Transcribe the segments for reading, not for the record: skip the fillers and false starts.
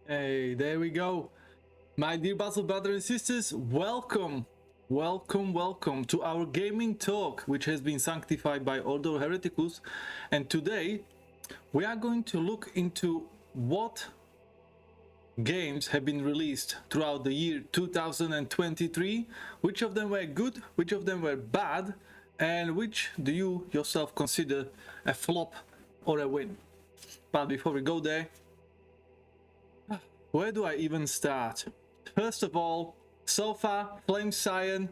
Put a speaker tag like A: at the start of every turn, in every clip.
A: Hey, there we go. My dear battle brothers and sisters, welcome to our gaming talk, which has been sanctified by Ordo Hereticus. And today we are going to look into what games have been released throughout the year 2023, which of them were good, which of them were bad, and which do you yourself consider a flop or a win. But before we go there, where do I even start? First of all, Sofa, Flame Cyan,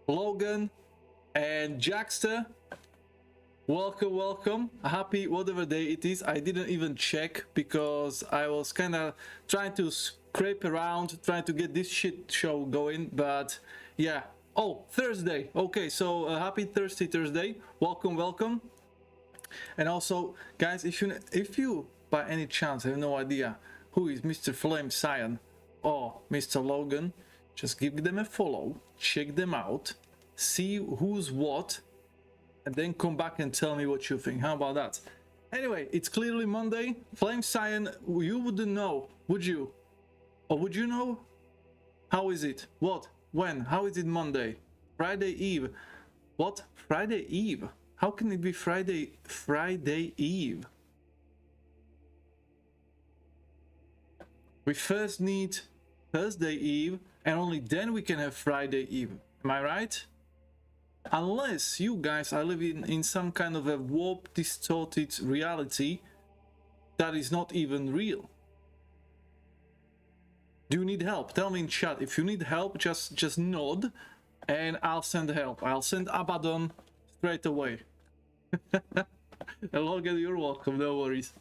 A: Logan, and Jackster. Welcome. Happy whatever day it is. I didn't even check because I was kind of trying to scrape around, trying to get this shit show going. But yeah. Oh, Thursday. Okay, so happy Thursday. Welcome. And also, guys, if you by any chance have no idea who is Mr. Flame Cyan or Mr. Logan, just give them a follow, check them out, see who's what, and then come back and tell me what you think. How about that? Anyway, it's clearly Monday. Flame Cyan, you wouldn't know, would you? Or would you know? How is it? What? When? How is it Monday? Friday Eve. What? Friday Eve? How can it be Friday Eve? We first need Thursday Eve, and only then we can have Friday Eve. Am I right? Unless you guys are living in some kind of a warped, distorted reality that is not even real. Do you need help? Tell me in chat. If you need help, just nod, and I'll send help. I'll send Abaddon straight away. Logan, you're welcome. No worries.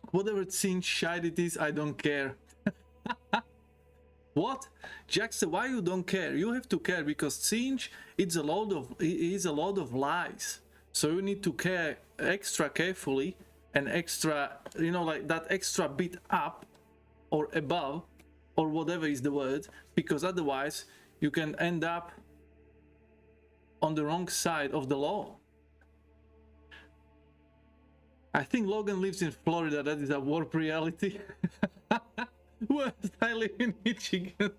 A: Whatever scene shite it is, I don't care. What? Jackson, why you don't care? You have to care because Singe is a lot of lies. So you need to care extra carefully and extra, like that extra bit up or above or whatever is the word, because otherwise you can end up on the wrong side of the law. I think Logan lives in Florida. That is a warp reality. Whereas I live in Michigan.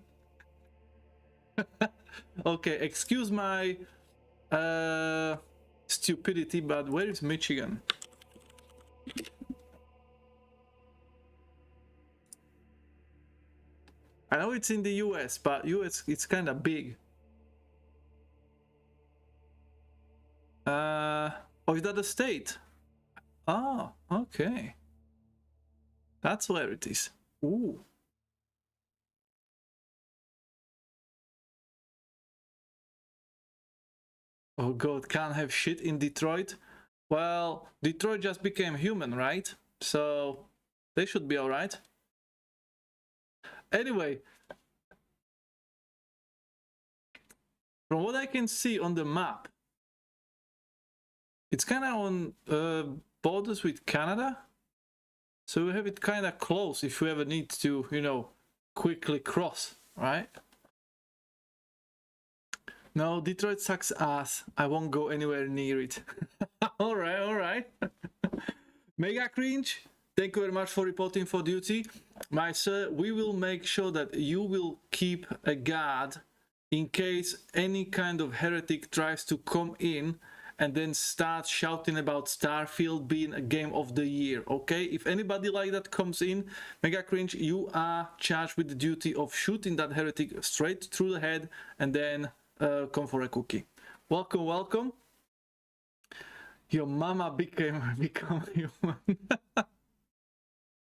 A: Okay, excuse my stupidity, but where is Michigan? I know it's in the US, but US it's kind of big. Oh, is that a state? Oh, okay. That's where it is. Ooh. Oh god, can't have shit in Detroit? Well, Detroit just became human, right? So they should be alright. Anyway, from what I can see on the map, it's kind of on borders with Canada, so we have it kind of close if we ever need to, quickly cross, right? No, Detroit sucks ass. I won't go anywhere near it. all right. Mega Cringe, thank you very much for reporting for duty. My sir, we will make sure that you will keep a guard in case any kind of heretic tries to come in and then start shouting about Starfield being a game of the year, okay? If anybody like that comes in, Mega Cringe, you are charged with the duty of shooting that heretic straight through the head and then come for a cookie. Welcome. Your mama become human.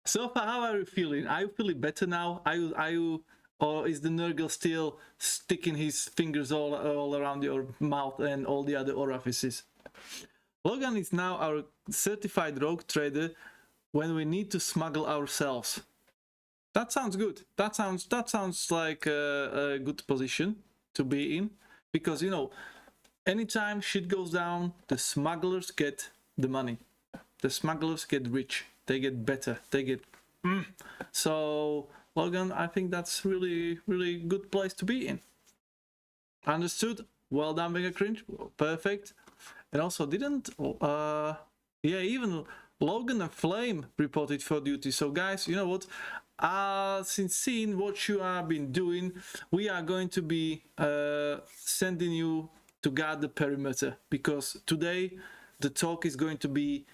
A: Sofa, how are you feeling? Are you feeling better now? Are you or is the Nurgle still sticking his fingers all around your mouth and all the other orifices? Logan is now our certified rogue trader when we need to smuggle ourselves. That sounds good. That sounds like a good position to be in, because anytime shit goes down, the smugglers get the money. The smugglers get rich. They get better. They get so Logan, I think that's really good place to be in. Understood? Well done, Mega Cringe. Perfect. And also didn't even Logan and Flame reported for duty. So guys, you know what? Since seeing what you have been doing, we are going to be sending you to guard the perimeter, because today the talk is going to be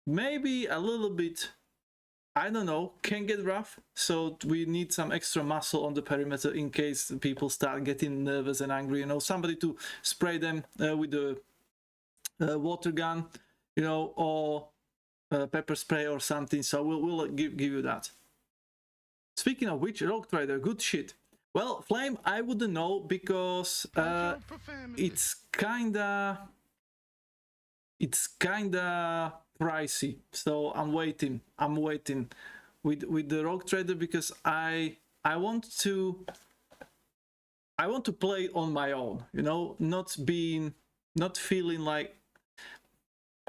A: maybe a little bit, I don't know, can get rough. So we need some extra muscle on the perimeter in case people start getting nervous and angry. You know, somebody to spray them with the water gun, you know, or pepper spray or something. So we'll give you that. Speaking of which, Rogue Trader, good shit. Well, Flame, I wouldn't know, because it's kinda pricey. So I'm waiting with the Rogue Trader, because I want to play on my own, you know, not feeling like.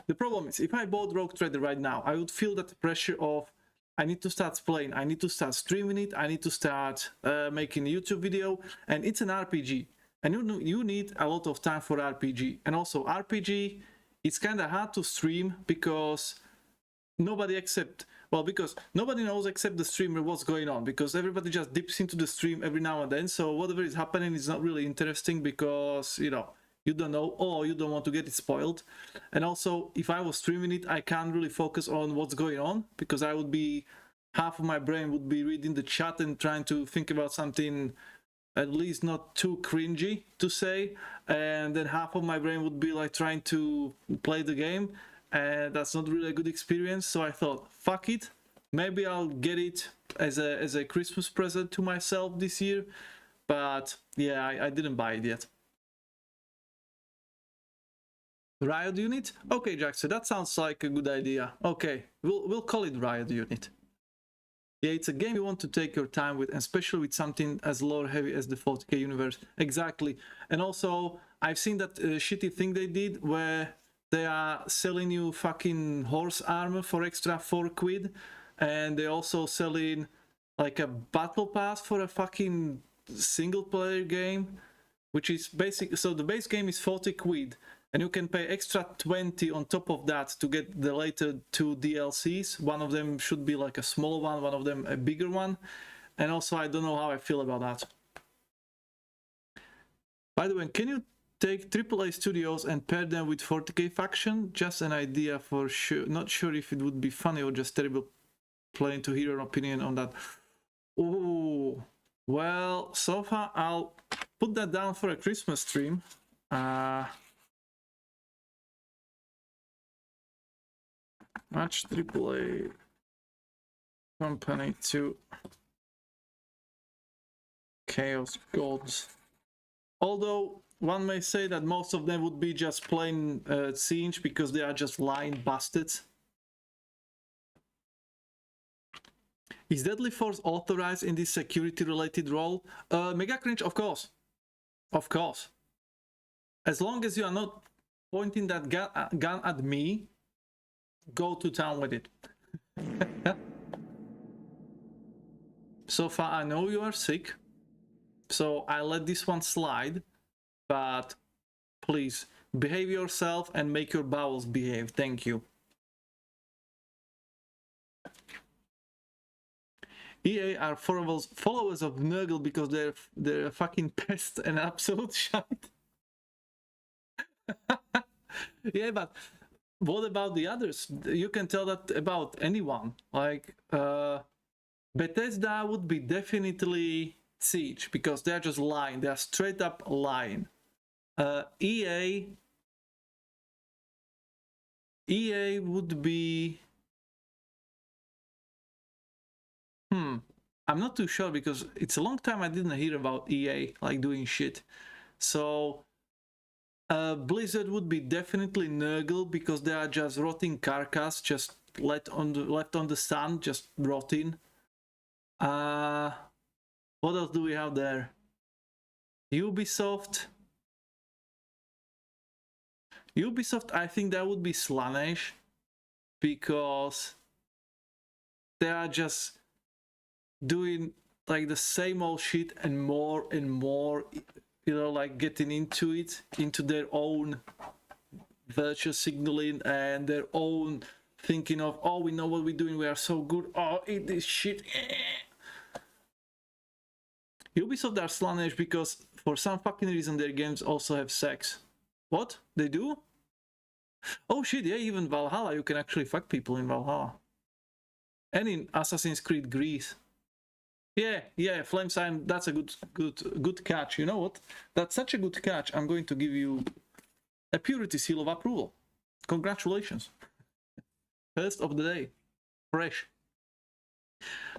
A: The problem is, if I bought Rogue Trader right now, I would feel that pressure of, I need to start playing, I need to start streaming it, I need to start making a YouTube video, and it's an RPG, and you need a lot of time for RPG. And also RPG, it's kind of hard to stream, because nobody knows except the streamer what's going on, because everybody just dips into the stream every now and then, so whatever is happening is not really interesting, because, you know, you don't know, or you don't want to get it spoiled. And also, if I was streaming it, I can't really focus on what's going on, because half of my brain would be reading the chat and trying to think about something at least not too cringy to say, and then half of my brain would be like trying to play the game, and that's not really a good experience. So I thought, fuck it, maybe I'll get it as a Christmas present to myself this year. But yeah, I didn't buy it yet. Riot Unit? Okay, Jackson, that sounds like a good idea. Okay, we'll call it Riot Unit. Yeah, it's a game you want to take your time with, especially with something as lore heavy as the 40k universe. Exactly. And also, I've seen that shitty thing they did where they are selling you fucking horse armor for extra 4 quid, and they're also selling like a battle pass for a fucking single player game, which is basic. So the base game is 40 quid. And you can pay extra 20 on top of that to get the later 2 DLCs. One of them should be like a small one of them a bigger one. And also, I don't know how I feel about that. By the way, can you take AAA studios and pair them with 40k faction? Just an idea for sure. Not sure if it would be funny or just terrible playing, to hear your opinion on that. Oh, well, so far I'll put that down for a Christmas stream. Match AAA company to Chaos Gods. Although one may say that most of them would be just plain Siege, because they are just lying bastards. Is Deadly Force authorized in this security-related role? Mega Cringe, of course. Of course. As long as you are not pointing that gun at me, go to town with it. So far, I know you are sick, so I let this one slide, but please behave yourself and make your bowels behave. Thank you. EA are followers of Nurgle because they're a fucking pest and absolute shite. Yeah, but what about the others? You can tell that about anyone. Like Bethesda would be definitely Siege, because they're just lying. They're straight up lying. EA would be... I'm not too sure, because it's a long time I didn't hear about EA like doing shit. So Blizzard would be definitely Nurgle, because they are just rotting carcass, just left on the sun, just rotting. What else do we have there? Ubisoft, I think that would be Slanesh, because they are just doing like the same old shit and more, you know, like getting into their own virtue signaling and their own thinking of, oh, we know what we're doing, we are so good, oh, eat this shit. Ubisoft are sluggish because for some fucking reason their games also have sex. What? They do? Oh shit, yeah, even Valhalla, you can actually fuck people in Valhalla. And in Assassin's Creed Greece. Yeah, Flamesign, that's a good catch. You know what? That's such a good catch. I'm going to give you a purity seal of approval. Congratulations. First of the day. Fresh.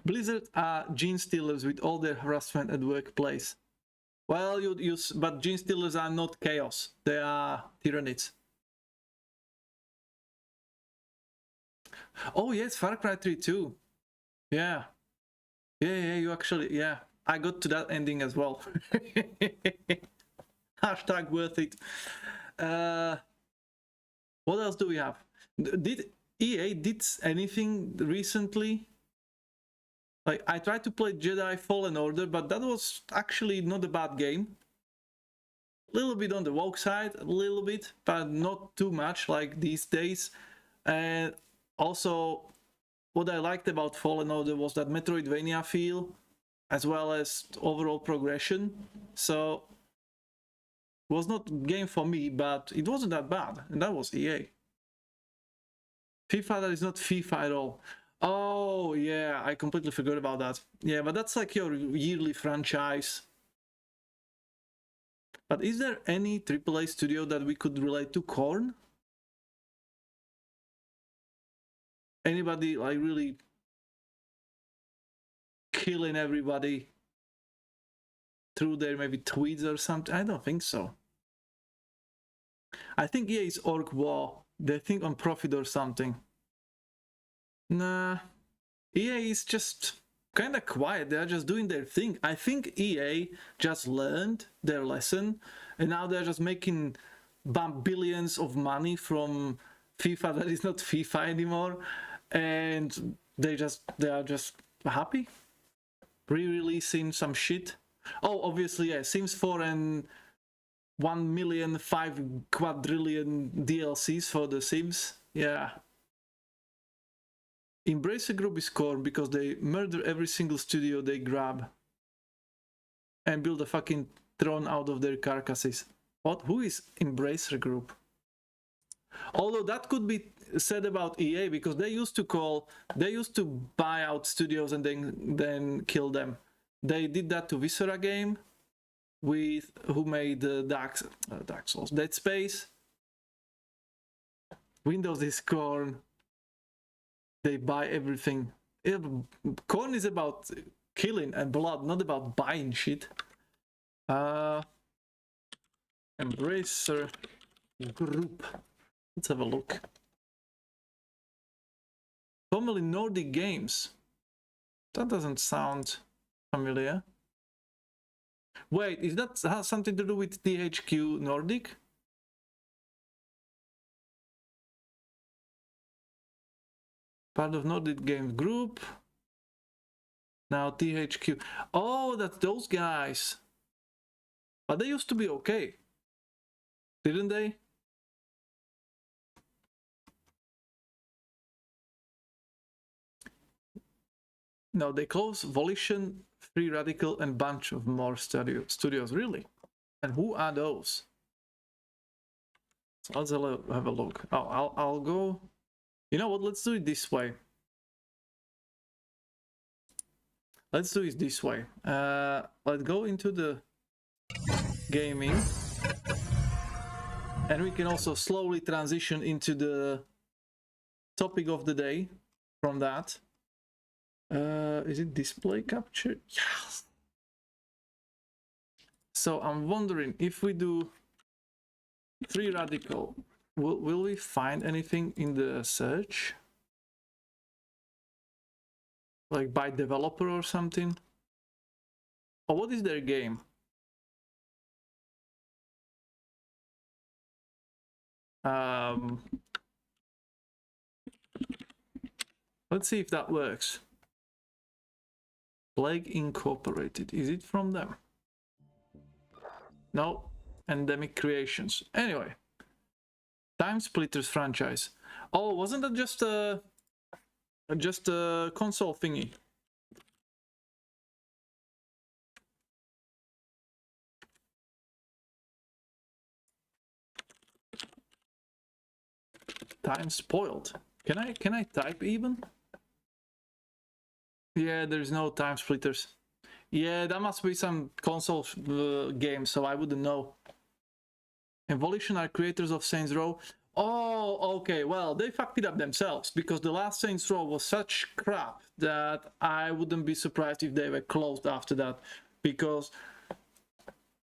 A: Blizzard are gene stealers with all their harassment at workplace. Well, but gene stealers are not chaos. They are tyrannids. Oh yes, Far Cry 3 too. Yeah. Yeah, you actually, yeah. I got to that ending as well. Hashtag worth it. What else do we have? Did EA did anything recently? Like, I tried to play Jedi Fallen Order, but that was actually not a bad game. A little bit on the woke side, a little bit, but not too much like these days. And also, what I liked about Fallen Order was that Metroidvania feel, as well as overall progression. So, it was not a game for me, but it wasn't that bad, and that was EA. FIFA, that is not FIFA at all. Oh, yeah, I completely forgot about that. Yeah, but that's like your yearly franchise. But is there any AAA studio that we could relate to Korn? Anybody like really killing everybody through their maybe tweets or something? I don't think so. I think EA is Orc War. They think on profit or something. Nah, EA is just kind of quiet. They are just doing their thing. I think EA just learned their lesson, and now they're just making billions of money from FIFA that is not FIFA anymore, and they are just happy re-releasing some shit. Oh, obviously, yeah, Sims 4 and 1,000,000,000 quadrillion DLCs for the Sims. Yeah. Embracer Group is Korn because they murder every single studio they grab and build a fucking throne out of their carcasses. What? Who is Embracer Group? Although that could be said about EA because they used to buy out studios and then kill them. They did that to Viscera game, with who made Dark Souls, Dead Space. Windows is Korn. They buy everything. Korn is about killing and blood, not about buying shit. Embracer Group. Let's have a look. Formerly Nordic Games. That doesn't sound familiar. Wait, is that has something to do with THQ Nordic? Part of Nordic Games Group. Now THQ. Oh, that's those guys. But they used to be okay, didn't they? No, they closed Volition, Free Radical, and bunch of more studios. Really? And who are those? So let's have a look. Oh, I'll go. You know what? Let's do it this way. Let's do it this way. Let's go into the gaming, and we can also slowly transition into the topic of the day from that. Is it display capture? Yes. So I'm wondering if we do Free Radical, will we find anything in the search? Like by developer or something? Or what is their game? Let's see if that works. Plague Incorporated, is it from them? No, Endemic Creations. Anyway, Time Splitters franchise. Oh, wasn't that just a console thingy? Time spoiled. Can I type even? Yeah, there's no time splitters. Yeah, that must be some console game, so I wouldn't know. Evolution are creators of Saints Row. Oh, okay, well, they fucked it up themselves, because the last Saints Row was such crap that I wouldn't be surprised if they were closed after that, because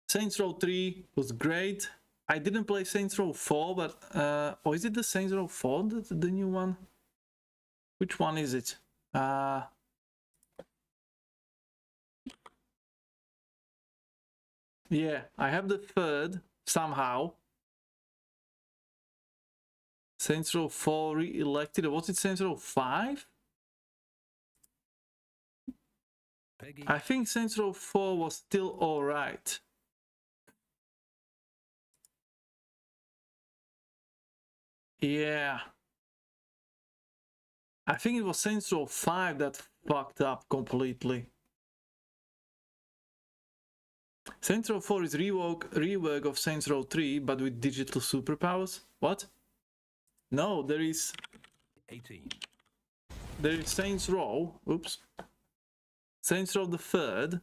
A: Saints Row 3 was great. I didn't play Saints Row 4, but... or is it the Saints Row 4, the new one? Which one is it? Yeah, I have the third, somehow. Saints Row 4 re-elected. Was it Saints Row 5? Peggy. I think Saints Row 4 was still alright. Yeah. I think it was Saints Row 5 that fucked up completely. Saints Row 4 is rework of Saints Row 3, but with digital superpowers. What? No, there is 18. There is Saints Row. Oops. Saints Row the Third.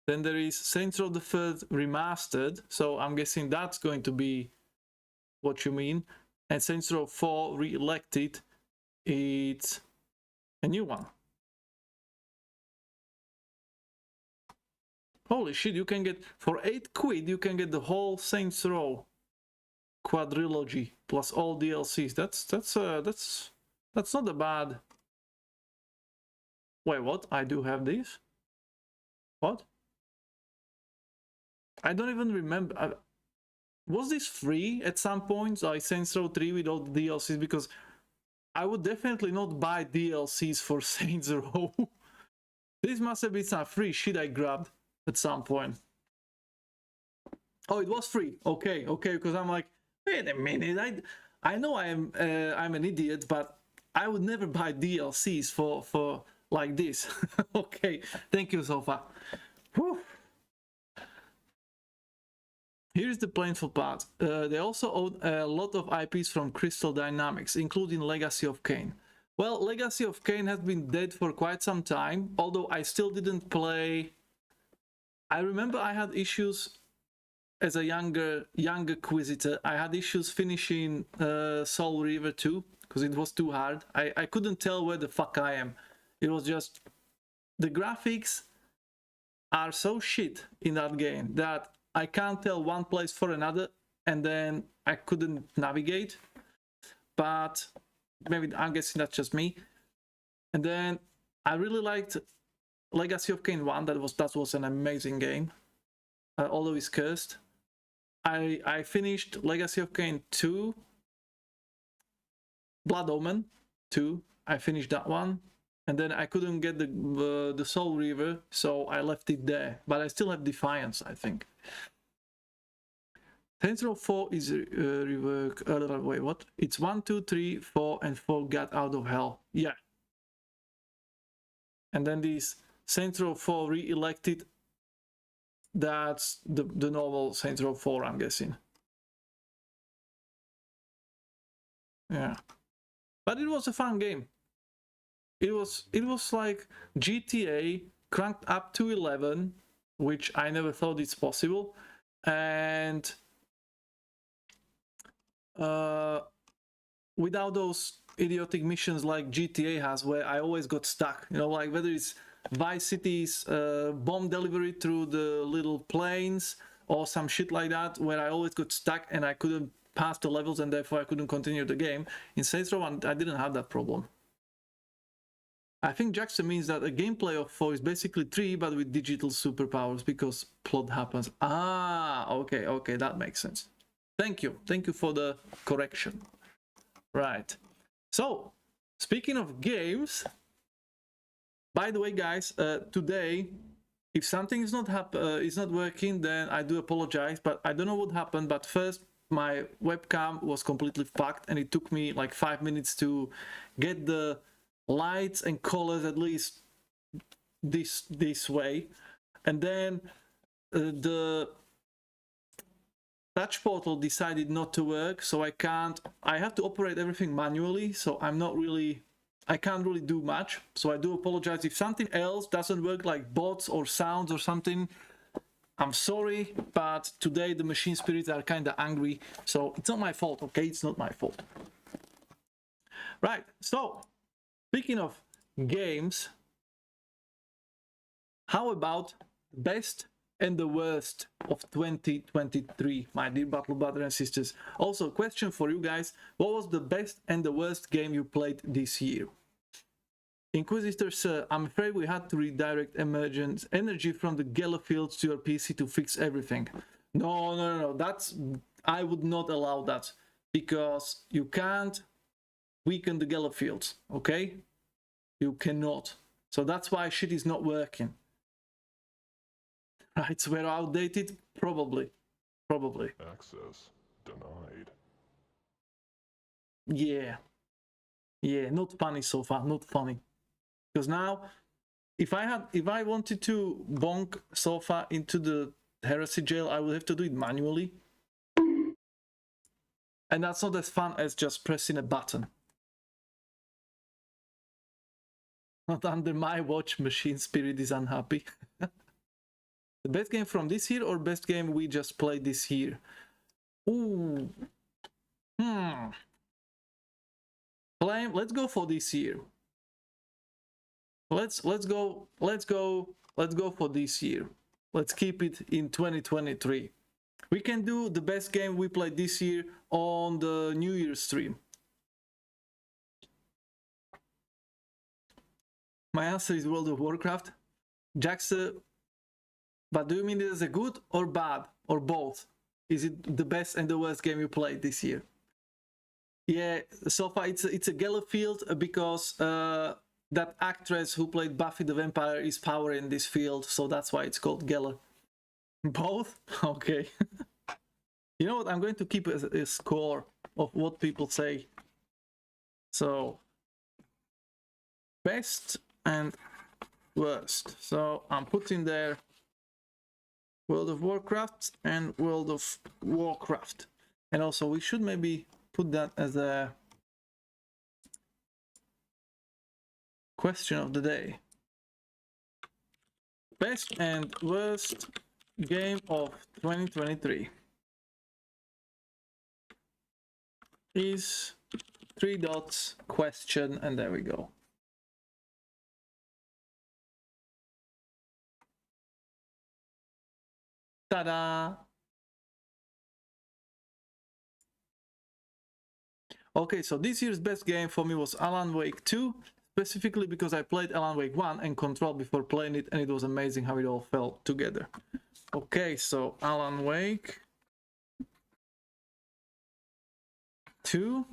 A: Then there is Saints Row the Third remastered. So I'm guessing that's going to be what you mean. And Saints Row 4 re-elected. It's a new one. Holy shit! You can get for £8 you can get the whole Saints Row quadrilogy plus all DLCs. That's not a bad. Wait, what? I do have these. What? I don't even remember. Was this free at some point? Like Saints Row 3 with all the DLCs? Because I would definitely not buy DLCs for Saints Row. This must have been some free shit I grabbed at some point. Oh, it was free. Okay, because I'm like, wait a minute. I know I'm an idiot, but I would never buy DLCs for like this. Okay, thank you so far. Whew. Here's the painful part. They also own a lot of IPs from Crystal Dynamics, including Legacy of Kane. Well, Legacy of Kane has been dead for quite some time, although I still didn't play. I remember I had issues as a younger Inquisitor. I had issues finishing Soul Reaver 2 because it was too hard. I couldn't tell where the fuck I am. It was just the graphics are so shit in that game that I can't tell one place for another, and then I couldn't navigate. But maybe I'm guessing that's just me. And then I really liked Legacy of Kane 1. That was an amazing game, although it's cursed. I finished Legacy of Kane 2, Blood Omen 2. I finished that one, and then I couldn't get the Soul Reaver, so I left it there. But I still have Defiance, I think. Saints Row 4 is rework. Wait, what? It's 1, 2, 3, 4, and 4 got out of hell. Yeah. And then these Saints Row 4 re-elected. That's the normal Saints Row 4, I'm guessing. Yeah. But it was a fun game. It was like GTA cranked up to 11, which I never thought it's possible. And without those idiotic missions like GTA has, where I always got stuck, you know, like whether it's Vice City's bomb delivery through the little planes or some shit like that, where I always got stuck and I couldn't pass the levels and therefore I couldn't continue the game. In Saints Row 1, I didn't have that problem. I think Jackson means that a gameplay of 4 is basically 3 but with digital superpowers because plot happens. Ah, okay, that makes sense. Thank you for the correction. Right. So, speaking of games, by the way, guys, today, if something is not working, then I do apologize, but I don't know what happened. But first, my webcam was completely fucked, and it took me like 5 minutes to get the lights and colors at least this way. And then the touch portal decided not to work, so I have to operate everything manually, so I can't really do much. So I do apologize if something else doesn't work, like bots or sounds or something. I'm sorry, but today the machine spirits are kind of angry, so it's not my fault, okay? It's not my fault. Right, so speaking of games, how about best and the worst of 2023, my dear battle brothers and sisters? Also, question for you guys: what was the best and the worst game you played this year? Inquisitor, sir, I'm afraid we had to redirect emergent energy from the Gala fields to your PC to fix everything. No, I would not allow that, because you can't weaken the Gala fields, okay? You cannot. So that's why shit is not working. Rights were outdated? Probably.
B: Access denied.
A: Yeah, not funny so far, not funny. Because now, if I wanted to bonk Sofa into the heresy jail, I would have to do it manually. And that's not as fun as just pressing a button. Not under my watch, Machine Spirit is unhappy. The best game from this year or best game we just played this year? Ooh. Let's go for this year. Let's go for this year. Let's keep it in 2023. We can do the best game we played this year on the New Year's stream. My answer is World of Warcraft. Jackson, but do you mean it as a good or bad or both? Is it the best and the worst game you played this year? Yeah, so far it's a Gala field because that actress who played Buffy the Vampire is power in this field, so that's why it's called Gala. Both? Okay. You know what? I'm going to keep a score of what people say. So, best and worst. So I'm putting there World of Warcraft and World of Warcraft. And also we should maybe put that as a question of the day. Best and worst game of 2023 is 3 dots question, and there we go. Ta-da! Okay, so this year's best game for me was Alan Wake 2, specifically because I played Alan Wake 1 and Control before playing it, and it was amazing how it all fell together. Okay, so Alan Wake 2.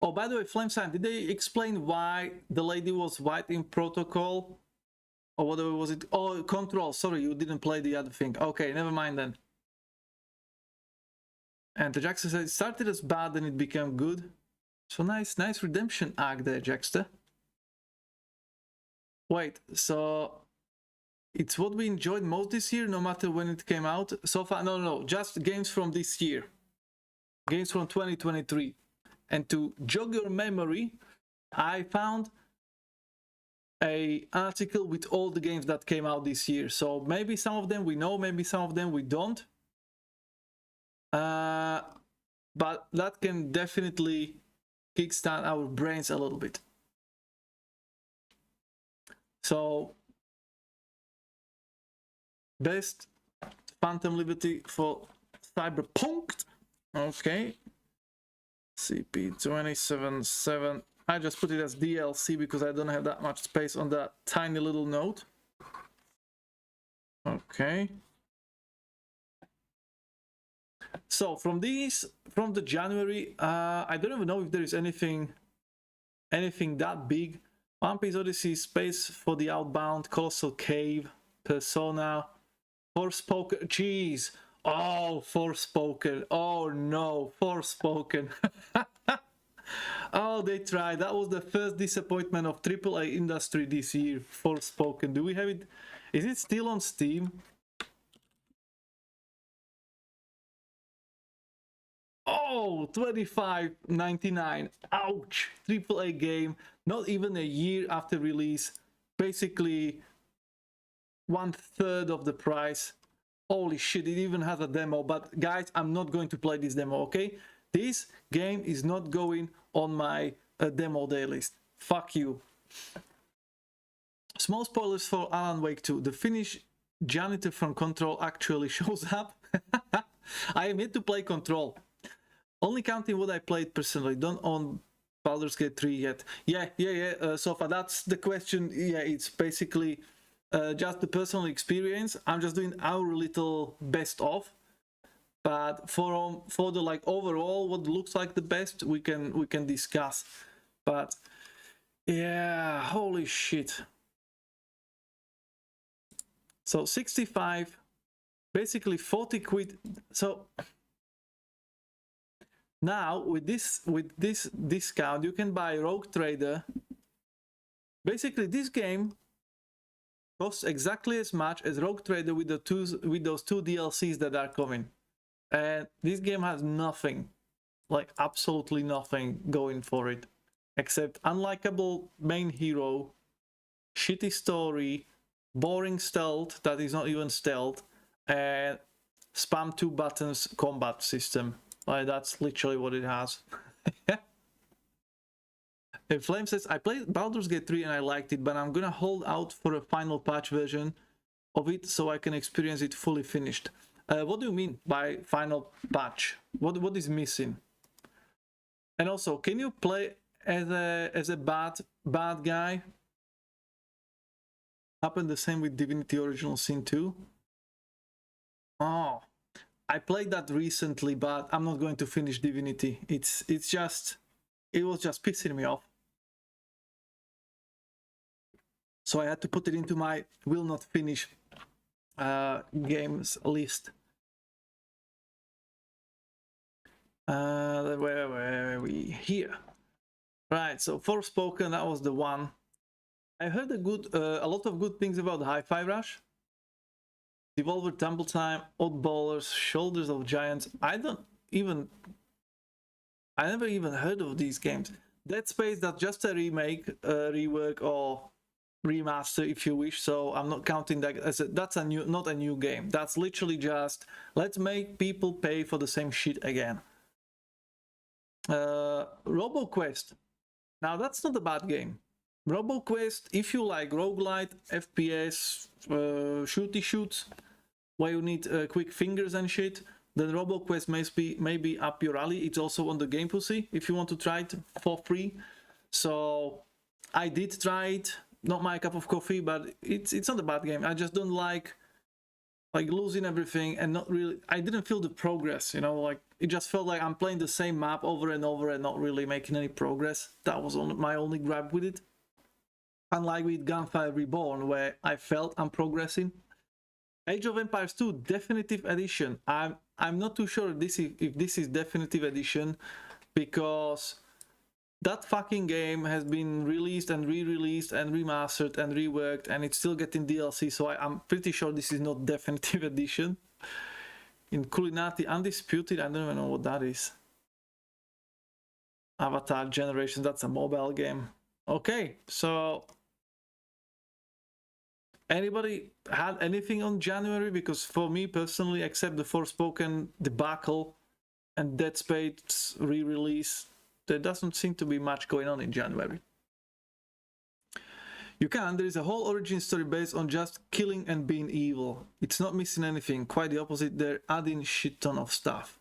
A: Oh, by the way, Flamesign, did they explain why the lady was white in Protocol? Or whatever was it? Oh, Control, sorry, you didn't play the other thing. Okay, never mind then. And the Jackson said it started as bad and it became good. So nice redemption arc there, Jackster. Wait, so it's what we enjoyed most this year, no matter when it came out? So far, no, just games from this year. Games from 2023. And to jog your memory, I found an article with all the games that came out this year. So maybe some of them we know, maybe some of them we don't. But that can definitely kickstart our brains a little bit. So, best Phantom Liberty for Cyberpunk. Okay. CP277. I just put it as DLC because I don't have that much space on that tiny little note. Okay. So from the January, I don't even know if there is anything that big. One Piece Odyssey, Space for the Outbound, Colossal Cave, Persona, Forspoken. Jeez. Oh, Forspoken. Oh no, Forspoken. Oh, they tried. That was the first disappointment of AAA industry this year. Forspoken. Do we have it? Is it still on Steam? Oh, $25.99. Ouch. AAA game. Not even a year after release. Basically 1/3 of the price. Holy shit, it even has a demo. But guys, I'm not going to play this demo, okay? This game is not going on my demo day list. Fuck you. Small spoilers for Alan Wake 2. The Finnish janitor from Control actually shows up. I am yet to play Control. Only counting what I played personally. Don't own Baldur's Gate 3 yet. Yeah. So far, that's the question. Yeah, it's basically just the personal experience. I'm just doing our little best of. But for the like overall what looks like the best, we can discuss. But yeah, holy shit. So 65, basically 40 quid. So now with this discount, you can buy Rogue Trader. Basically, this game costs exactly as much as Rogue Trader with those two DLCs that are coming. And this game has nothing, like absolutely nothing going for it, except unlikable main hero, shitty story, boring stealth that is not even stealth, and spam 2 buttons combat system. Like, that's literally what it has. And Flame says, I played Baldur's Gate 3 and I liked it, but I'm gonna hold out for a final patch version of it so I can experience it fully finished. What do you mean by final patch? What is missing? And also, can you play as a bad guy? Happened the same with Divinity Original Sin 2. Oh, I played that recently, but I'm not going to finish Divinity. It was just pissing me off. So I had to put it into my will not finish games list. Where were we? Here. Right, so Forspoken, that was the one. I heard a lot of good things about Hi-Fi Rush. Devolver Tumble Time, Oddballers, Shoulders of Giants. I never even heard of these games. Dead Space, that's just a remake, rework, or remaster if you wish, so I'm not counting that as that's not a new game. That's literally just let's make people pay for the same shit again. RoboQuest, now that's not a bad game. RoboQuest, if you like roguelite, FPS, shooty shoots where you need quick fingers and shit, then RoboQuest may be up your alley. It's also on the Game Pussy if you want to try it for free. So I did try it. Not my cup of coffee, but it's not a bad game. I just don't like losing everything and not really. I didn't feel the progress, you know. Like, it just felt like I'm playing the same map over and over and not really making any progress. That was my only gripe with it. Unlike with Gunfire Reborn, where I felt I'm progressing. Age of Empires 2 Definitive Edition. I'm not too sure if this is Definitive Edition, because that fucking game has been released and re-released and remastered and reworked, and it's still getting DLC, so I'm pretty sure this is not Definitive Edition. In Culinati Undisputed, I don't even know what that is. Avatar Generations, that's a mobile game. Okay, so anybody had anything on January? Because for me personally, except the Forspoken debacle and Dead Space re-release, there doesn't seem to be much going on in January. There is a whole origin story based on just killing and being evil. It's not missing anything, quite the opposite, they're adding shit ton of stuff.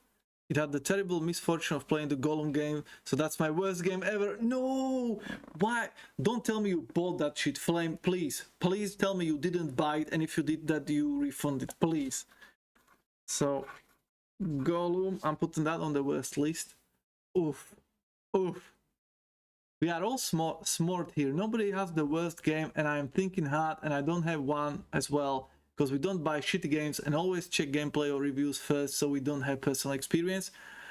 A: It had the terrible misfortune of playing the Gollum game, so that's my worst game ever. No! Why? Don't tell me you bought that shit, Flame, please. Please tell me you didn't buy it, and if you did that, you refund it, please. So, Gollum, I'm putting that on the worst list. Oof. Oof. We are all smart here. Nobody has the worst game, and I am thinking hard, and I don't have one as well. because we don't buy shitty games and always check gameplay or reviews first so we don't have personal experience.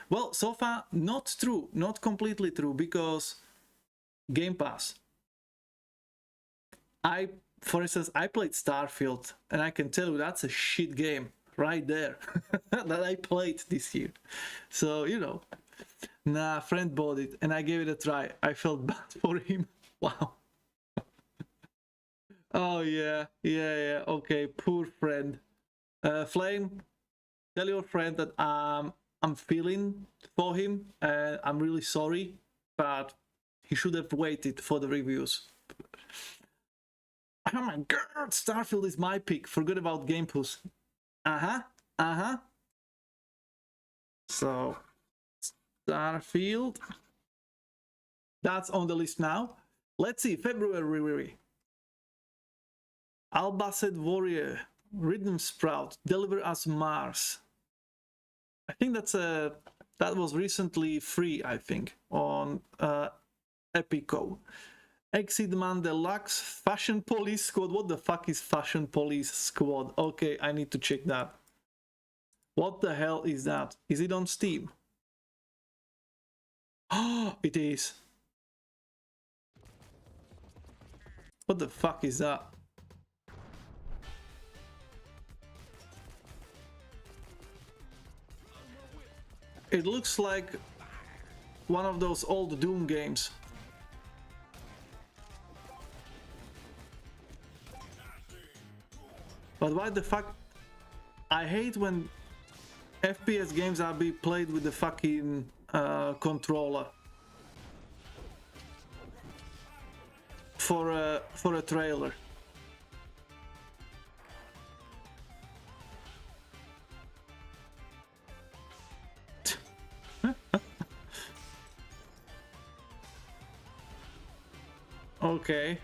A: Well, so far, not true, not completely true, because Game Pass. For instance, I played Starfield, and I can tell you that's a shit game right there that I played this year. So, you know, nah, friend bought it, and I gave it a try. I felt bad for him. Wow. Oh, yeah, okay, poor friend. Flame, tell your friend that I'm feeling for him, and I'm really sorry, but he should have waited for the reviews. Oh my god, Starfield is my pick. Forget about Game Pass. So, Starfield. That's on the list now. Let's see, February. Albacet Warrior, Rhythm Sprout, Deliver Us Mars. I think that was recently free, I think, on Epico. Exit Man Deluxe, Fashion Police Squad. What the fuck is Fashion Police Squad? Okay, I need to check that. What the hell is that? Is it on Steam? Oh, it is. What the fuck is that? It looks like one of those old Doom games. But why the fuck? I hate when FPS games are being played with the fucking controller for a trailer. Okay.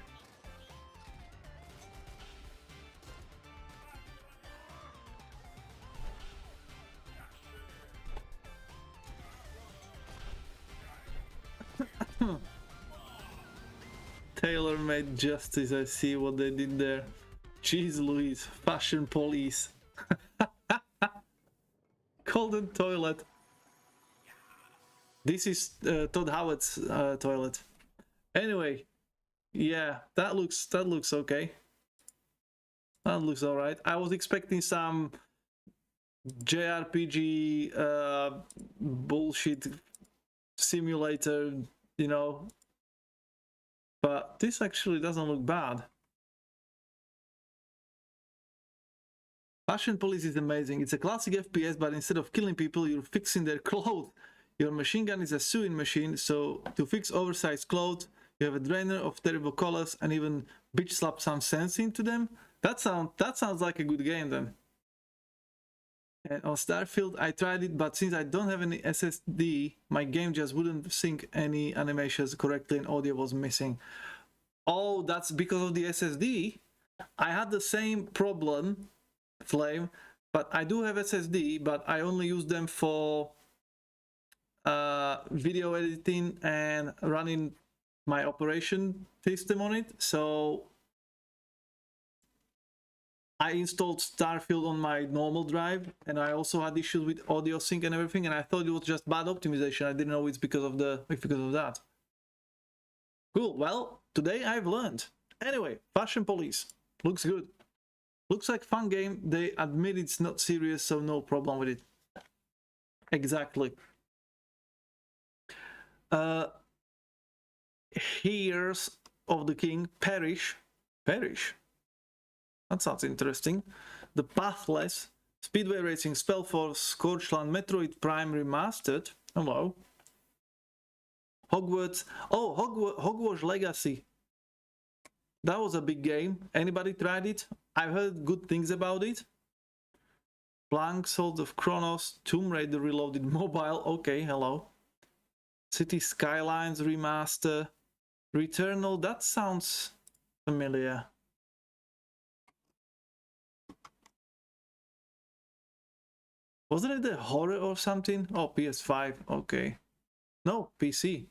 A: Tailor-made justice, I see what they did there. Jeez Louise, Fashion Police. Golden Toilet. This is Todd Howard's toilet. Anyway, yeah, that looks okay. That looks alright. I was expecting some JRPG bullshit simulator, you know, but this actually doesn't look bad. Fashion Police is amazing. It's a classic FPS, but instead of killing people, you're fixing their clothes. Your machine gun is a sewing machine, so to fix oversized clothes, you have a drainer of terrible colors and even bitch slap some sense into them. That sounds like a good game then. And on Starfield, I tried it, but since I don't have any SSD, my game just wouldn't sync any animations correctly and audio was missing. Oh, that's because of the SSD? I had the same problem, Flame, but I do have SSD, but I only use them for video editing and running my operation system on it. So I installed Starfield on my normal drive, and I also had issues with audio sync and everything, and I thought it was just bad optimization. I didn't know it's because of that. Cool. Well, today I've learned. Anyway, Fashion Police looks good. Looks like fun game. They admit it's not serious, so no problem with it. Exactly. Here's of the King, Perish. That sounds interesting. The Pathless, Speedway Racing, Spellforce, Scorchland, Metroid Prime Remastered. Hello. Hogwarts. Oh, Hogwarts Legacy. That was a big game. Anybody tried it? I've heard good things about it. Blank, Swords of Kronos, Tomb Raider Reloaded Mobile. Okay, hello. City Skylines Remaster. Returnal. That sounds familiar. Wasn't it a horror or something? Oh, PS5. Okay. No, PC.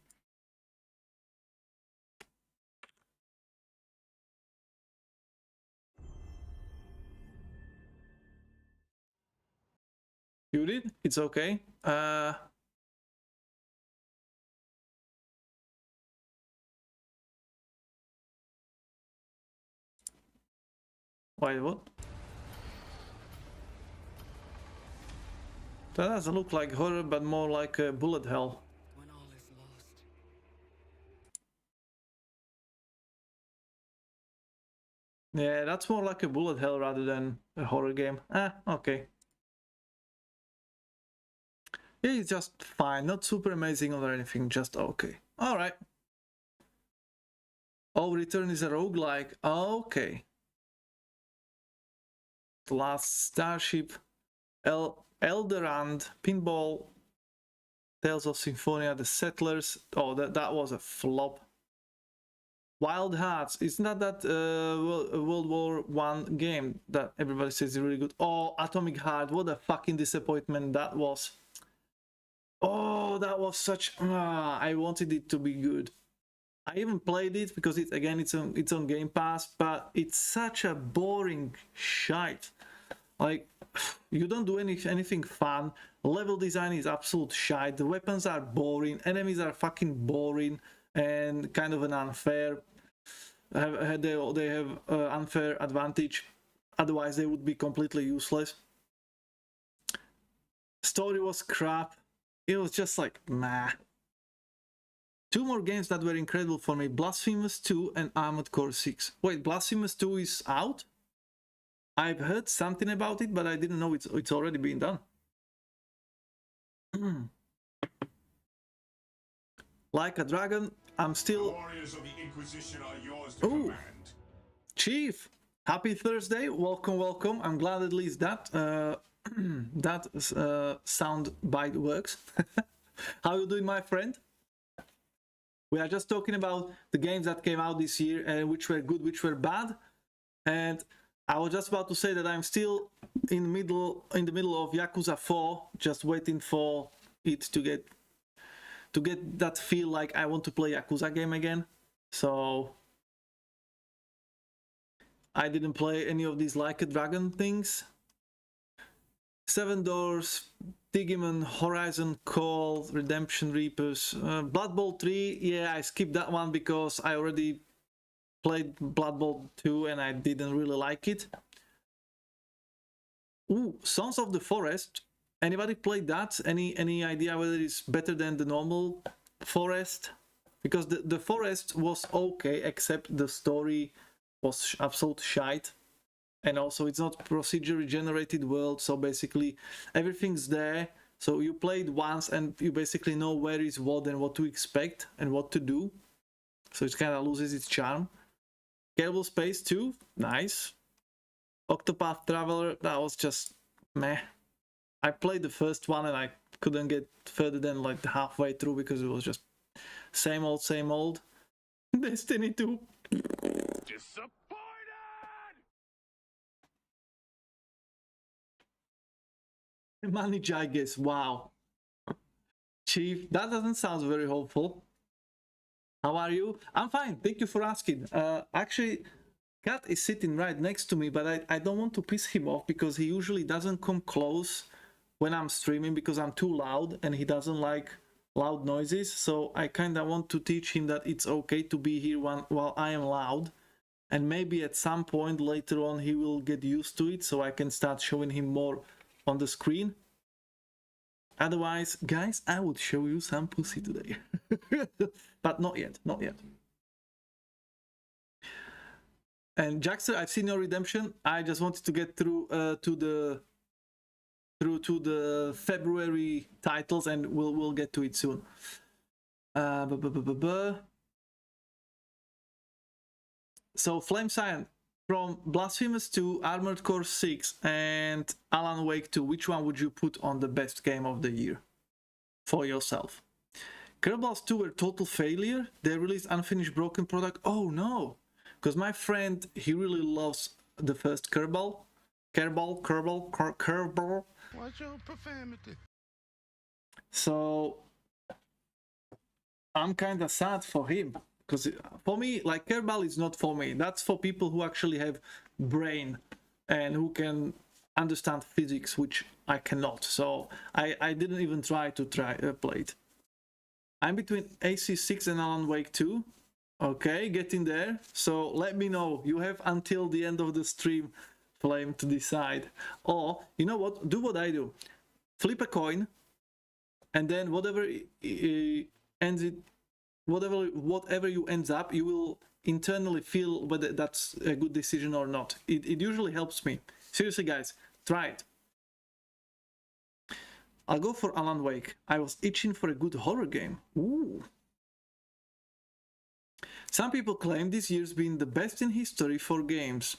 A: You did? It's okay. Wait, what? That doesn't look like horror, but more like a bullet hell.
C: When all is lost.
A: Yeah, that's more like a bullet hell rather than a horror game. Okay. Yeah, it's just fine, not super amazing or anything, just okay. Alright. Oh, Return is a roguelike. Okay. The Last Starship, Eldorand, Pinball, Tales of Symphonia, The Settlers. Oh, that was a flop. Wild Hearts, isn't that World War One game that everybody says is really good? Oh, Atomic Heart, what a fucking disappointment that was. Oh, that was such... I wanted it to be good. I even played it because it's on Game Pass, but it's such a boring shite. Like, you don't do anything fun. Level design is absolute shite. The weapons are boring. Enemies are fucking boring and kind of an unfair. They have unfair advantage. Otherwise, they would be completely useless. Story was crap. It was just like, meh. Two more games that were incredible for me, Blasphemous 2 and Armored Core 6. Wait, Blasphemous 2 is out? I've heard something about it, but I didn't know it's already been done. Like a Dragon, I'm still...
D: The warriors of the Inquisition are yours to command.
A: Chief, happy Thursday, welcome, welcome. I'm glad at least that sound bite works. How you doing, my friend? We are just talking about the games that came out this year and which were good, which were bad. And I was just about to say that I'm still in the middle of Yakuza 4, just waiting for it to get that feel like I want to play Yakuza game again. So I didn't play any of these Like a Dragon things. Seven Doors, Digimon, Horizon Call, Redemption Reapers, Blood Bowl 3, yeah, I skipped that one because I already played Blood Bowl 2 and I didn't really like it. Ooh, Sons of the Forest, anybody played that? Any idea whether it's better than the normal Forest? Because the Forest was okay, except the story was absolute shite. And also it's not procedurally generated world, so basically everything's there. So you played once and you basically know where is what and what to expect and what to do. So it kind of loses its charm. Kerbal Space 2, nice. Octopath Traveler, that was just meh. I played the first one and I couldn't get further than like halfway through because it was just same old, same old. Destiny 2.
D: Disappointed!
A: Manage, I guess. Wow. Chief, that doesn't sound very hopeful. How are you? I'm fine, thank you for asking. Actually, Cat is sitting right next to me, but I don't want to piss him off because he usually doesn't come close when I'm streaming because I'm too loud and he doesn't like loud noises. So I kind of want to teach him that it's okay to be here while I am loud. And maybe at some point later on he will get used to it so I can start showing him more on the screen. Otherwise, guys, I would show you some pussy today. But not yet, not yet. And Jackson, I've seen your redemption. I just wanted to get through to the February titles, and we'll get to it soon. So Flame Scion, from Blasphemous 2, Armored Core 6, and Alan Wake 2, which one would you put on the best game of the year for yourself? Kerbals 2 were total failure. They released unfinished broken product. Oh no, because my friend, he really loves the first Kerbal. Kerbal.
D: What's your profanity?
A: So I'm kind of sad for him. Because for me, like, Kerbal is not for me. That's for people who actually have brain and who can understand physics, which I cannot. So I didn't even try to play it. I'm between AC6 and Alan Wake 2. Okay, getting there. So let me know. You have until the end of the stream, Flame, to decide. Or, you know what? Do what I do. Flip a coin, and then whatever you ends up, you will internally feel whether that's a good decision or not. It usually helps me. Seriously, guys, try it. I'll go for Alan Wake. I was itching for a good horror game. Ooh. Some people claim this year's been the best in history for games.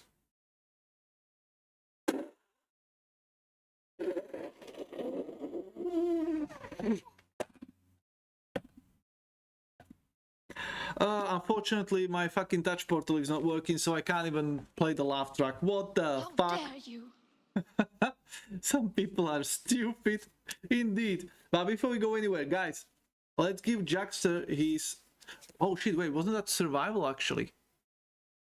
A: Unfortunately, my fucking touch portal is not working, so I can't even play the laugh track. What the fuck?
C: How dare you?
A: Some people are stupid, indeed. But before we go anywhere, guys, let's give Jackster his... Oh shit, wait, wasn't that survival actually?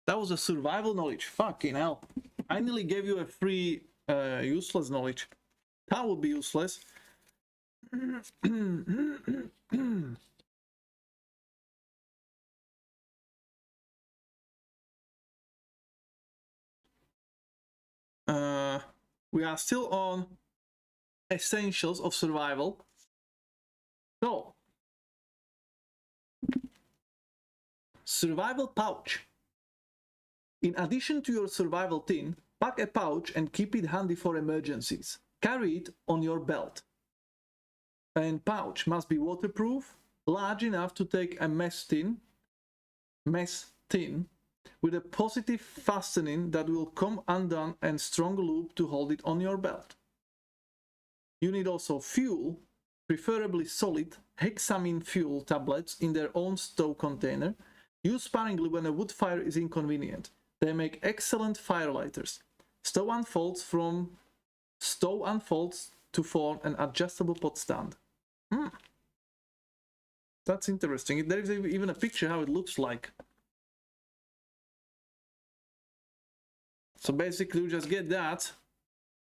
A: That was a survival knowledge. Fucking hell. I nearly gave you a free useless knowledge. That would be useless. We are still on essentials of survival. So, survival pouch. In addition to your survival tin, pack a pouch and keep it handy for emergencies. Carry it on your belt. And pouch must be waterproof, large enough to take a mess tin with a positive fastening that will come undone and strong loop to hold it on your belt. You need also fuel, preferably solid hexamine fuel tablets in their own stove container. Use sparingly when a wood fire is inconvenient. They make excellent firelighters. Stove unfolds to form an adjustable pot stand. That's interesting. There is even a picture how it looks like. So basically you just get that,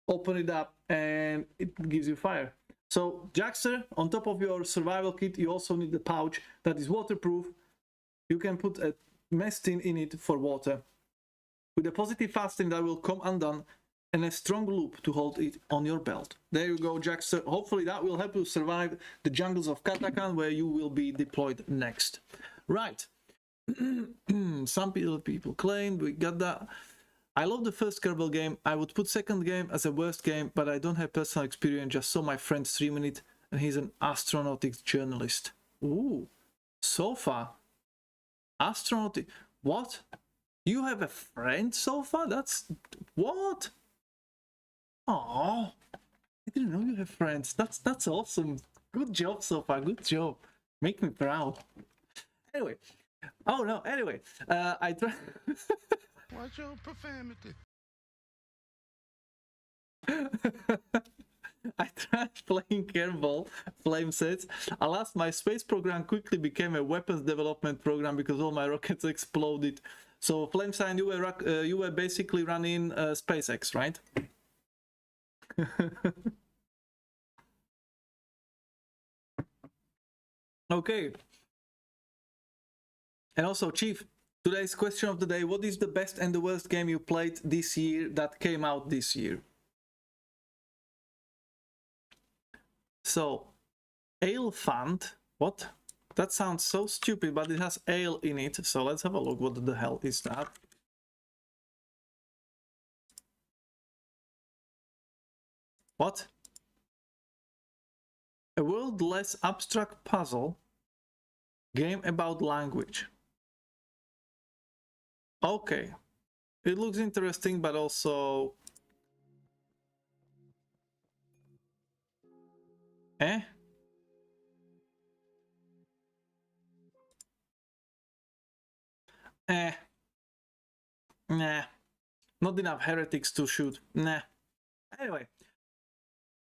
A: open it up, and it gives you fire. So Jackster, on top of your survival kit, you also need the pouch that is waterproof. You can put a mess tin in it for water, with a positive fastening that will come undone, and a strong loop to hold it on your belt. There you go, Jackster. Hopefully that will help you survive the jungles of Katakan, where you will be deployed next. Right. Some people claim we got that. I love the first Kerbal game. I would put second game as a worst game, but I don't have personal experience, just saw my friend streaming it, and he's an astronautics journalist. Ooh, so far. Astronautic... What? You have a friend so far? That's... What? Oh, I didn't know you have friends. That's awesome. Good job so far. Good job. Make me proud. Anyway. Oh no, anyway. I try...
D: Watch your profanity.
A: I tried playing Kerbal, Flame says. Alas, my space program quickly became a weapons development program because all my rockets exploded. So, Flamesign, you were basically running SpaceX, right? Okay. And also, Chief, today's question of the day: what is the best and the worst game you played this year that came out this year? So, Alefant, what? That sounds so stupid, but it has ale in it. So let's have a look. What the hell is that? What? A world less abstract puzzle game about language. Okay, it looks interesting, but also... Nah. Not enough heretics to shoot. Nah. Anyway.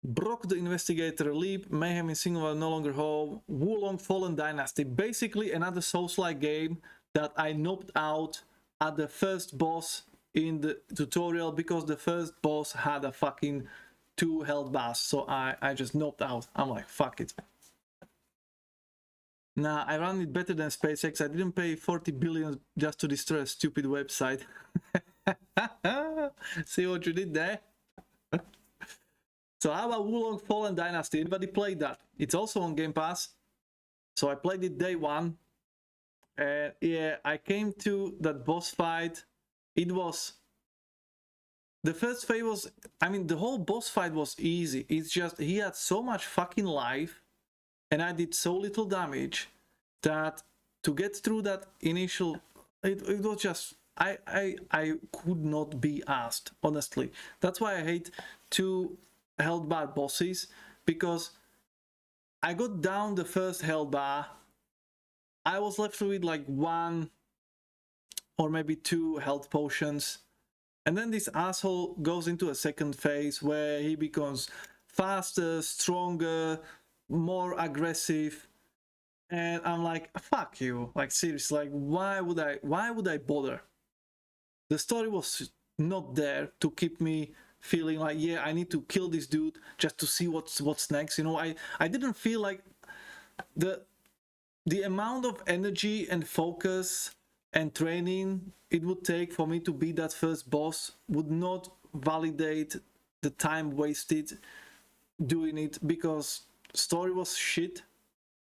A: Brock the Investigator, Leap, Mayhem in Single no longer home, Wulong Fallen Dynasty. Basically another Souls-like game that I knocked out at the first boss in the tutorial because the first boss had a fucking 2 health bars, so I just knocked out. I'm like, fuck it. Nah, I ran it better than SpaceX. I didn't pay 40 billion just to destroy a stupid website. See what you did there? So how about Wulong Fallen Dynasty? Anybody played that? It's also on Game Pass. So I played it day 1. And yeah, I came to that boss fight. It was... The first phase was... I mean, the whole boss fight was easy. It's just he had so much fucking life. And I did so little damage that to get through that initial... It was just... I could not be asked, honestly. That's why I hate 2 health bar bosses, because I got down the first health bar, I was left with like 1 or maybe 2 health potions, and then this asshole goes into a second phase where he becomes faster, stronger, more aggressive, and I'm like, fuck you, like seriously, like why would I bother? The story was not there to keep me feeling like, yeah, I need to kill this dude just to see what's next. You know, I didn't feel like the amount of energy and focus and training it would take for me to beat that first boss would not validate the time wasted doing it, because story was shit.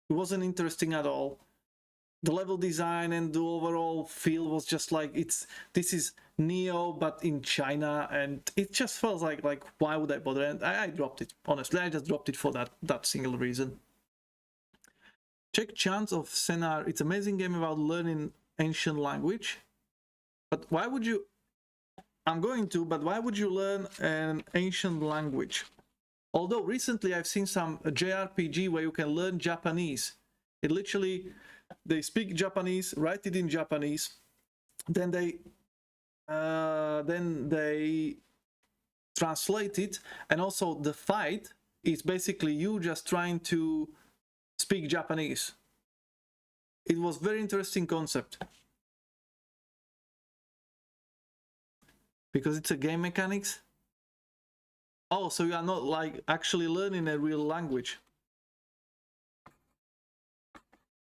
A: It wasn't interesting at all. The level design and the overall feel was just like, this is Neo but in China, and it just felt like why would I bother? And I dropped it, honestly. I just dropped it for that single reason. Check Chants of Senar. It's an amazing game about learning ancient language. But why would you... I'm going to, but why would you learn an ancient language? Although recently I've seen some JRPG where you can learn Japanese. It literally... They speak Japanese, write it in Japanese, then they translate it, and also the fight is basically you just trying to speak Japanese. It was very interesting concept, because it's a game mechanics. Oh, so you are not like actually learning a real language.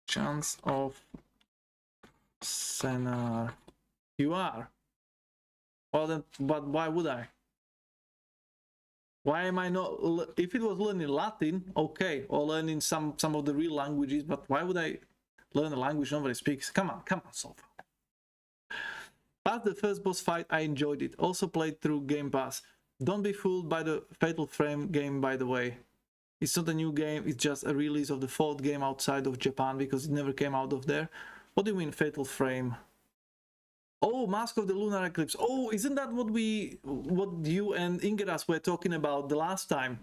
A: Chance of Senar. You are. Well then, but why would I? Why am I not? If it was learning Latin, okay, or learning some of the real languages, but why would I learn a language nobody speaks? Come on, Sofa. Past the first boss fight, I enjoyed it. Also played through Game Pass. Don't be fooled by the Fatal Frame game, by the way. It's not a new game, it's just a release of the 4th game outside of Japan, because it never came out of there. What do you mean, Fatal Frame? Oh, Mask of the Lunar Eclipse. Oh, isn't that what you and Ingeras were talking about the last time?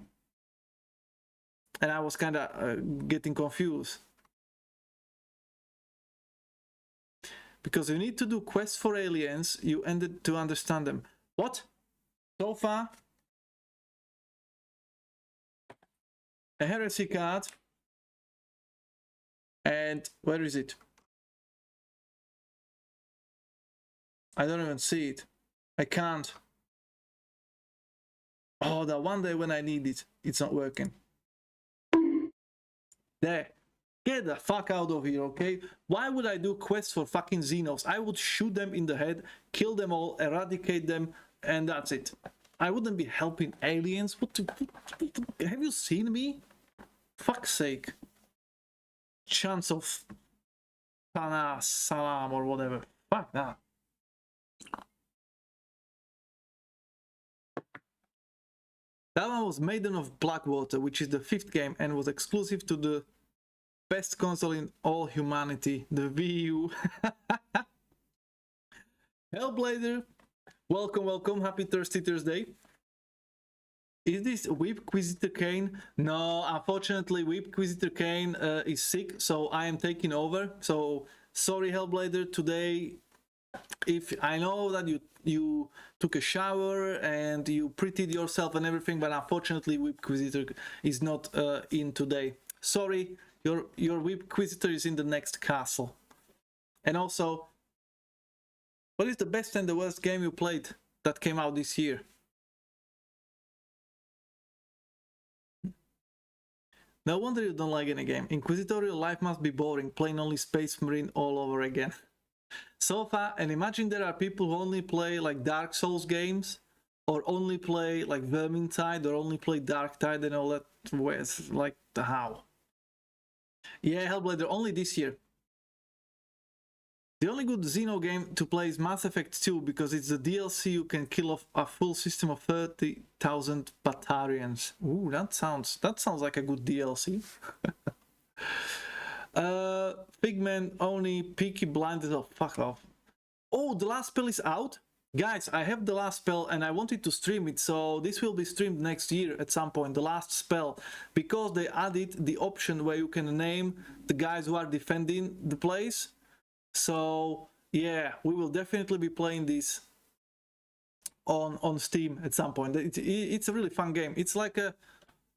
A: And I was kind of getting confused. Because you need to do quests for aliens, you ended to understand them. What? So far? A heresy card, and where is it? I don't even see it. I can't. Oh, that one day when I need it, it's not working. There. Get the fuck out of here, okay? Why would I do quests for fucking Xenos? I would shoot them in the head, kill them all, eradicate them, and that's it. I wouldn't be helping aliens. Have you seen me? Fuck's sake. Chance of Salam or whatever. Fuck that. That one was Maiden of Blackwater, which is the 5th game and was exclusive to the best console in all humanity, the Wii U. Hellblader, welcome, happy Thirsty Thursday. Is this Inquisitor Kane? No, unfortunately, Inquisitor Kane is sick, so I am taking over. So, sorry Hellblader, today, if I know that you took a shower and you prettied yourself and everything, but unfortunately, Inquisitor is not in today. Sorry, your Inquisitor is in the next castle. And also, What is the best and the worst game you played that came out this year? No wonder you don't like any game. Inquisitorial life must be boring, playing only Space Marine all over again. So far, and imagine there are people who only play like Dark Souls games, or only play like Vermintide, or only play Dark Tide and all that. Where's like the how? Yeah, Hellblader only this year. The only good Xeno game to play is Mass Effect 2 because it's the DLC you can kill off a full system of 30,000 Batarians. Ooh, that sounds like a good DLC. Figment only Peaky Blinders. Oh, fuck off. Oh, the last spell is out? Guys, I have the last spell and I wanted to stream it, so this will be streamed next year at some point, the last spell, because they added the option where you can name the guys who are defending the place. So yeah, we will definitely be playing this on Steam at some point. It's a really fun game. It's like a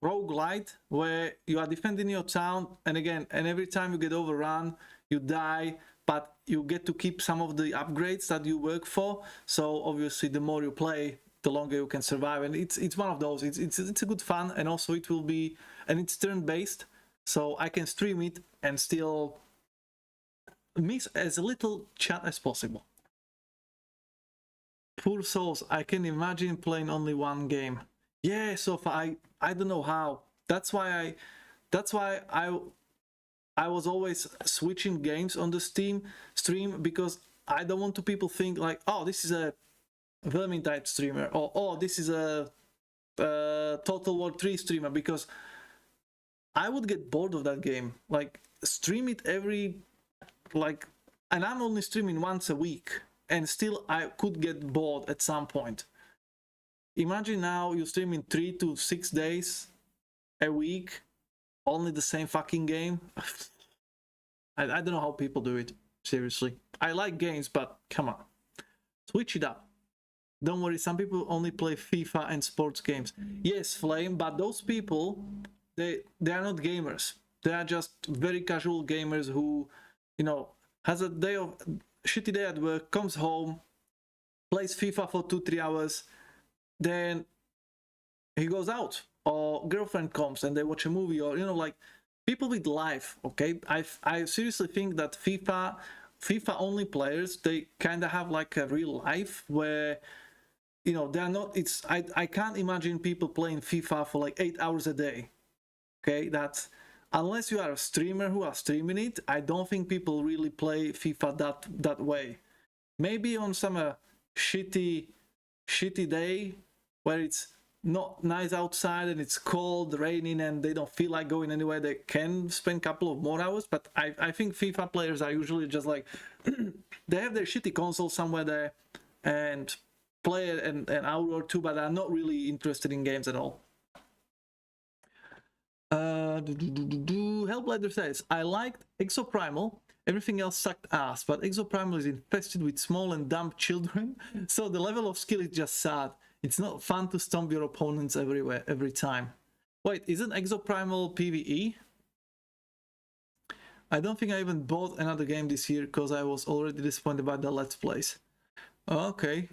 A: roguelite where you are defending your town, and every time you get overrun, you die, but you get to keep some of the upgrades that you work for. So obviously the more you play, the longer you can survive, and it's one of those. It's a good fun, and also it will be, and it's turn-based, so I can stream it and still miss as little chat as possible. Poor souls, I can imagine playing only one game. Yeah, so far I don't know how. That's why I was always switching games on the Steam stream, because I don't want to people think like, oh, this is a Vermintide streamer, or oh, this is a Total War 3 streamer, because I would get bored of that game. Like, stream it every, like, and I'm only streaming once a week, and still I could get bored at some point. Imagine now you stream in 3 to 6 days a week, only the same fucking game. I don't know how people do it, seriously. I like games, but come on, switch it up. Don't worry, some people only play FIFA and sports games. Yes, Flame, but those people, they are not gamers. They are just very casual gamers who, you know, has a shitty day at work, comes home, plays FIFA for 2-3 hours, then he goes out, or girlfriend comes and they watch a movie, or, you know, like, people with life. Okay, I seriously think that FIFA only players, they kind of have like a real life where, you know, they're not, I can't imagine people playing FIFA for like 8 hours a day. Okay, that's, unless you are a streamer who are streaming it, I don't think people really play FIFA that way. Maybe on some shitty day where it's not nice outside and it's cold, raining, and they don't feel like going anywhere, they can spend a couple of more hours. But I think FIFA players are usually just like they have their shitty console somewhere there and play an hour or two, but are not really interested in games at all. Hellblader says, I liked Exoprimal, everything else sucked ass, but Exoprimal is infested with small and dumb children, so the level of skill is just sad. It's not fun to stomp your opponents every time. Wait, isn't Exoprimal PvE? I don't think I even bought another game this year because I was already disappointed by the Let's Plays. Okay.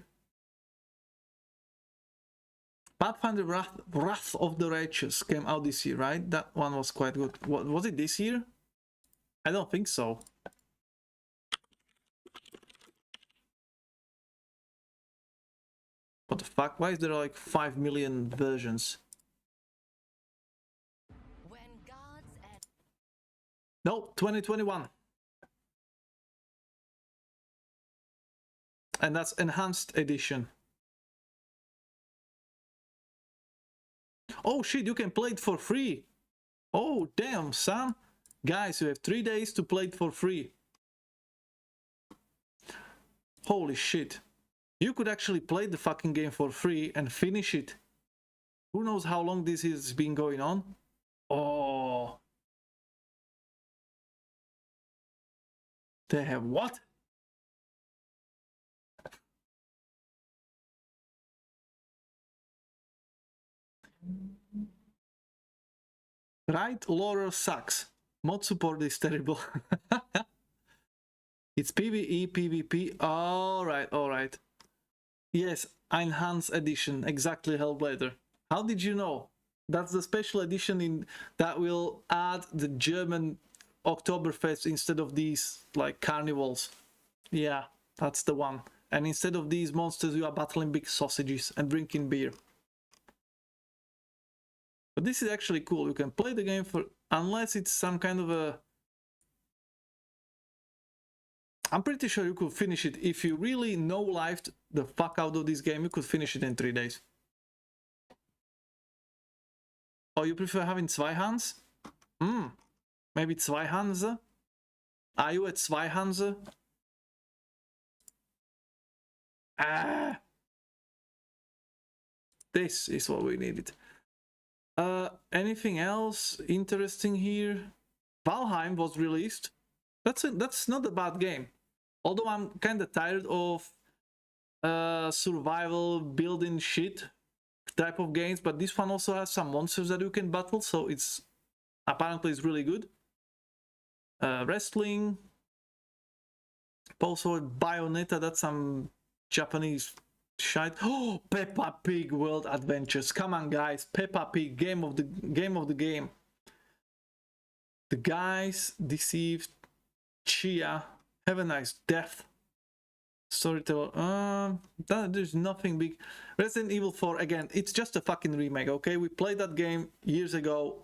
A: Pathfinder Wrath of the Righteous came out this year, right? That one was quite good. Was it this year? I don't think so. What the fuck? Why is there like 5 million versions? No, 2021. And that's enhanced edition. Oh shit, you can play it for free. Oh damn, son. Guys, you have 3 days to play it for free. Holy shit. You could actually play the fucking game for free and finish it. Who knows how long this has been going on? Oh. They have what? Right, lore sucks. Mod support is terrible. It's PvE, PvP. Alright, alright. Yes, Enhanced Edition, exactly, Hellblader. How did you know? That's the special edition in that will add the German Oktoberfest instead of these like carnivals. Yeah, that's the one. And instead of these monsters, you are battling big sausages and drinking beer. But this is actually cool. You can play the game for, unless it's some kind of a... I'm pretty sure you could finish it. If you really no-lifed the fuck out of this game, you could finish it in 3 days. Oh, you prefer having Zweihands? Maybe Zweihands? Are you at Zweihands? Ah! This is what we needed. Anything else interesting here? Valheim was released. That's not a bad game. Although I'm kind of tired of survival building shit type of games, but this one also has some monsters that you can battle, so it's apparently it's really good. Wrestling, also Bayonetta, that's some Japanese shite. Oh, Peppa Pig World Adventures. Come on, guys, Peppa Pig, game of the game. The guys deceived Chia. Have a nice death. Storyteller. There's nothing big. Resident Evil 4, again, it's just a fucking remake, okay? We played that game years ago.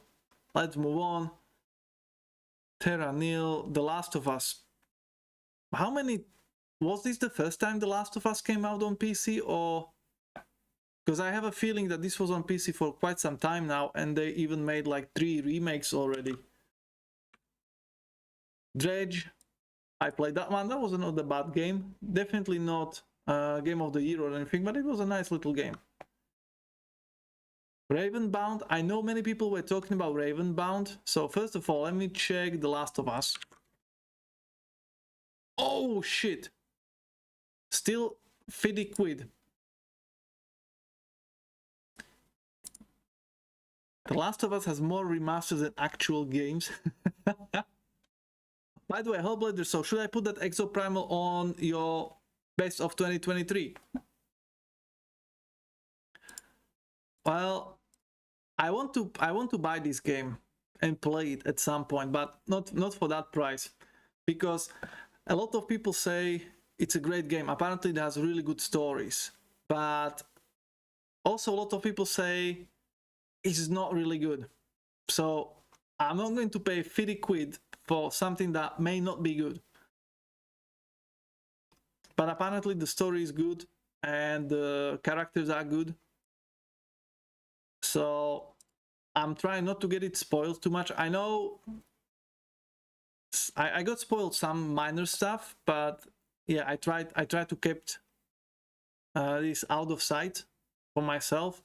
A: Let's move on. Terra Nil, The Last of Us. How many... Was this the first time The Last of Us came out on PC, or... Because I have a feeling that this was on PC for quite some time now, and they even made like 3 remakes already. Dredge. I played that one. That was not a bad game. Definitely not Game of the Year or anything, but it was a nice little game. Ravenbound. I know many people were talking about Ravenbound. So first of all, let me check The Last of Us. Oh shit! Still 50 quid. The Last of Us has more remasters than actual games. By the way, Hellblader, so should I put that Exoprimal on your best of 2023? Well, I want to buy this game and play it at some point, but not for that price, because a lot of people say it's a great game. Apparently, it has really good stories, but also a lot of people say it's not really good. So I'm not going to pay 50 quid for something that may not be good. But apparently the story is good and the characters are good. So I'm trying not to get it spoiled too much. I know I got spoiled some minor stuff, but yeah, I tried to keep this out of sight for myself.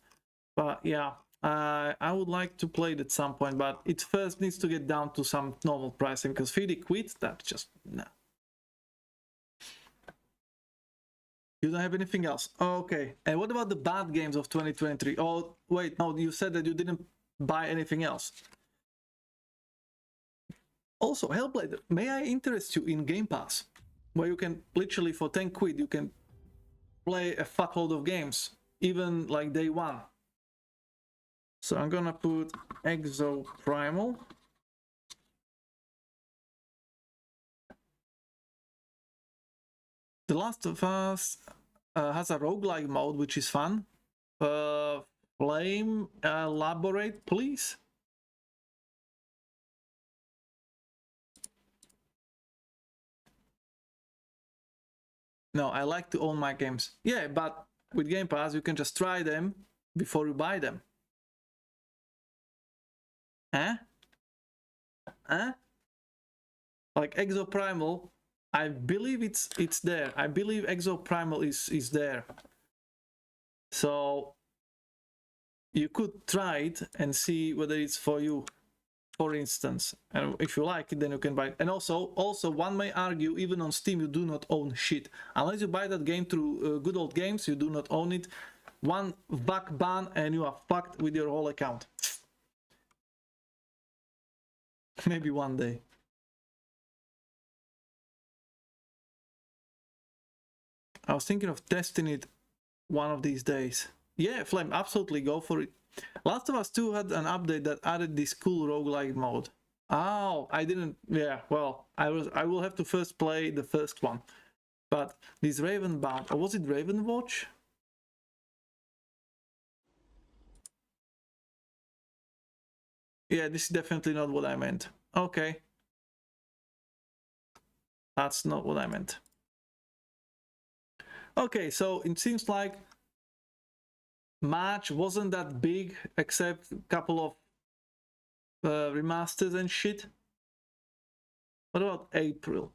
A: But yeah, I would like to play it at some point, but it first needs to get down to some normal pricing, because 50 quid, that's just no. You don't have anything else? Okay. And what about the bad games of 2023? Oh, wait, no, you said that you didn't buy anything else. Also, Hellblade, may I interest you in Game Pass, where you can literally for 10 quid, you can play a fuckload of games, even like day one. So I'm gonna put Exoprimal. The Last of Us has a roguelike mode, which is fun. Flame, elaborate, please. No, I like to own my games. Yeah, but with Game Pass, you can just try them before you buy them. Huh? Huh? Like Exoprimal, I believe it's there. I believe Exoprimal is there. So you could try it and see whether it's for you, for instance. And if you like it, then you can buy it. And also one may argue, even on Steam, you do not own shit. Unless you buy that game through Good Old Games, you do not own it. One back ban and you are fucked with your whole account. Maybe one day. I was thinking of testing it one of these days. Yeah, Flame, absolutely go for it. Last of Us 2 had an update that added this cool roguelike mode. Oh, I didn't. Yeah, well, I will have to first play the first one. But this Ravenbound, or was it Ravenwatch? Yeah, this is definitely not what I meant. Okay. That's not what I meant. Okay, so it seems like March wasn't that big, except a couple of remasters and shit. What about April?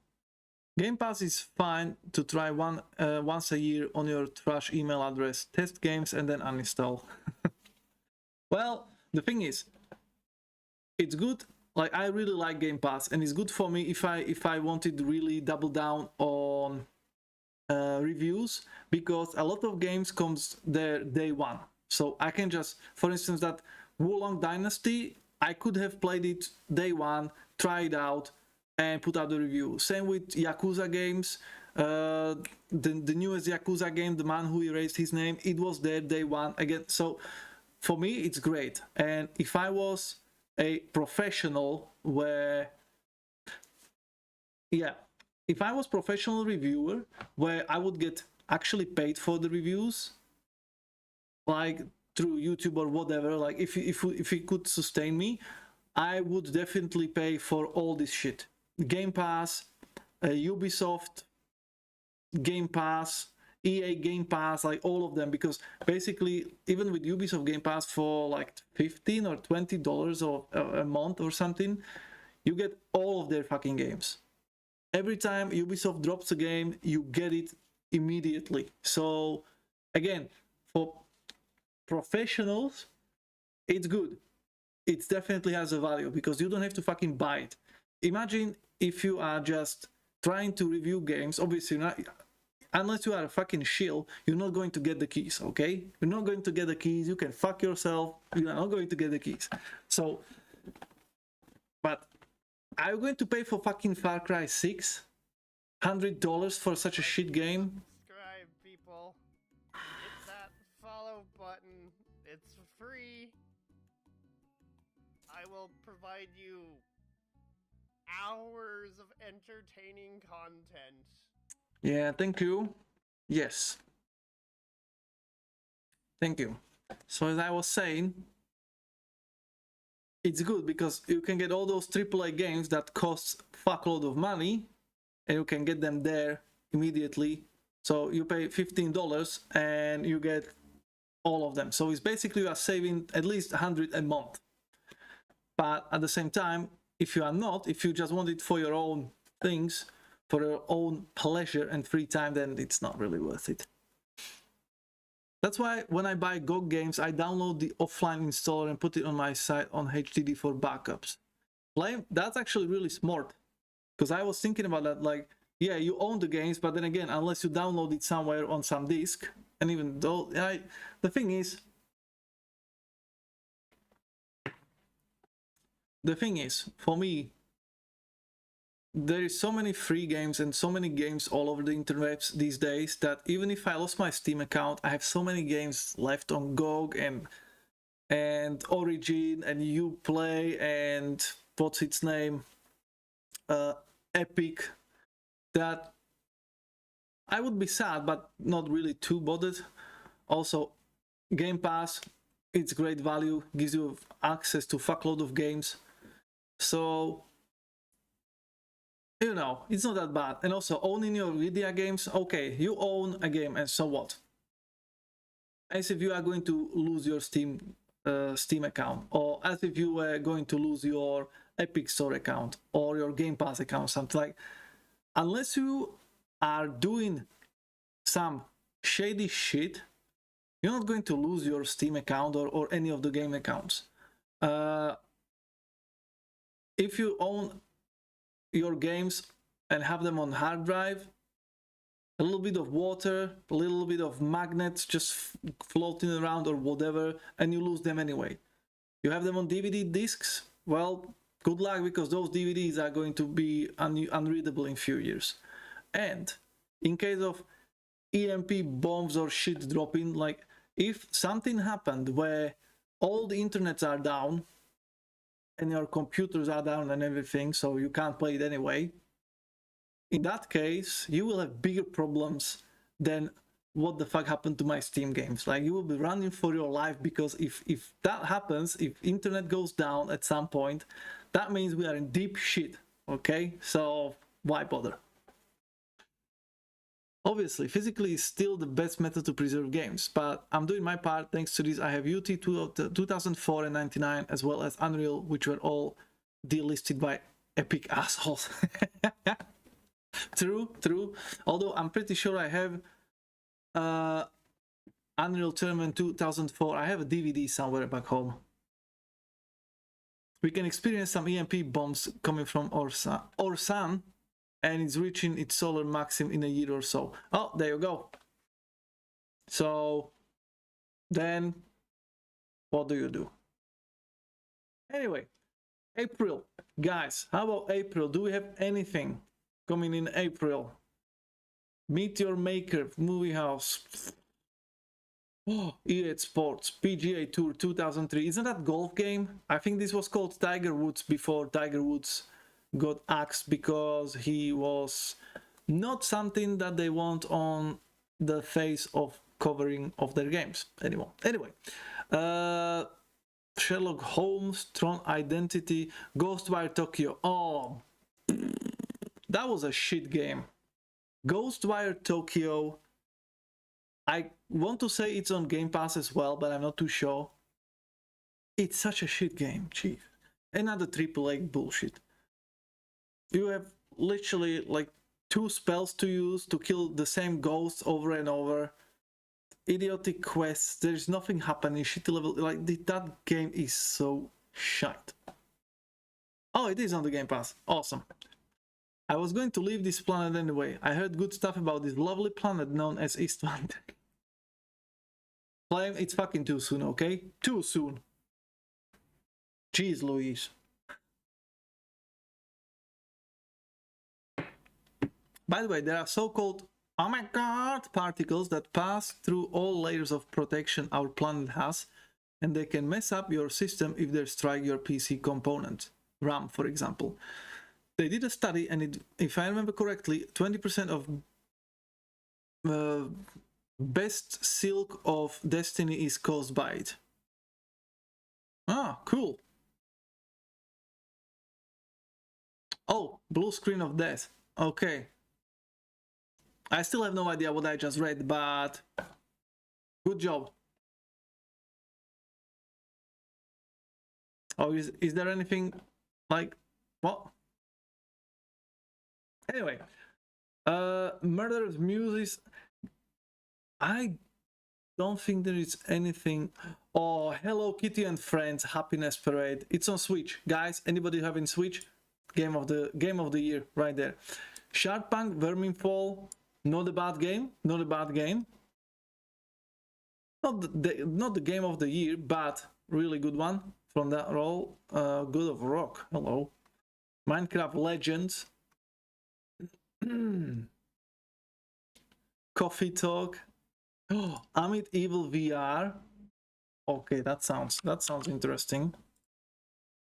A: Game Pass is fine to try once a year on your trash email address. Test games and then uninstall. Well, the thing is, it's good. Like, I really like Game Pass, and it's good for me if I wanted to really double down on reviews, because a lot of games comes there day one. So I can just, for instance, that Wulong Dynasty, I could have played it day one, try it out, and put out the review. Same with Yakuza games. The newest Yakuza game, The Man Who Erased His Name, it was there day one again. So for me, it's great. And if I was a professional where, yeah, if I was professional reviewer where I would get actually paid for the reviews, like through YouTube or whatever, like if it could sustain me, I would definitely pay for all this shit. Game Pass, Ubisoft Game Pass, EA Game Pass, like all of them, because basically even with Ubisoft Game Pass for like $15 or $20 or a month or something, you get all of their fucking games. Every time Ubisoft drops a game, you get it immediately. So again, for professionals, it's good. It definitely has a value because you don't have to fucking buy it. Imagine if you are just trying to review games, obviously not, unless you are a fucking shill, you're not going to get the keys, okay? You're not going to get the keys, you can fuck yourself, you're not going to get the keys. So, but are you going to pay for fucking Far Cry 6? $100 for such a shit game?
C: Subscribe, people. Hit that follow button. It's free. I will provide you hours of entertaining content.
A: Yeah, thank you. Yes. Thank you. So as I was saying, it's good because you can get all those AAA games that cost fuckload of money, and you can get them there immediately. So you pay $15 and you get all of them. So it's basically you are saving at least $100 a month. But at the same time, if you are not, if you just want it for your own things, for your own pleasure and free time, then it's not really worth it. That's why when I buy GOG games, I download the offline installer and put it on my site on HDD for backups. That's actually really smart, because I was thinking about that, like, yeah, you own the games, but then again, unless you download it somewhere on some disk, and even though, the thing is, for me, there is so many free games and so many games all over the interwebs these days that even if I lost my Steam account, I have so many games left on GOG and Origin and Uplay and what's its name, Epic, that I would be sad but not really too bothered. Also, Game Pass, it's great value, gives you access to fuckload of games, so you know, it's not that bad. And also, owning your video games, okay, you own a game, and so what? As if you are going to lose your Steam account, or as if you were going to lose your Epic Store account, or your Game Pass account, something like. Unless you are doing some shady shit, you're not going to lose your Steam account or any of the game accounts. If you own your games and have them on hard drive, a little bit of water, a little bit of magnets just floating around or whatever, and you lose them anyway. You have them on DVD discs, well, good luck, because those DVDs are going to be unreadable in few years. And in case of EMP bombs or shit dropping. Like, if something happened where all the internets are down and your computers are down and everything, so you can't play it anyway, in that case, you will have bigger problems than what the fuck happened to my Steam games. Like, you will be running for your life, because if that happens, if internet goes down at some point, that means we are in deep shit, okay? So why bother? Obviously, physically is still the best method to preserve games, but I'm doing my part. Thanks to this, I have UT 2004 and 99, as well as Unreal, which were all delisted by epic assholes. True. Although I'm pretty sure I have Unreal Tournament 2004. I have a DVD somewhere back home. We can experience some EMP bombs coming from our sun, and it's reaching its solar maximum in a year or so. Oh, there you go. So then what do you do? Anyway, April, guys, how about April? Do we have anything coming in April? Meteor Maker, Movie House, EA Sports, PGA Tour 2003. Isn't that golf game? I think this was called Tiger Woods before Tiger Woods got axed because he was not something that they want on the face of covering of their games anymore. Anyway, Sherlock Holmes, Tron Identity, Ghostwire Tokyo. Oh, that was a shit game. Ghostwire Tokyo, I want to say it's on Game Pass as well, but I'm not too sure. It's such a shit game, chief. Another AAA bullshit. You have literally like 2 spells to use to kill the same ghosts over and over. Idiotic quests, there's nothing happening, shitty level, like that game is so shite. Oh, it is on the Game Pass, awesome. I was going to leave this planet anyway. I heard good stuff about this lovely planet known as Eastland. Flame, it's fucking too soon, okay? Too soon. Jeez Louise. By the way, there are so-called oh my god particles that pass through all layers of protection our planet has, and they can mess up your system if they strike your PC component, RAM for example. They did a study, and if I remember correctly, 20% of best silk of Destiny is caused by it. Ah, cool. Oh, blue screen of death. Okay. I still have no idea what I just read, but good job. Oh, is there anything like what? Anyway, Murderous Muses. I don't think there is anything. Oh, Hello Kitty and Friends Happiness Parade. It's on Switch, guys. Anybody having Switch? Game of the year right there. Sharkpunk Verminfall. Not a bad game. Not a bad game. Not the game of the year, but really good one from that role. God of Rock. Hello. Minecraft Legends. Coffee Talk. Oh, Amityville VR. Okay, that sounds interesting.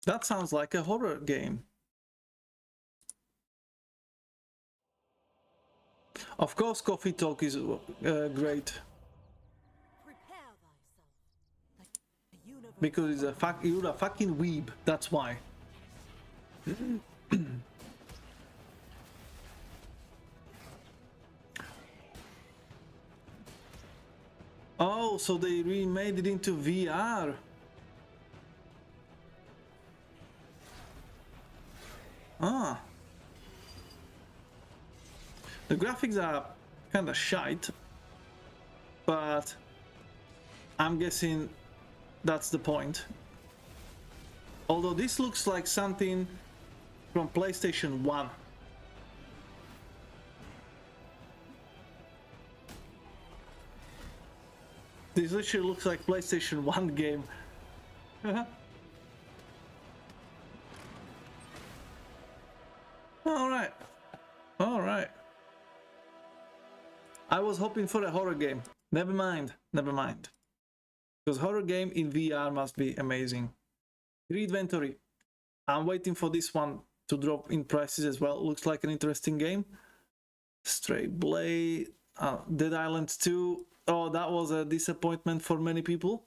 A: That sounds like a horror game. Of course, Coffee Talk is great. Because you're a fucking weeb. That's why. Oh, so they remade it into VR. Ah. The graphics are kinda shite, but I'm guessing that's the point. Although this looks like something from PlayStation 1. This literally looks like PlayStation 1 game. Alright. I was hoping for a horror game. Never mind, never mind. Because horror game in VR must be amazing. Re-inventory. I'm waiting for this one to drop in prices as well. Looks like an interesting game. Stray Blade, Dead Island 2. Oh, that was a disappointment for many people.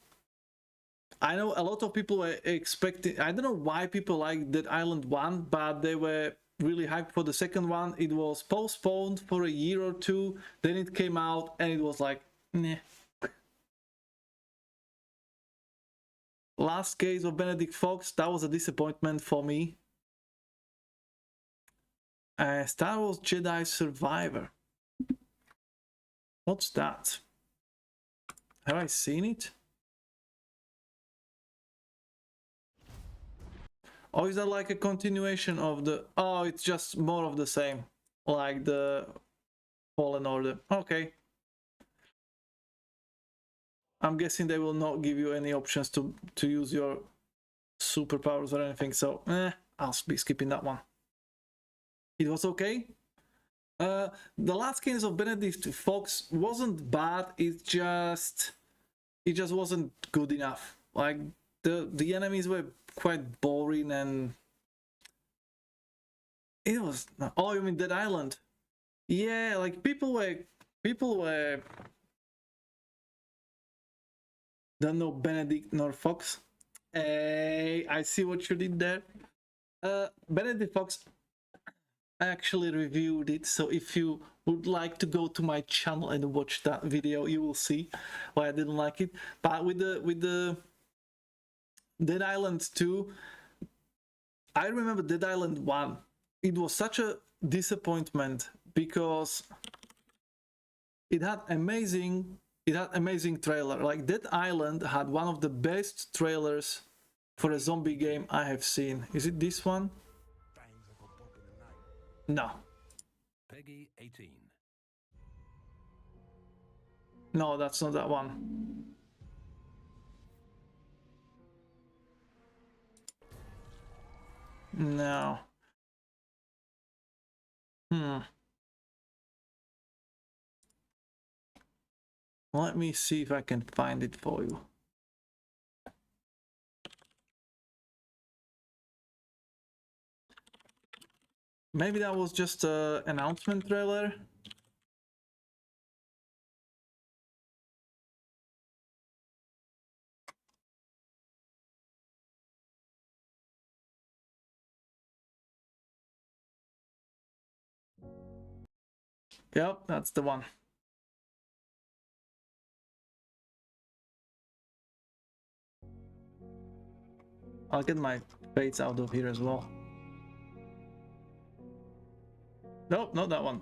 A: I know a lot of people were expecting, I don't know why people like Dead Island 1, but they were really hyped for the second one. It was postponed for a year or two, then it came out and it was like, nah. Last Case of Benedict Fox, that was a disappointment for me. Star Wars Jedi Survivor. What's that? Have I seen it? Or is that like a continuation of the... Oh, it's just more of the same. Like the Fallen Order. Okay. I'm guessing they will not give you any options to use your superpowers or anything, so I'll be skipping that one. It was okay. The Last Case of Benedict Fox wasn't bad, it just wasn't good enough. Like the enemies were quite boring and it was... Oh, you mean Dead Island? Yeah, like people were don't know Benedict nor Fox. Hey, I see what you did there. Benedict Fox, I actually reviewed it, so if you would like to go to my channel and watch that video, you will see why I didn't like it. But with the Dead Island 2, I remember Dead Island 1. It was such a disappointment because it had amazing trailer. Like Dead Island had one of the best trailers for a zombie game I have seen. Is it this one? No.
E: Peggy 18.
A: No, that's not that one. No. Let me see if I can find it for you. Maybe that was just an announcement trailer. Yep, that's the one. I'll get my fades out of here as well. Nope, not that one.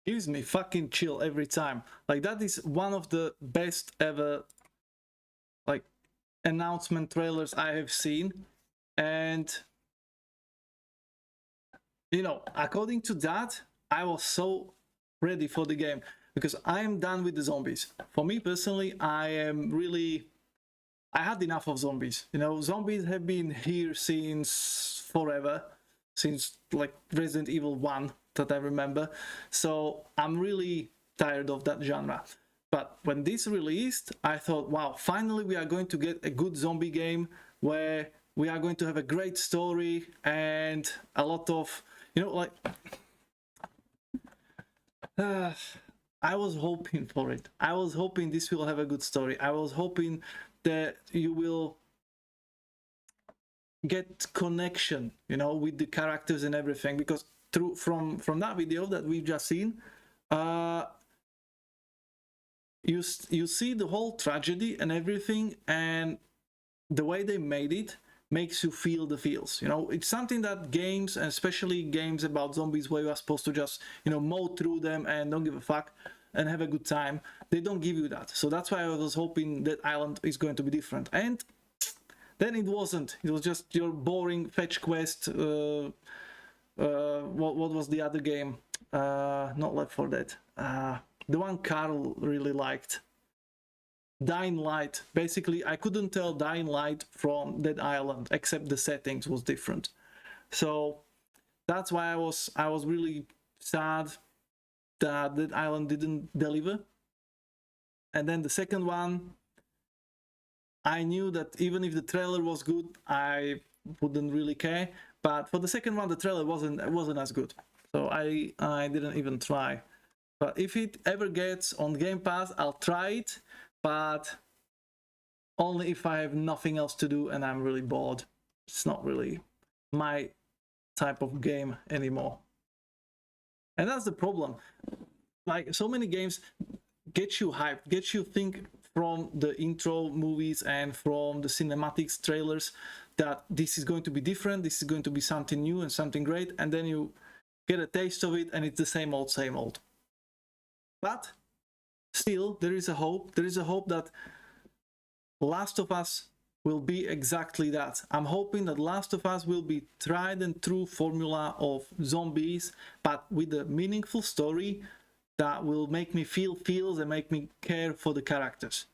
A: gives me fucking chill every time. Like, that is one of the best ever, like, announcement trailers I have seen. And, you know, according to that, I was so ready for the game, because I am done with the zombies. For me personally, I had enough of zombies. You know, zombies have been here since forever, since like Resident Evil 1 that I remember. So I'm really tired of that genre. But when this released, I thought, wow, finally we are going to get a good zombie game where we are going to have a great story and a lot of, you know, like... I was hoping for it. I was hoping this will have a good story. I was hoping that you will get connection, you know, with the characters and everything, because from that video that we've just seen, you see the whole tragedy and everything, and the way they made it makes you feel the feels. You know, it's something that games, and especially games about zombies where you are supposed to just, you know, mow through them and don't give a fuck and have a good time, they don't give you that. So that's why I was hoping that Island is going to be different, and then it wasn't. It was just your boring fetch quest. What was the other game? Not Left 4 Dead. The one Carl really liked. Dying Light. Basically, I couldn't tell Dying Light from Dead Island, except the settings was different. So that's why I was really sad that Dead Island didn't deliver. And then the second one, I knew that even if the trailer was good, I wouldn't really care. But for the second one, the trailer wasn't as good, so I didn't even try. But if it ever gets on Game Pass, I'll try it, but only if I have nothing else to do and I'm really bored. It's not really my type of game anymore. And that's the problem. Like, so many games get you hyped, get you think from the intro movies and from the cinematics trailers that this is going to be different, this is going to be something new and something great, and then you get a taste of it and it's the same old, same old. But still, there is a hope. There is a hope that Last of Us will be exactly that. I'm hoping that Last of Us will be tried and true formula of zombies, but with a meaningful story that will make me feel feels and make me care for the characters.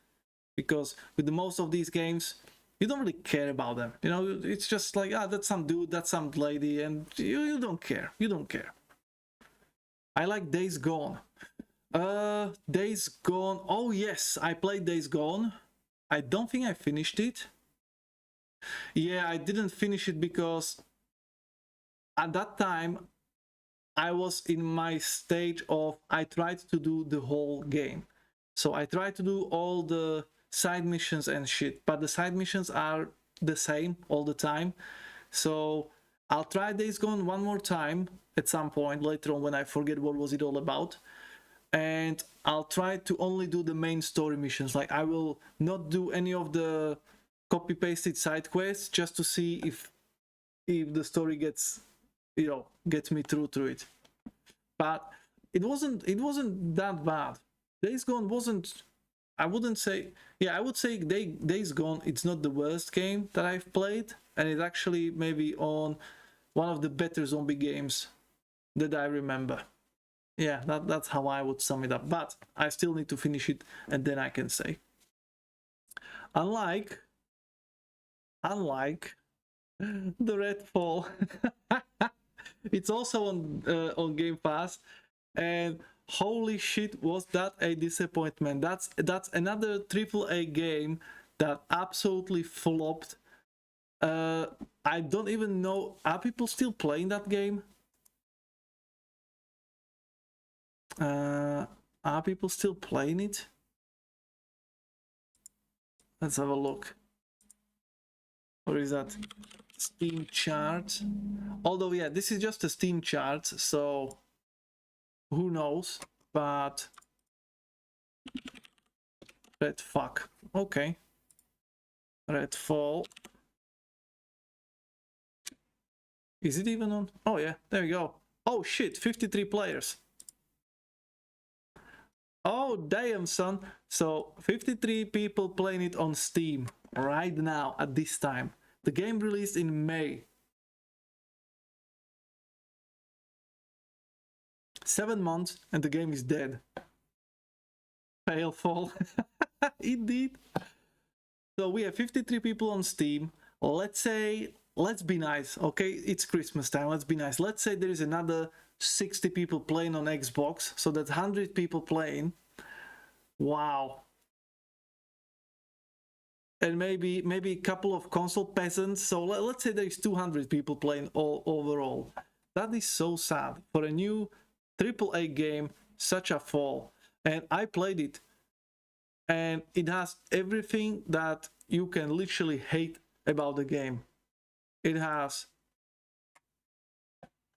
A: Because with the most of these games, you don't really care about them. You know, it's just like, that's some dude, that's some lady, and you don't care. You don't care. I like Days Gone. Days Gone. Oh yes, I played Days Gone. I don't think I finished it. Yeah, I didn't finish it because at that time I was in my stage of I tried to do the whole game. So I tried to do all the side missions and shit, but the side missions are the same all the time. So I'll try Days Gone one more time at some point later on when I forget what was it all about. And I'll try to only do the main story missions. Like, I will not do any of the copy-pasted side quests just to see if the story gets, you know, gets me through to it. But it wasn't that bad. Days Gone wasn't, I wouldn't say, yeah, I would say Days Gone, it's not the worst game that I've played, and it's actually maybe on one of the better zombie games that I remember. Yeah, that's how I would sum it up, but I still need to finish it and then I can say. Unlike the Redfall, it's also on Game Pass, and holy shit, was that a disappointment. That's another AAA game that absolutely flopped. I don't even know, are people still playing that game? Are people still playing it? Let's have a look. Or is that Steam chart? Although, yeah, this is just a Steam chart, so who knows? But Red fuck. Okay. Redfall. Is it even on? Oh yeah, there we go. Oh shit, 53 players. Oh, damn, son. So 53 people playing it on Steam right now at this time. The game released in May. 7 months and the game is dead. Fail fall. Indeed. So we have 53 people on Steam. Let's say, let's be nice, okay? It's Christmas time, let's be nice. Let's say there is another 60 people playing on Xbox, so that's 100 people playing. Wow. And maybe a couple of console peasants. So let's say there is 200 people playing overall. That is so sad for a new AAA game, such a fall. And I played it, and it has everything that you can literally hate about the game. It has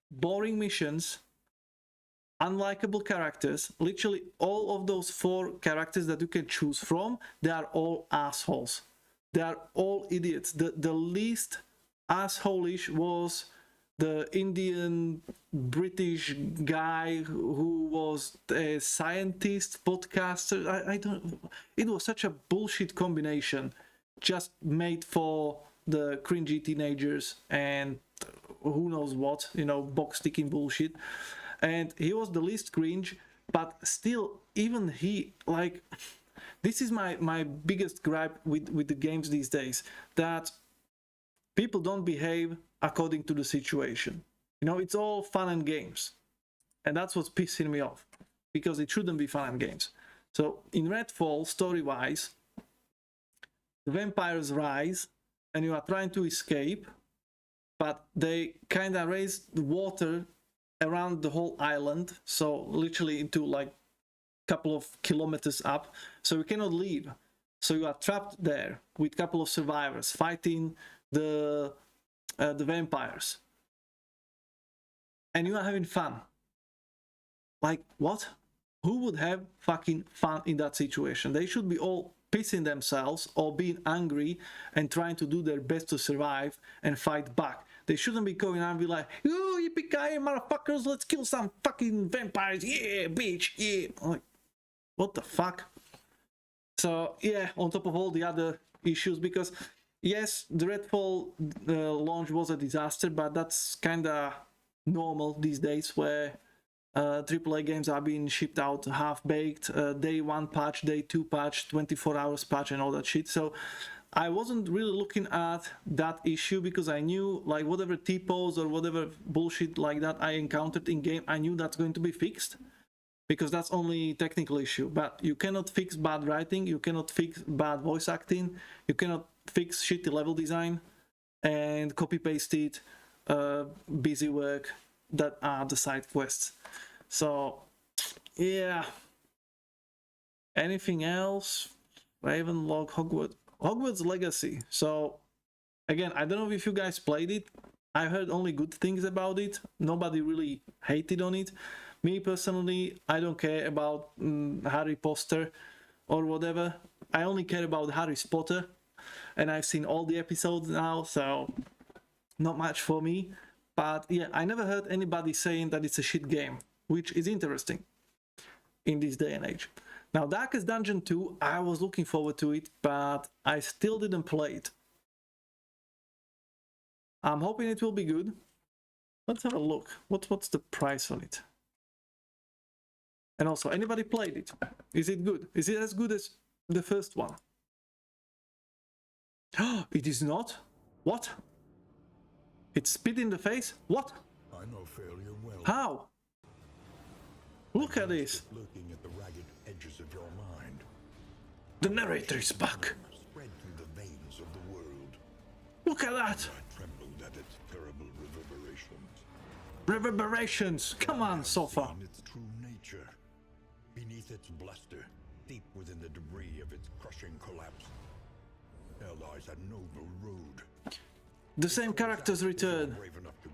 A: boring missions, unlikable characters. Literally all of those 4 characters that you can choose from, they are all assholes. They are all idiots. The least asshole-ish was the Indian British guy who was a scientist podcaster. I don't, it was such a bullshit combination, just made for the cringy teenagers and who knows what, you know, box ticking bullshit. And he was the least cringe, but still, even he, like, this is my biggest gripe with the games these days, that people don't behave according to the situation. You know, it's all fun and games. And that's what's pissing me off, because it shouldn't be fun and games. So in Redfall, story-wise, the vampires rise and you are trying to escape, but they kind of raise the water around the whole island, so literally into like a couple of kilometers up, so you cannot leave. So you are trapped there with a couple of survivors fighting the vampires, and you are having fun. Like, what? Who would have fucking fun in that situation? They should be all pissing themselves or being angry and trying to do their best to survive and fight back. They shouldn't be going out and be like, "Oh, yippee-ki-yay, motherfuckers, let's kill some fucking vampires, yeah, bitch, yeah." Like, what the fuck? So, yeah, on top of all the other issues, because, yes, the Redfall launch was a disaster, but that's kinda normal these days, where AAA games are being shipped out half-baked, day 1 patch, day 2 patch, 24 hours patch, and all that shit. So I wasn't really looking at that issue, because I knew, like, whatever typos or whatever bullshit like that I encountered in game, I knew that's going to be fixed, because that's only technical issue. But you cannot fix bad writing, you cannot fix bad voice acting, you cannot fix shitty level design and copy-pasted busy work that are the side quests. So yeah, anything else? Ravenlock, Hogwarts Legacy. So again, I don't know if you guys played it. I heard only good things about it. Nobody really hated on it. Me personally, I don't care about Harry Potter or whatever. I only care about Harry Potter, and I've seen all the episodes now, so not much for me. But yeah, I never heard anybody saying that it's a shit game, which is interesting in this day and age. Now, Darkest Dungeon 2, I was looking forward to it, but I still didn't play it. I'm hoping it will be good. Let's have a look. What's the price on it? And also, anybody played it? Is it good? Is it as good as the first one? It is not? What? It's spit in the face? What?
D: I know failure well.
A: How? Look at this.
D: Looking at the ragged edges of your mind.
A: The narrator is back.
D: Spread through the veins of the world.
A: Look at that.
D: I trembled at its terrible reverberations.
A: Reverberations. Come on, Sofa.
D: Seen its true nature. Beneath its bluster, deep within the debris of its crushing collapse, there lies a noble road.
A: The same characters return,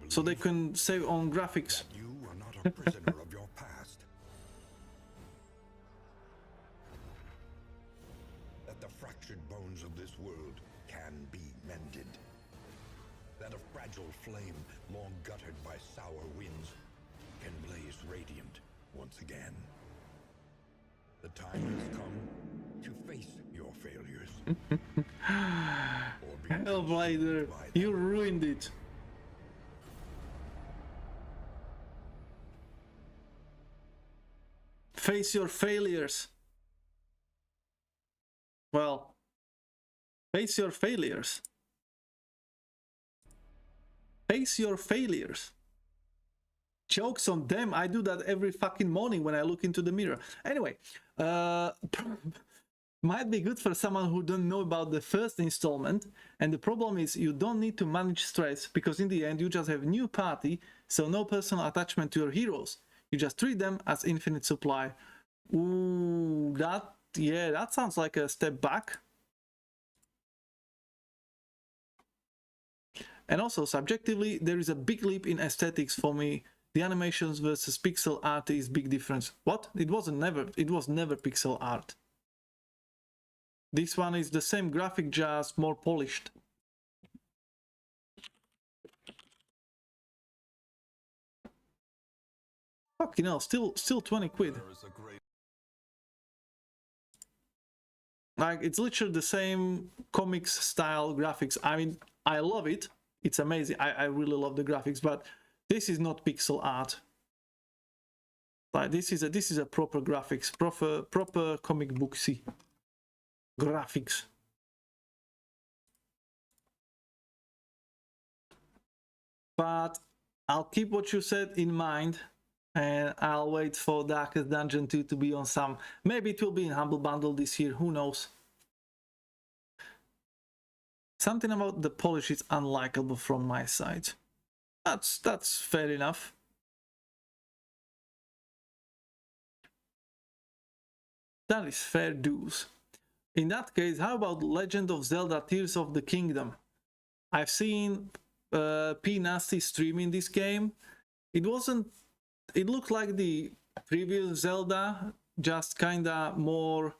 A: so they can save on graphics.
D: You are not a prisoner of your past. That the fractured bones of this world can be mended. That a fragile flame, long guttered by sour winds, can blaze radiant once again. The time has come to face your failures. Or be
A: Hellblader,
D: consumed by
A: you
D: them.
A: ruined it. Face your failures. Well, face your failures. Face your failures. Jokes on them. I do that every fucking morning when I look into the mirror. Anyway, might be good for someone who don't know about the first installment. And the problem is you don't need to manage stress, because in the end you just have new party, so no personal attachment to your heroes. You just treat them as infinite supply. Ooh, that sounds like a step back. And also, subjectively, there is a big leap in aesthetics for me. The animations versus pixel art is big difference. What? It was never pixel art. This one is the same graphic, just more polished. Fucking hell, still 20 quid. Like, it's literally the same comics style graphics. I mean, I love it. It's amazing. I really love the graphics, but this is not pixel art. Like, this is a proper graphics, proper comic booksy graphics. But I'll keep what you said in mind, and I'll wait for Darkest Dungeon 2 to be on some. Maybe it will be in Humble Bundle this year, who knows. Something about the polish is unlikable from my side. That's fair enough. That is fair dues. In that case, how about Legend of Zelda Tears of the Kingdom? I've seen P Nasty streaming this game. It looked like the previous Zelda, just kinda more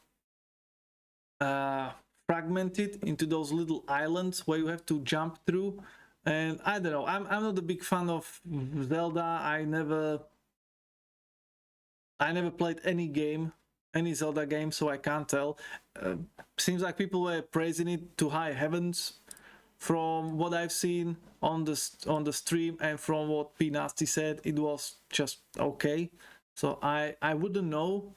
A: fragmented into those little islands where you have to jump through. And I don't know, I'm not a big fan of Zelda. I never played any Zelda game, so I can't tell. Seems like people were praising it to high heavens from what I've seen on the stream, and from what P Nasty said, it was just okay. So I wouldn't know.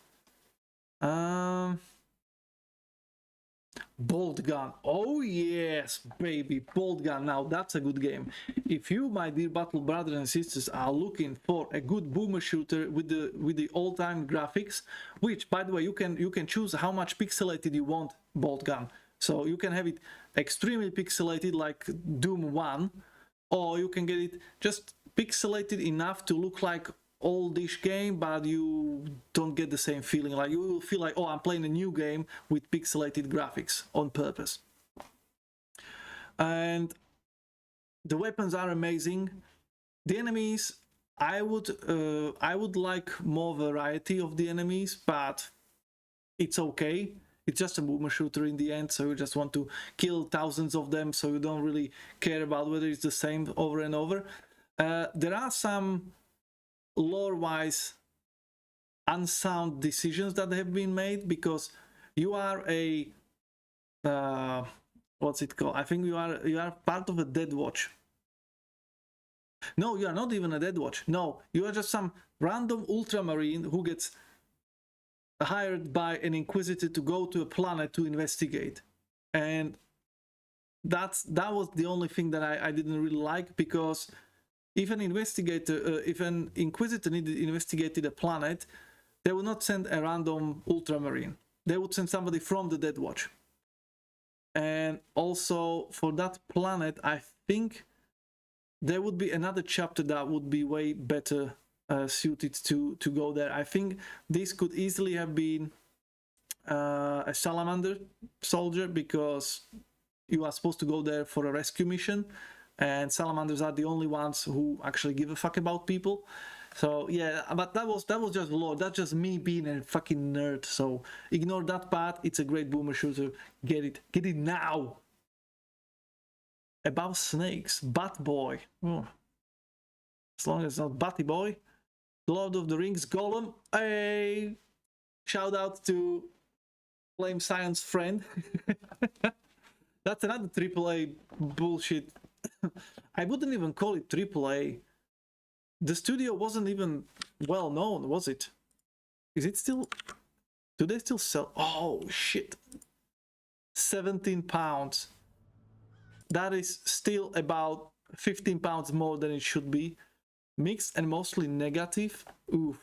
A: Bolt Gun. Oh yes, baby, Bolt Gun. Now that's a good game. If you, my dear battle brothers and sisters, are looking for a good boomer shooter with the all-time graphics, which, by the way, you can choose how much pixelated you want Bolt Gun. So you can have it extremely pixelated like Doom 1, or you can get it just pixelated enough to look like oldish game, but you don't get the same feeling. Like, you will feel like, oh, I'm playing a new game with pixelated graphics on purpose. And the weapons are amazing. The enemies, I would like more variety of the enemies, but it's okay. It's just a boomer shooter in the end, so you just want to kill thousands of them, so you don't really care about whether it's the same over and over. There are some lore-wise unsound decisions that have been made, because you are a what's it called? I think you are part of a Dead Watch. No, you are not even a Dead Watch. No, you are just some random ultramarine who gets hired by an Inquisitor to go to a planet to investigate. And that was the only thing that I didn't really like, because if an Inquisitor investigated a planet, they would not send a random ultramarine. They would send somebody from the Dead Watch. And also for that planet, I think there would be another chapter that would be way better suited to go there. I think this could easily have been a salamander soldier, because you are supposed to go there for a rescue mission, and salamanders are the only ones who actually give a fuck about people. So yeah, but that was just lore. That's just me being a fucking nerd. So ignore that part. It's a great boomer shooter. Get it now. About snakes, Bat Boy. Oh. As long as it's not Batty Boy. Lord of the Rings, Gollum. Hey, Shout out to Flame Science friend. That's another AAA bullshit. I wouldn't even call it AAA. The studio wasn't even well known, was it? Is it still... Do they still sell? Oh, shit. £17. That is still about £15 more than it should be. Mixed and mostly negative. Oof.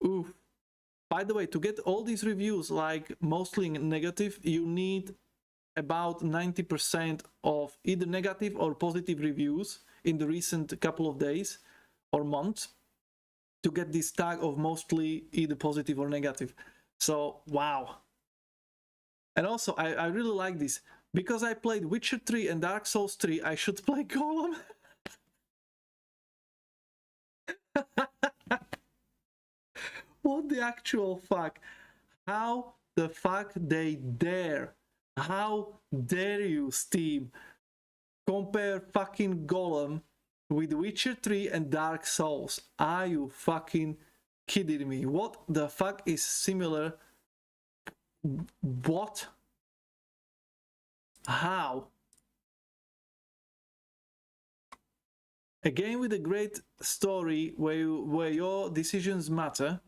A: Oof. By the way, to get all these reviews, like mostly negative, you need about 90% of either negative or positive reviews in the recent couple of days or months to get this tag of mostly either positive or negative. So, wow. And also, I really like this. Because I played Witcher 3 and Dark Souls 3, I should play Golem. What the actual fuck? How the fuck they dare? How dare you, Steam, compare fucking Golem with Witcher 3 and Dark Souls? Are you fucking kidding me? What the fuck is similar? What? How? A game with a great story where your decisions matter,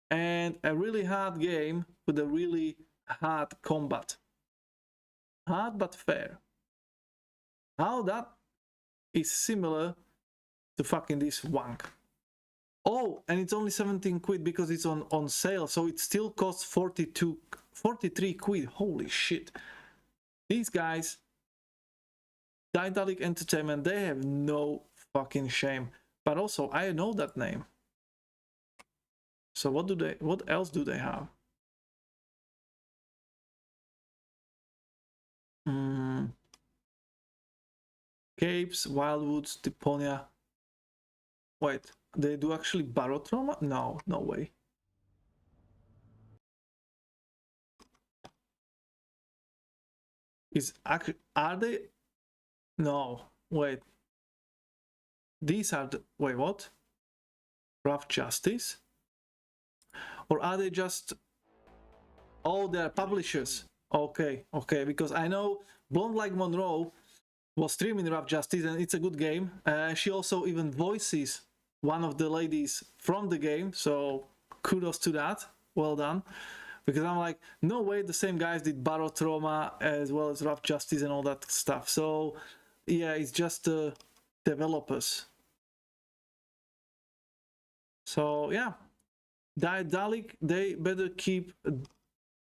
A: and a really hard game with a really hard combat. Hard but fair. How that is similar to fucking this wank. Oh, and it's only 17 quid because it's on sale, so it still costs 43 quid. Holy shit. These guys, Untitled Entertainment, they have no fucking shame. But also, I know that name. So what else do they have? Capes, Wildwoods, Deponia. Wait, they do actually Barotrauma? No, no way. Are they? No, wait. These are the, wait, what? Rough Justice? Or are they just, oh, they're publishers. Okay, okay, because I know Blonde Like Monroe was streaming Rough Justice and it's a good game. She also even voices one of the ladies from the game, so kudos to that. Well done. Because I'm like, no way the same guys did Barotrauma as well as Rough Justice and all that stuff. So yeah, it's just the developers. So yeah, Daedalic, they better keep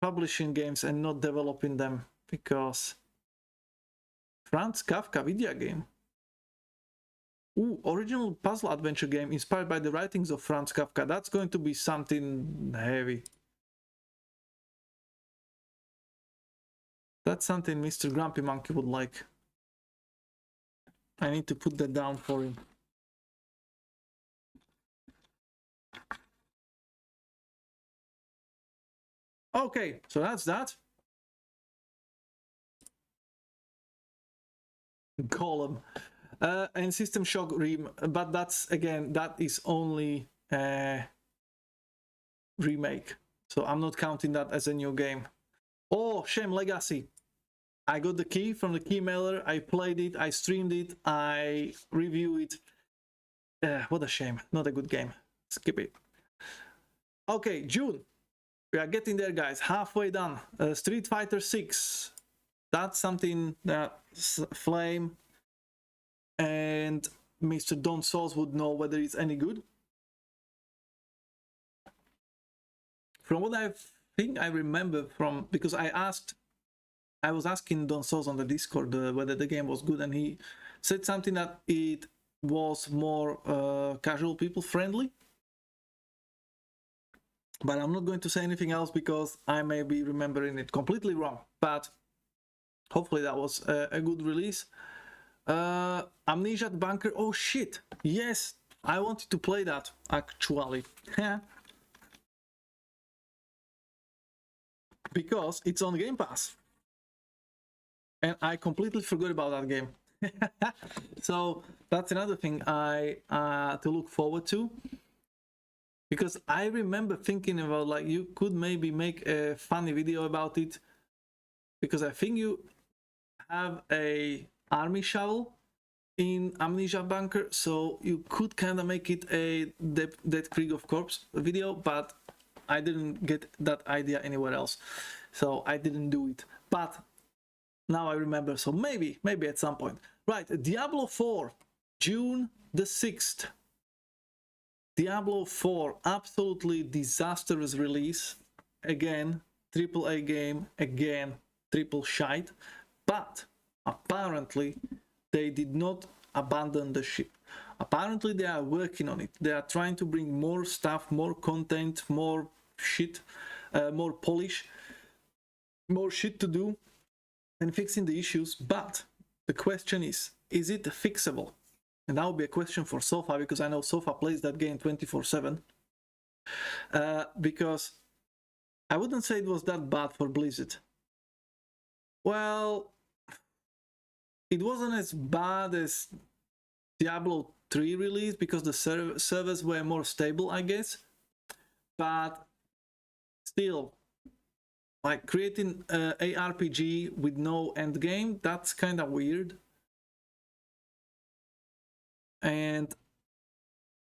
A: publishing games and not developing them, because Franz Kafka video game. Ooh, original puzzle adventure game inspired by the writings of Franz Kafka. That's going to be something heavy. That's something Mr. Grumpy Monkey would like. I need to put that down for him. Okay, so that's that. Golem. And System Shock but that's, again, that is only a remake. So I'm not counting that as a new game. Oh, Shame Legacy. I got the key from the key mailer. I played it. I streamed it. I reviewed it. What a shame. Not a good game. Skip it. Okay, June. We are getting there, guys. Halfway done. Street Fighter 6. That's something that Flame and Mr. Don Sauce would know whether it's any good. From what I think I remember from, because I was asking Don Sauce on the Discord whether the game was good, and he said something that it was more casual people friendly. But I'm not going to say anything else because I may be remembering it completely wrong. But hopefully that was a good release. Amnesia the Bunker. Oh shit! Yes, I wanted to play that actually. Because it's on Game Pass. And I completely forgot about that game. So that's another thing to look forward to. because I remember thinking about like you could maybe make a funny video about it, because I think you have a army shovel in Amnesia Bunker, so you could kind of make it a Dead Krieg of Corpse video, but I didn't get that idea anywhere else, so I didn't do it. But now I remember, so maybe at some point. Right, Diablo 4, June the 6th. Diablo 4, absolutely disastrous release. Again, AAA game, again, triple shite. But apparently they did not abandon the ship. Apparently they are working on it. They are trying to bring more stuff, more content, more shit, more polish, more shit to do, and fixing the issues. But the question is it fixable? And that would be a question for Sofa, because I know Sofa plays that game 24/7. Because I wouldn't say it was that bad for Blizzard. Well, it wasn't as bad as Diablo 3 release, because the servers were more stable, I guess. But still, like creating a RPG with no end game, that's kind of weird. And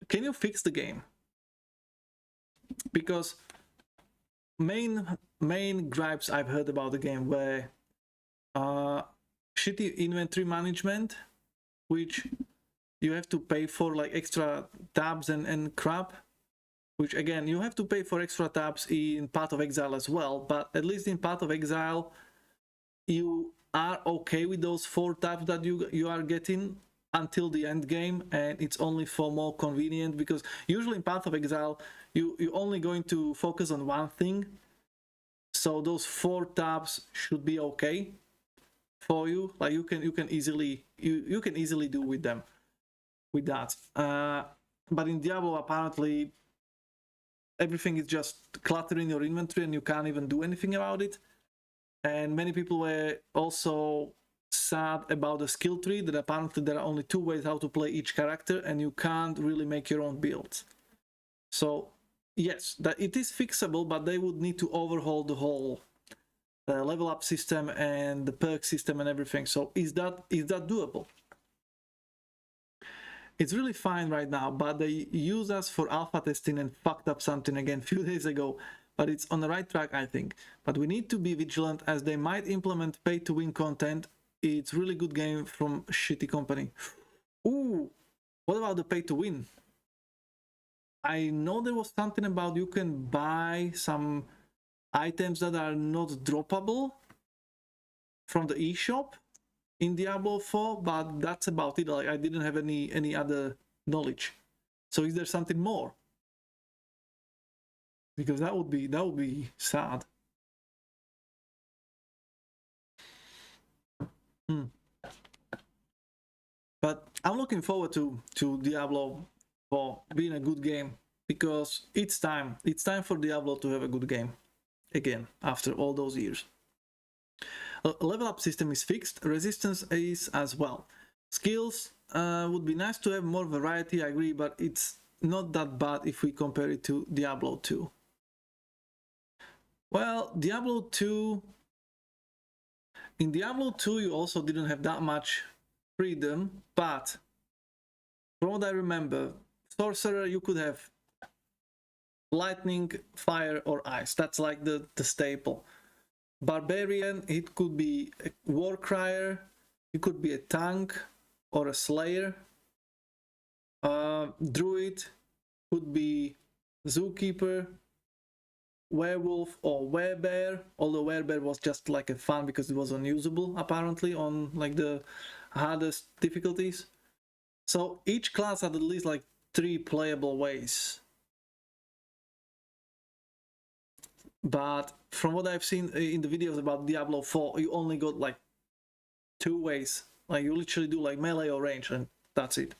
A: can you fix the game? Because main gripes I've heard about the game were shitty inventory management, which you have to pay for, like extra tabs and crap, which again, you have to pay for extra tabs in Path of Exile as well, but at least in Path of Exile you are okay with those 4 tabs that you are getting until the end game, and it's only for more convenient, because usually in Path of Exile you're only going to focus on one thing, so those 4 tabs should be okay for you. Like you can easily do with them with that. But in Diablo, apparently everything is just cluttering your inventory and you can't even do anything about it. And many people were also sad about the skill tree, that apparently there are only 2 ways how to play each character and you can't really make your own builds. So yes, that it is fixable, but they would need to overhaul the whole level up system and the perk system and everything. So is that doable? It's really fine right now, but they use us for alpha testing and fucked up something again a few days ago. But it's on the right track, I think. But we need to be vigilant, as they might implement pay-to-win content. It's really good game from a shitty company. Ooh, what about the pay-to-win? I know there was something about you can buy some items that are not droppable from the eShop in Diablo 4, but that's about it. Like, I didn't have any other knowledge. So is there something more? Because that would be sad. But I'm looking forward to Diablo 4 being a good game, because it's time for Diablo to have a good game again after all those years. Level up system is fixed, resistance is as well. Skills would be nice to have more variety, I agree, but it's not that bad if we compare it to Diablo 2. Well, Diablo 2... In Diablo 2 you also didn't have that much freedom, but from what I remember, Sorcerer you could have lightning, fire or ice. That's like the staple. Barbarian, it could be a war crier, it could be a tank or a slayer. Druid could be zookeeper, werewolf or werebear, although werebear was just like a fun because it was unusable apparently on like the hardest difficulties. So each class had at least like 3 playable ways. But from what I've seen in the videos about Diablo 4, you only got like 2 ways. Like you literally do like melee or range and that's it.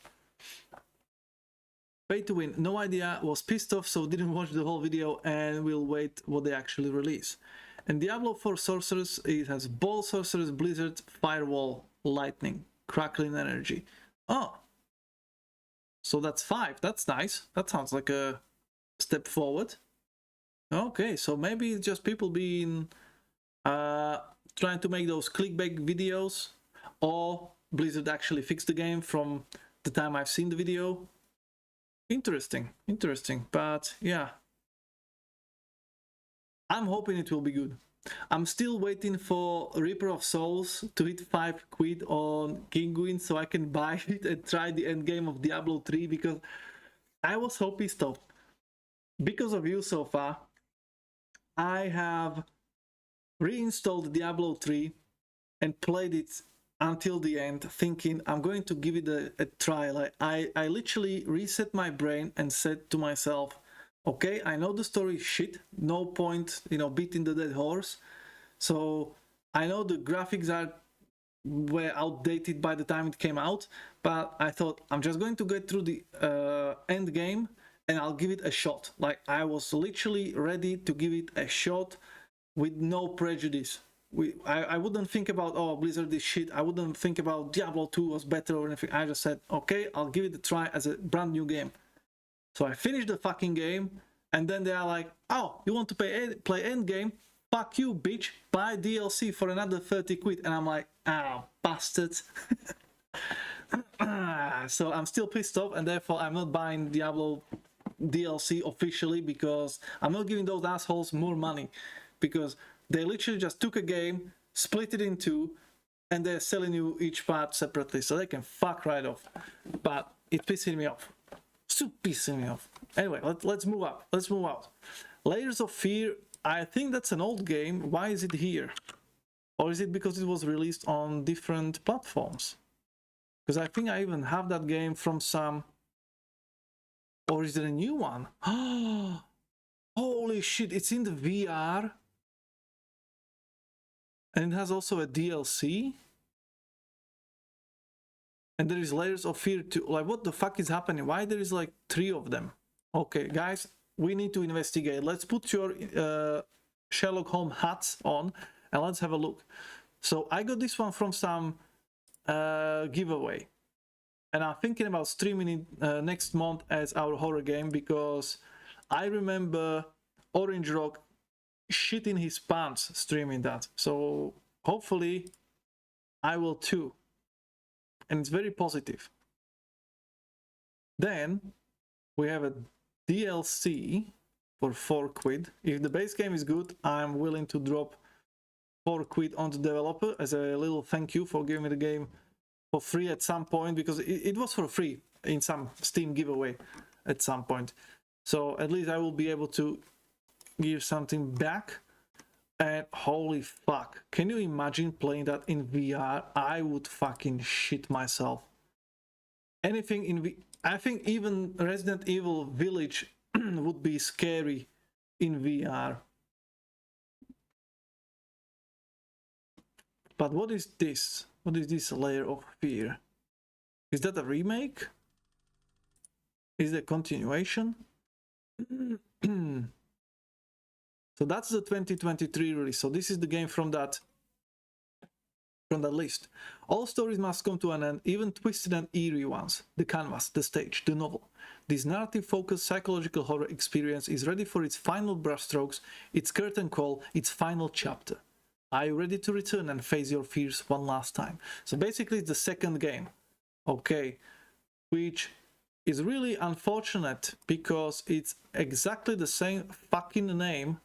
A: Pay to win, no idea, was pissed off, so didn't watch the whole video and we'll wait what they actually release. And Diablo 4 Sorcerers, it has Ball Sorcerers, Blizzard, Firewall, Lightning, Crackling Energy. Oh! So that's 5, that's nice. That sounds like a step forward. Okay, so maybe it's just people being trying to make those clickbait videos, or Blizzard actually fixed the game from the time I've seen the video. Interesting, but yeah, I'm hoping it will be good. I'm still waiting for Reaper of Souls to hit 5 quid on Kinguin so I can buy it and try the end game of Diablo 3, because I was so pissed off. Because of you so far, I have reinstalled Diablo 3 and played it until the end, thinking I'm going to give it a try. Like I literally reset my brain and said to myself, okay, I know the story is shit, no point, beating the dead horse. So I know the graphics were outdated by the time it came out, but I thought I'm just going to get through the end game and I'll give it a shot. Like, I was literally ready to give it a shot with no prejudice. I wouldn't think about, oh, Blizzard is shit. I wouldn't think about Diablo 2 was better or anything. I just said, okay, I'll give it a try as a brand new game. So I finished the fucking game, and then they are like, oh, you want to play endgame? Fuck you, bitch. Buy DLC for another 30 quid. And I'm like, ah, bastards. So I'm still pissed off, and therefore I'm not buying Diablo DLC officially, because I'm not giving those assholes more money, because they literally just took a game, split it in two, and they're selling you each part separately, so they can fuck right off. But it's pissing me off. Still pissing me off. Anyway, let's move up. Let's move out. Layers of Fear, I think that's an old game. Why is it here? Or is it because it was released on different platforms? Because I think I even have that game from some... Or is it a new one? Holy shit, it's in the VR. And it has also a DLC. And there is Layers of Fear too. Like, what the fuck is happening? Why there is like 3 of them? Okay, guys, we need to investigate. Let's put your Sherlock Holmes hats on and let's have a look. So I got this one from some giveaway. And I'm thinking about streaming it next month as our horror game, because I remember Orange Rock shitting his pants streaming that. So hopefully I will too. And it's very positive. Then we have a DLC for 4 quid. If the base game is good, I'm willing to drop 4 quid on the developer as a little thank you for giving me the game for free at some point, because it was for free in some Steam giveaway at some point. So at least I will be able to give something back. And holy fuck, can you imagine playing that in VR? I would fucking shit myself. Anything in I think even Resident Evil Village would be scary in VR. But what is this? What is this Layer of Fear? Is that a remake? Is it a continuation? So that's the 2023 release. So this is the game from that list. All stories must come to an end, even twisted and eerie ones. The canvas, the stage, the novel. This narrative-focused psychological horror experience is ready for its final brushstrokes, its curtain call, its final chapter. Are you ready to return and face your fears one last time? So basically it's the second game. Okay. Which is really unfortunate, because it's exactly the same fucking name.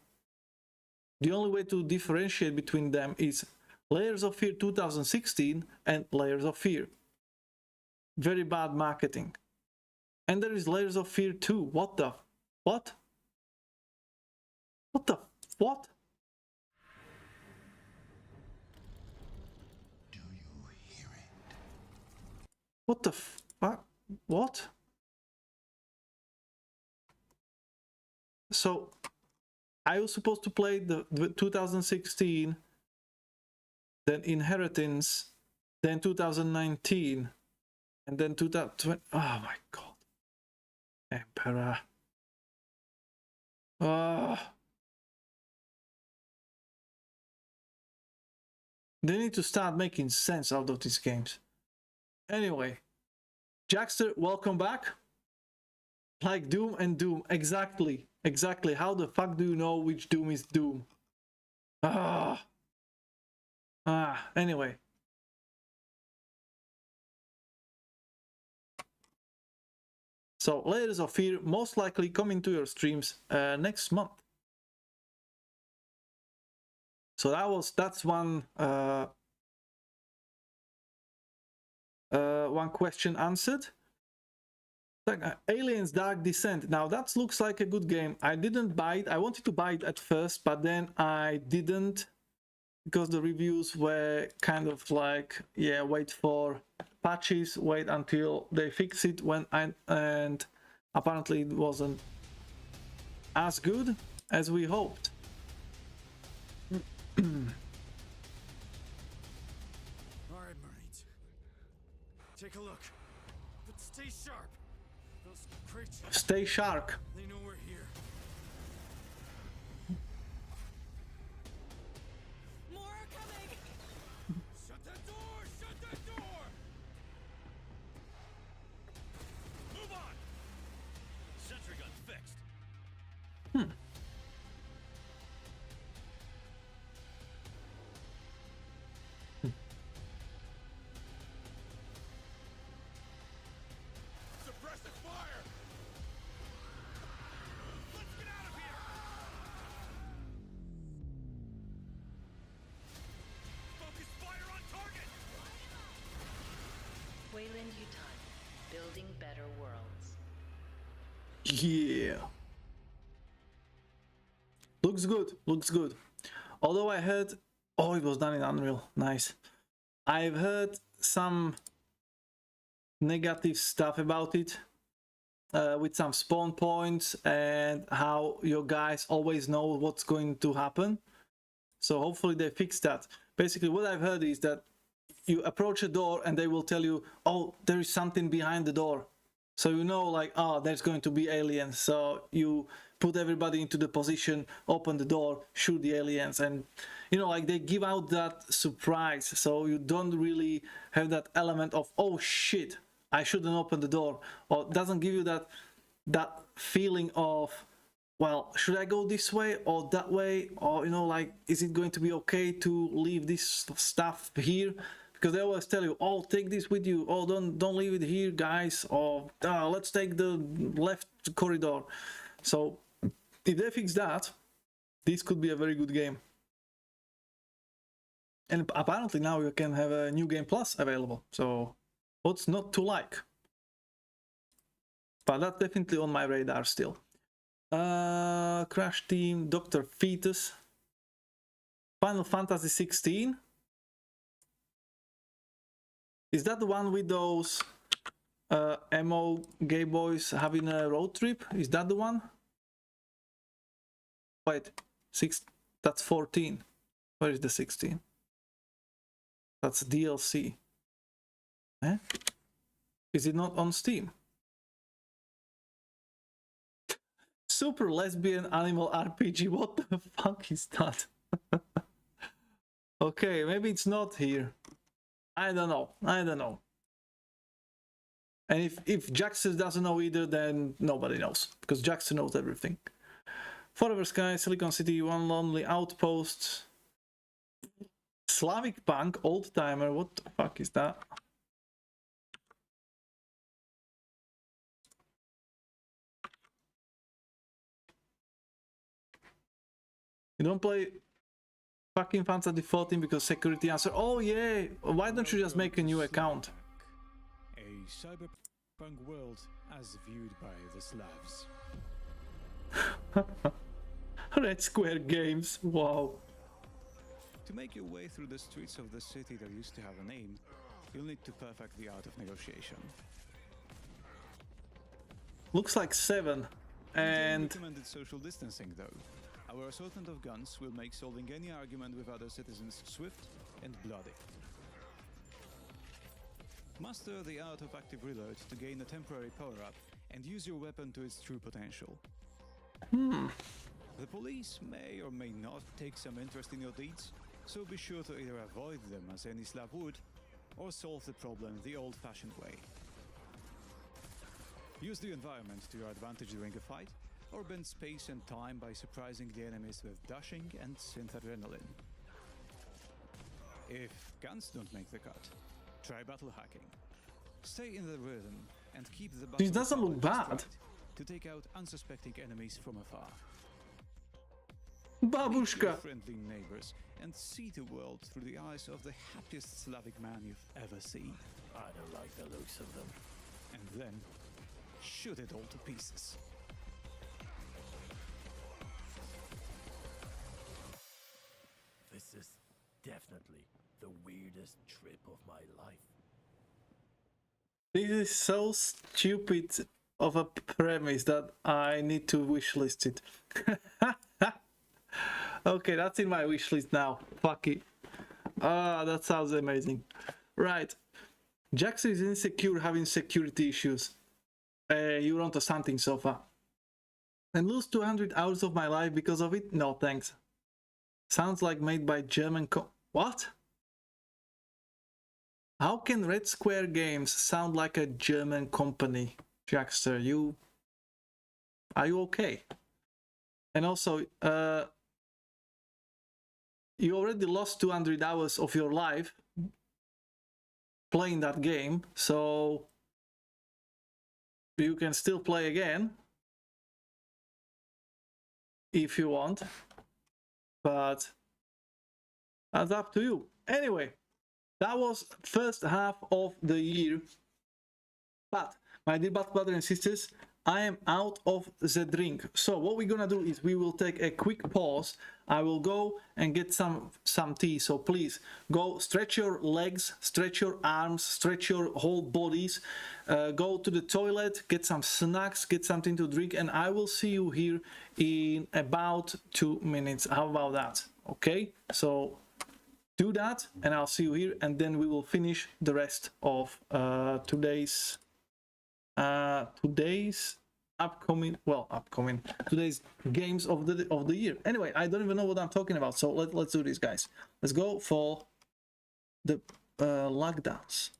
A: The only way to differentiate between them is Layers of Fear 2016 and Layers of Fear. Very bad marketing. And there is Layers of Fear 2. What the... What? What the... What?
D: Do you hear it?
A: What the fuck? What? So... I was supposed to play the 2016, then Inheritance, then 2019, and then 2020. Oh my god. Emperor. They need to start making sense out of these games. Anyway, Jackster, welcome back. Like Doom and Doom. Exactly. Exactly. How the fuck do you know which Doom is Doom? Anyway. So, Layers of Fear most likely coming to your streams next month. So that's one one question answered. Aliens Dark Descent. Now that looks like a good game. I didn't buy it. I wanted to buy it at first, but then I didn't because the reviews were kind of like, yeah, wait for patches, wait until they fix it and apparently it wasn't as good as we hoped.
F: All right, Marines. Take a look. But stay sharp. Those creatures,
A: Stay sharp.
F: they know we're here.
G: More are coming!
F: Shut that door! Shut that door! Move on! Sentry gun fixed. Suppressive fire! Let's get out of here! Focus fire on target!
G: Wayland Yutani, building better worlds.
A: Yeah. Looks good, looks good. Although I heard, oh, it was done in Unreal, nice. I've heard some negative stuff about it, with some spawn points and how your guys always know what's going to happen. So hopefully they fix that. Basically what I've heard is that you approach a door and they will tell you, oh, there is something behind the door. So you know, like, oh, there's going to be aliens. So you put everybody into the position, open the door, shoot the aliens, and you know, like they give out that surprise. So you don't really have that element of, oh shit, I shouldn't open the door, or it doesn't give you that feeling of, well, should I go this way or that way, or you know, like, is it going to be okay to leave this stuff here? Because they always tell you, oh, take this with you, oh, don't leave it here, guys, or let's take the left corridor. So if they fix that, this could be a very good game. And apparently now you can have a New Game Plus available, so what's not to like? But that's definitely on my radar still. Crash Team, Dr. Fetus, Final Fantasy 16. Is that the one with those emo gay boys having a road trip? Is that the one? Wait, that's 14. Where is the 16? That's DLC. Eh? Is it not on Steam? Super lesbian animal RPG. What the fuck is that? Okay, maybe it's not here. I don't know. And if Jackson doesn't know either, then nobody knows, because Jackson knows everything. Forever Sky, Silicon City, One Lonely Outpost, Slavic Punk, Old Timer. What the fuck is that? You don't play fucking Fantasy 14 because security answer. Oh yeah, why don't you just make a new account?
H: A cyberpunk world as viewed by the Slavs.
A: Red Square Games, wow.
H: To make your way through the streets of the city that used to have a name, you'll need to perfect the art of negotiation.
A: Looks like 7. And
H: Recommended social distancing though. Our assortment of guns will make solving any argument with other citizens swift and bloody. Master the art of active reload to gain a temporary power-up and use your weapon to its true potential. The police may or may not take some interest in your deeds, so be sure to either avoid them as any Slav would, or solve the problem the old-fashioned way. Use the environment to your advantage during a fight, or bend space and time by surprising the enemies with dashing and synth adrenaline. If guns don't make the cut, try battle hacking. Stay in the rhythm and keep the battle
A: This doesn't look
H: power just
A: bad.
H: right to take out unsuspecting enemies from afar.
A: Babushka.
H: Meet your friendly neighbors and see the world through the eyes of the happiest Slavic man you've ever seen.
F: I don't like the looks of them.
H: And then shoot it all to pieces.
F: This is definitely the weirdest trip of my life.
A: This is so stupid of a premise that I need to wishlist it. Okay, that's in my wishlist now. Fuck it. Ah, that sounds amazing. Right. Jackson is insecure, having security issues. You're onto something so far. And lose 200 hours of my life because of it? No, thanks. Sounds like made by German What? How can Red Square Games sound like a German company? Jackster, are you okay? And also, you already lost 200 hours of your life playing that game, so you can still play again if you want, but that's up to you. Anyway, that was first half of the year, but my dear brothers and sisters, I am out of the drink. So what we're gonna do is we will take a quick pause. I will go and get some tea. So please go stretch your legs, stretch your arms, stretch your whole bodies. Go to the toilet, get some snacks, get something to drink, and I will see you here in about 2 minutes. How about that? Okay, so do that and I'll see you here, and then we will finish the rest of today's today's games of the year. Anyway, I don't even know what I'm talking about, so let's do this, guys. Let's go for the lockdowns.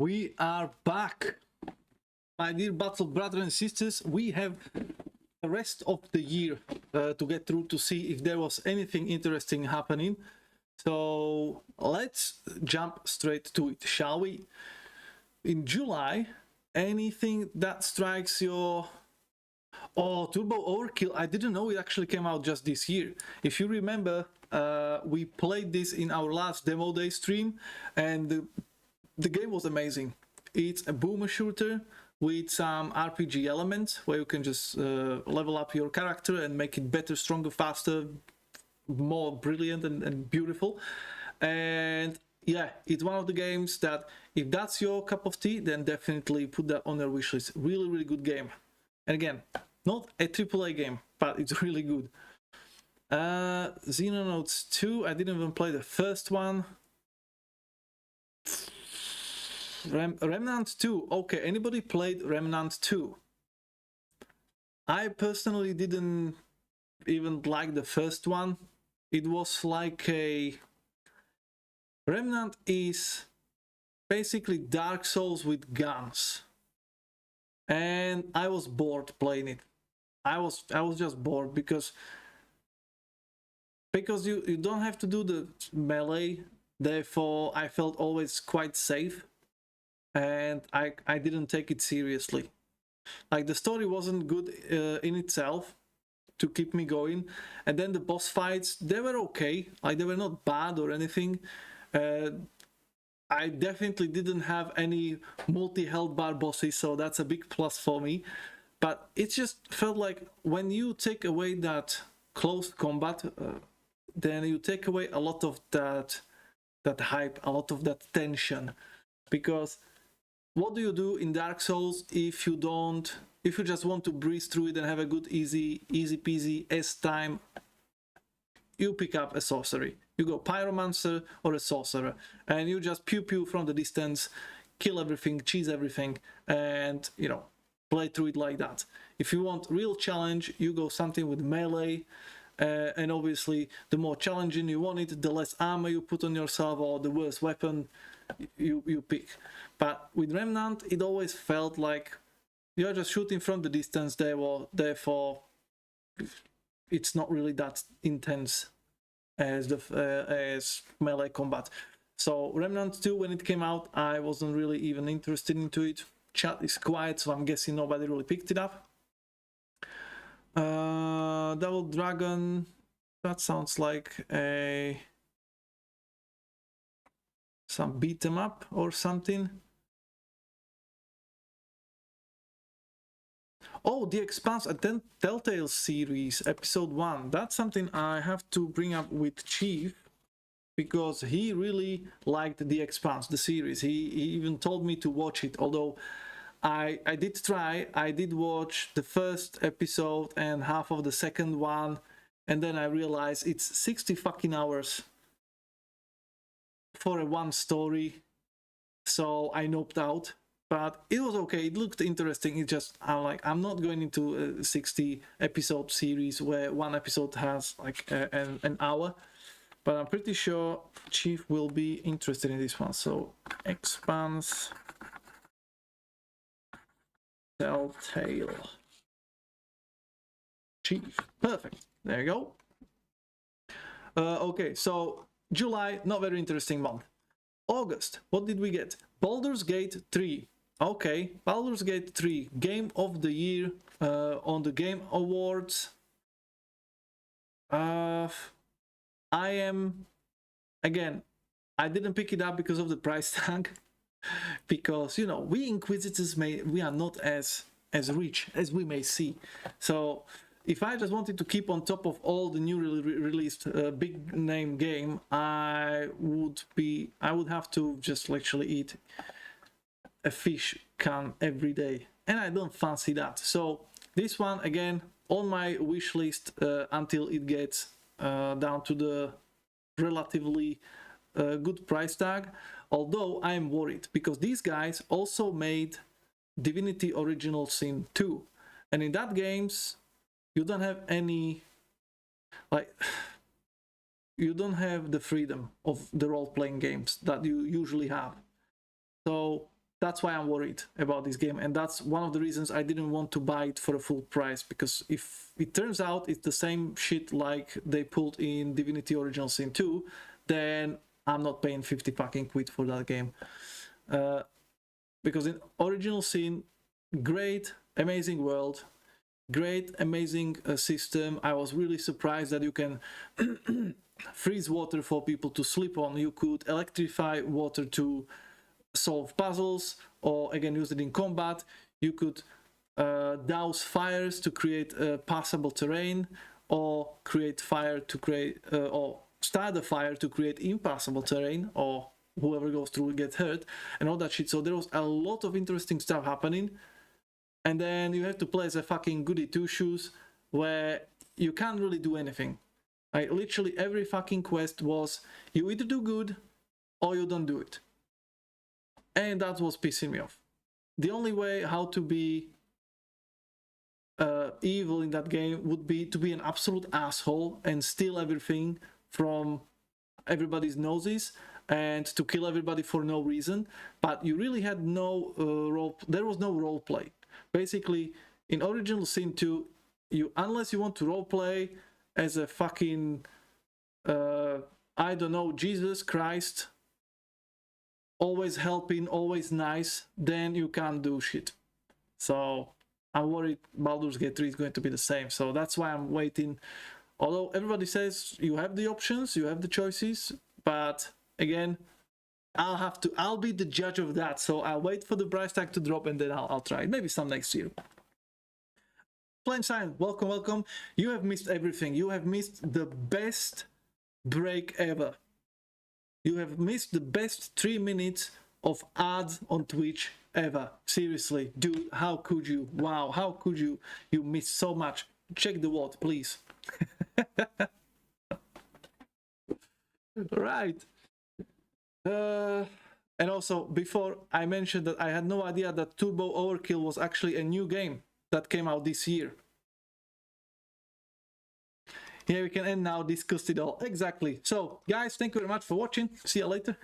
A: We are back, my dear battle brothers and sisters. We have the rest of the year to get through to see if there was anything interesting happening. So let's jump straight to it, shall we? In July, anything that strikes your... Oh, Turbo Overkill, I didn't know it actually came out just this year. If you remember, we played this in our last demo day stream, and the game was amazing. It's a boomer shooter with some RPG elements where you can just level up your character and make it better, stronger, faster, more brilliant and beautiful. And yeah, it's one of the games that if that's your cup of tea, then definitely put that on your wishlist. Really, really good game. And again, not a AAA game, but it's really good. Xenonauts 2, I didn't even play the first one. Remnant 2, okay, anybody played Remnant 2? I personally didn't even like the first one. It was like a... Remnant is basically Dark Souls with guns. And I was bored playing it. I was just bored because you don't have to do the melee, therefore I felt always quite safe, and I didn't take it seriously. Like, the story wasn't good in itself to keep me going, and then the boss fights, they were okay, like they were not bad or anything. I definitely didn't have any multi-health bar bosses, so that's a big plus for me. But it just felt like when you take away that close combat, then you take away a lot of that hype, a lot of that tension. Because what do you do in Dark Souls if you just want to breeze through it and have a good easy peasy S time? You pick up a sorcery. You go pyromancer or a sorcerer, and you just pew pew from the distance, kill everything, cheese everything, and you know, play through it like that. If you want real challenge, you go something with melee, and obviously the more challenging you want it, the less armor you put on yourself or the worse weapon you pick. But with Remnant, it always felt like you're just shooting from the distance, therefore it's not really that intense as melee combat. So Remnant 2, when it came out, I wasn't really even interested into it. Chat is quiet, so I'm guessing nobody really picked it up. Double Dragon, that sounds like some beat 'em up or something. Oh, The Expanse, a Telltale series, episode 1. That's something I have to bring up with Chief, because he really liked The Expanse, the series. He even told me to watch it, although I did try. I did watch the first episode and half of the second one, and then I realized it's 60 fucking hours for a one story, so I noped out. But it was okay, it looked interesting. It just, I'm not going into a 60 episode series where one episode has like an hour. But I'm pretty sure Chief will be interested in this one. So, Expanse, Telltale, Chief, perfect, there you go. Okay, so July, not very interesting month. August, what did we get? Baldur's Gate 3. Okay, Baldur's Gate 3, Game of the Year on the Game Awards. I didn't pick it up because of the price tag, because, you know, we Inquisitors we are not as rich as we may see. So if I just wanted to keep on top of all the newly released big name game, I would have to just literally eat a fish can every day, and I don't fancy that. So this one, again, on my wish list until it gets down to the relatively good price tag. Although I'm worried, because these guys also made Divinity Original Sin 2, and in that games you don't have any, like, you don't have the freedom of the role-playing games that you usually have. So that's why I'm worried about this game, and that's one of the reasons I didn't want to buy it for a full price, because if it turns out it's the same shit like they pulled in Divinity Original Sin 2, then I'm not paying 50 fucking quid for that game. Because in Original Sin, great, amazing world, great, amazing system. I was really surprised that you can freeze water for people to sleep on. You could electrify water to solve puzzles, or again use it in combat. You could douse fires to create passable terrain, or create fire to create or start a fire to create impassable terrain, or whoever goes through will get hurt, and all that shit. So there was a lot of interesting stuff happening, and then you have to play as a fucking goody two shoes where you can't really do anything. Like literally every fucking quest was you either do good or you don't do it, and that was pissing me off. The only way how to be evil in that game would be to be an absolute asshole and steal everything from everybody's noses and to kill everybody for no reason. But you really had no there was no role play. Basically, in Original Sin 2, unless you want to role play as a fucking I don't know, Jesus Christ, always helping, always nice, then you can't do shit. So I'm worried Baldur's Gate 3 is going to be the same. So that's why I'm waiting. Although everybody says you have the options, you have the choices, but again, I'll be the judge of that. So I'll wait for the price tag to drop and then I'll try it. Maybe some next year. Flame Sign, welcome, welcome. You have missed everything. You have missed the best break ever. You have missed the best 3 minutes of ads on Twitch ever. Seriously, dude, how could you? Wow, how could you? You missed so much. Check the WOD, please. Right. And also, before I mentioned that I had no idea that Turbo Overkill was actually a new game that came out this year. Yeah, we can end now, discussed it all. Exactly. So, guys, thank you very much for watching. See you later.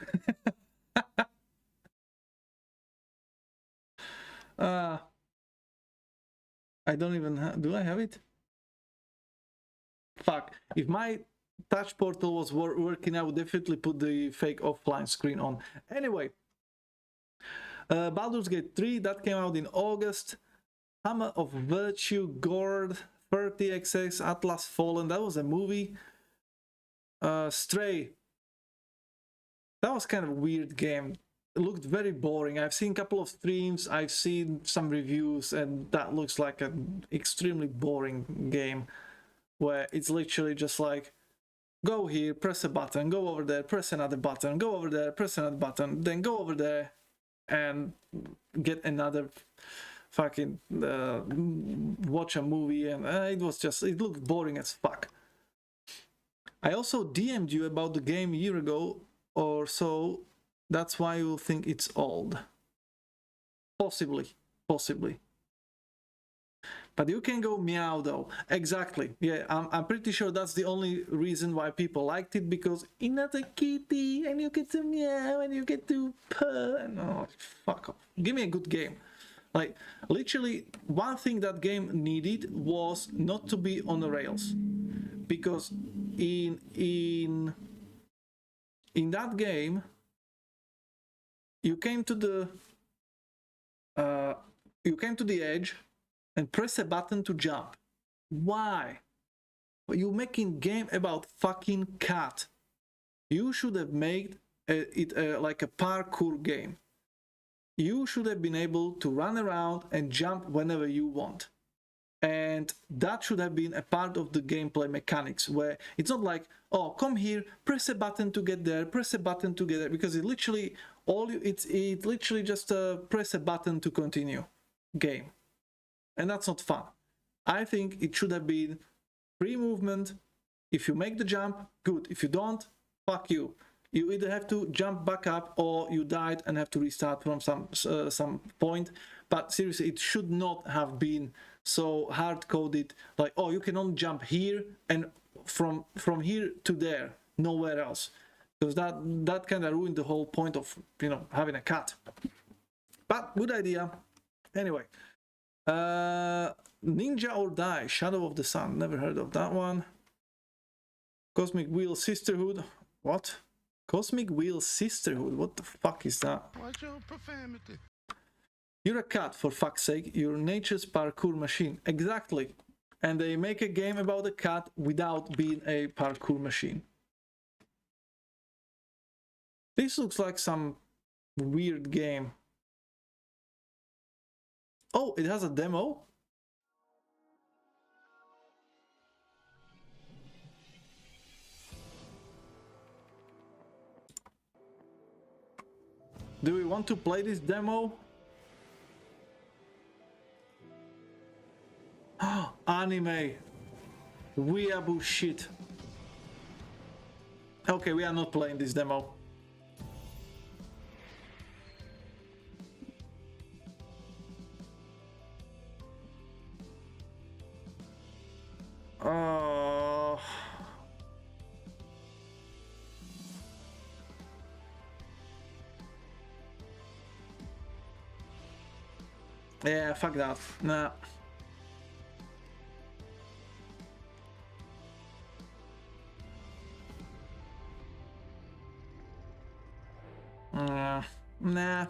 A: I don't even do I have it? Fuck. If my touch portal was working, I would definitely put the fake offline screen on. Anyway, Baldur's Gate 3, that came out in August. Hammer of Virtue, Gord, 30XX, Atlas Fallen, that was a movie. Stray, that was kind of a weird game. It looked very boring. I've seen a couple of streams, I've seen some reviews, and that looks like an extremely boring game where it's literally just like, go here, press a button, go over there, press another button, go over there, press another button, then go over there and get another fucking watch a movie, and it looked boring as fuck. I also DM'd you about the game a year ago or so. That's why you think it's old. Possibly. But you can go meow though. Exactly. Yeah, I'm pretty sure that's the only reason why people liked it, because you're not a kitty and you get to meow and you get to purr and oh, fuck off. Give me a good game. Like, literally, one thing that game needed was not to be on the rails. Because in that game, you came to the edge and press a button to jump. Why? You're making game about fucking cat. You should have made it like a parkour game. You should have been able to run around and jump whenever you want. And that should have been a part of the gameplay mechanics, where it's not like, oh, come here, press a button to get there, press a button to get there, because it literally it literally just press a button to continue game. And that's not fun. I think it should have been free movement. If you make the jump, good. If you don't, fuck you. You either have to jump back up or you died and have to restart from some point. But seriously, it should not have been so hard-coded. Like, oh, you can only jump here and from here to there, nowhere else. Because that kind of ruined the whole point of, having a cat. but good idea. Anyway, Ninja or Die, Shadow of the Sun. Never heard of that one. Cosmic Wheel Sisterhood. What? Cosmic Wheel Sisterhood? What the fuck is that?
I: Watch your profanity.
A: You're a cat, for fuck's sake. You're nature's parkour machine. Exactly. And they make a game about a cat without being a parkour machine. This looks like some weird game. Oh, it has a demo? Do we want to play this demo? Anime. Weeaboo shit. Okay, we are not playing this demo. Yeah, fuck that. Nah. Nah.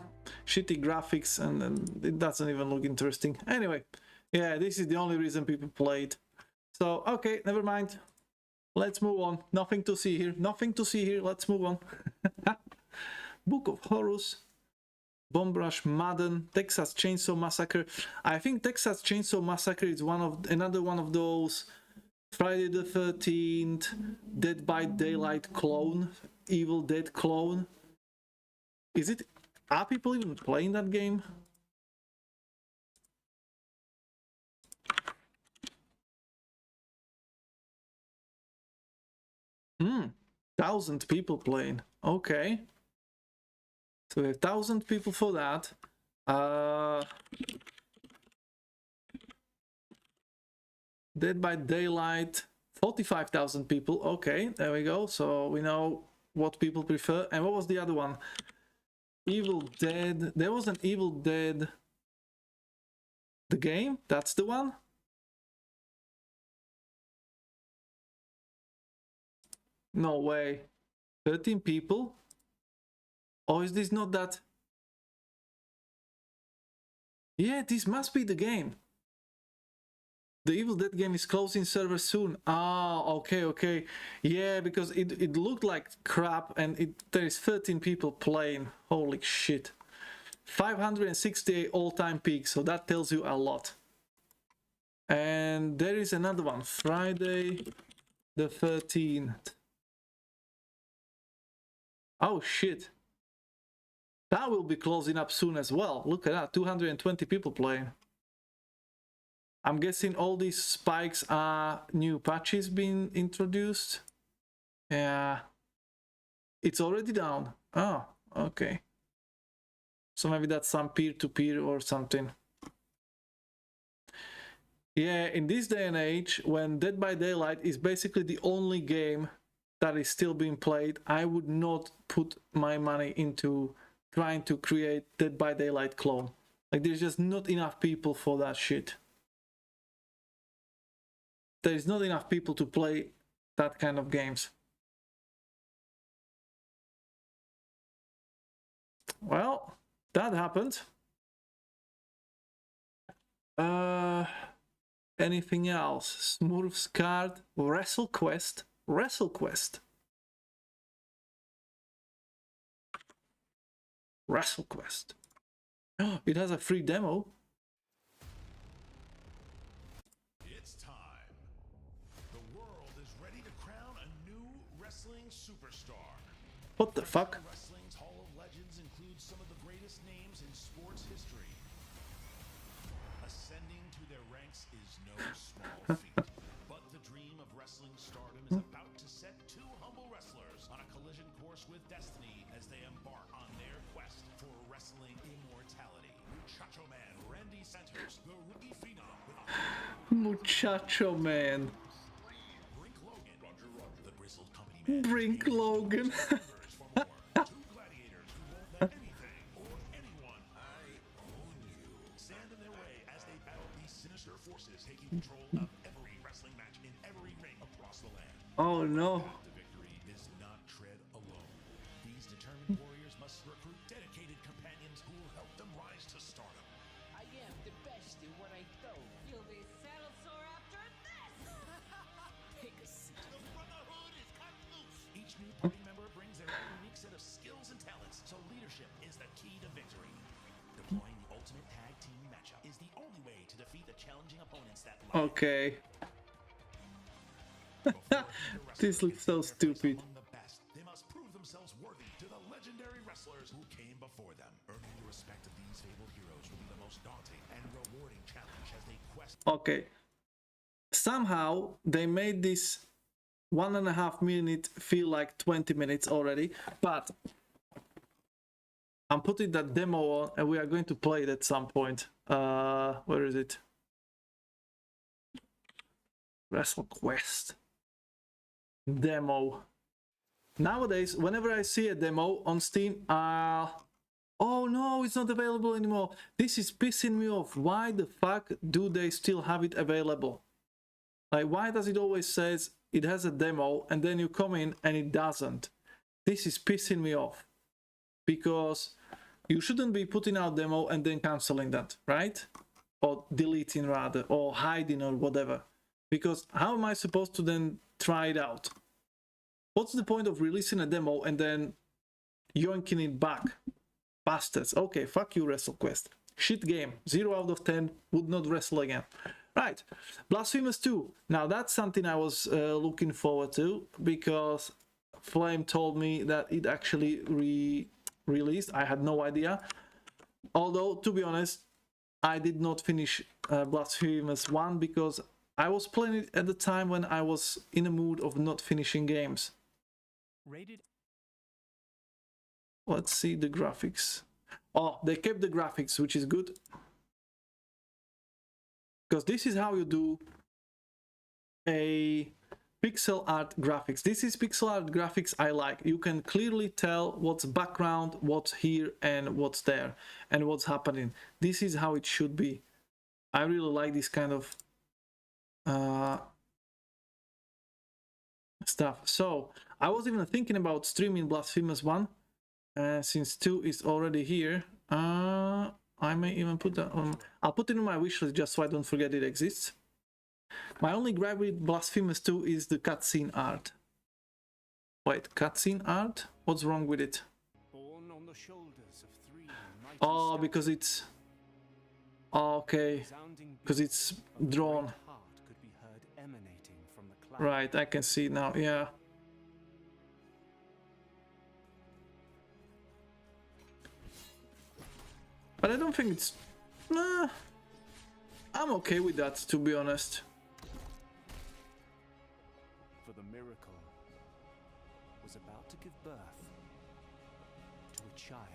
A: Shitty graphics and it doesn't even look interesting. Anyway, yeah, this is the only reason people played. So, okay, never mind. Let's move on. Nothing to see here. Nothing to see here. Let's move on. Book of Horus. Bomb Rush Madden, Texas Chainsaw Massacre. I think Texas Chainsaw Massacre is another one of those Friday the 13th, Dead by Daylight clone, Evil Dead clone. Are people even playing that game? Hmm, 1,000 people playing. Okay. So we have 1,000 people for that. Dead by Daylight, 45,000 people. Okay, there we go. So we know what people prefer. And what was the other one? Evil Dead. There was an Evil Dead. The game? That's the one? No way. 13 people? Or is this not that? Yeah, this must be the game. The Evil Dead game is closing server soon. Ah, okay. Yeah, because it looked like crap and there is 13 people playing. Holy shit. 568 all-time peaks, so that tells you a lot. And there is another one, Friday the 13th. Oh shit. That will be closing up soon as well. Look at that, 220 people playing. I'm guessing all these spikes are new patches being introduced. Yeah. It's already down. Oh, okay. So maybe that's some peer-to-peer or something. Yeah, in this day and age, when Dead by Daylight is basically the only game that is still being played, I would not put my money into trying to create Dead by Daylight clone. Like, there's just not enough people for that shit. There is not enough people to play that kind of games. Well, that happened. Anything else? Smurfs card, WrestleQuest. WrestleQuest. Oh, it has a free demo.
I: It's time. The world is ready to crown a new wrestling superstar.
A: What the fuck?
I: Wrestling's Hall of Legends includes some of the greatest names in sports history. Ascending to their ranks is no small feat, but the dream of wrestling stardom is about to set two humble wrestlers on a collision course with destiny as they embark on their quest for wrestling immortality. Muchacho Man Randy Santos, the rookie phenom with a
A: Muchacho Man.
I: Brink Logan, the bristled company man.
A: Brink Logan.
I: Two gladiators who won't let anything or anyone forces taking control of every wrestling match in every ring across the land.
A: Oh no.
I: Path to victory is not tread alone. These determined warriors must recruit dedicated companions who will help them rise to stardom.
J: I am the best in what I do. You'll be saddle sore after this! Take a seat.
I: The Brotherhood is cut loose. Each new party member brings their own unique set of skills and talents, so leadership is the key to victory. Deploying the ultimate tag team matchup is the only way to defeat the challenging opponents that lie.
A: Okay. This looks so stupid.
I: Among the best, they must prove themselves worthy to the legendary wrestlers who came before them. Earning the respect of these fabled heroes will be the most daunting and rewarding challenge as they quest.
A: Okay. Somehow they made this 1.5 minute feel like 20 minutes already, but I'm putting that demo on and we are going to play it at some point. Where is it? WrestleQuest demo. Nowadays, whenever I see a demo on Steam, oh no, it's not available anymore. This is pissing me off. Why the fuck do they still have it available? Like, why does it always says it has a demo and then you come in and it doesn't? This is pissing me off. Because you shouldn't be putting out demo and then cancelling that, right? Or deleting rather, or hiding or whatever. Because how am I supposed to then try it out? What's the point of releasing a demo and then yoinking it back? Bastards. Okay, fuck you, WrestleQuest. Shit game. 0 out of 10. Would not wrestle again. Right. Blasphemous 2. Now that's something I was looking forward to, because Flame told me that it actually released. I had no idea. Although, to be honest, I did not finish Blasphemous 1 because I was playing it at the time when I was in a mood of not finishing games.
F: Rated.
A: Let's see the graphics. Oh, they kept the graphics, which is good. Because this is how you do a pixel art graphics. This is pixel art graphics I like. You can clearly tell what's background, what's here, and what's there, and what's happening. This is how it should be. I really like this kind of stuff. So I was even thinking about streaming Blasphemous 1, since 2 is already here. I may even put that on. I'll put it in my wishlist just so I don't forget it exists. My only gripe with Blasphemous 2 is the cutscene art. Wait, cutscene art? What's wrong with it?
F: Born on the shoulders of 3 mighty
A: Oh, because it's... Okay, because it's drawn.
F: heart could be heard emanating from the cloud.
A: Right, I can see now, yeah. But I don't think it's... Nah, I'm okay with that, to be honest.
F: For the miracle was about to give birth to a child.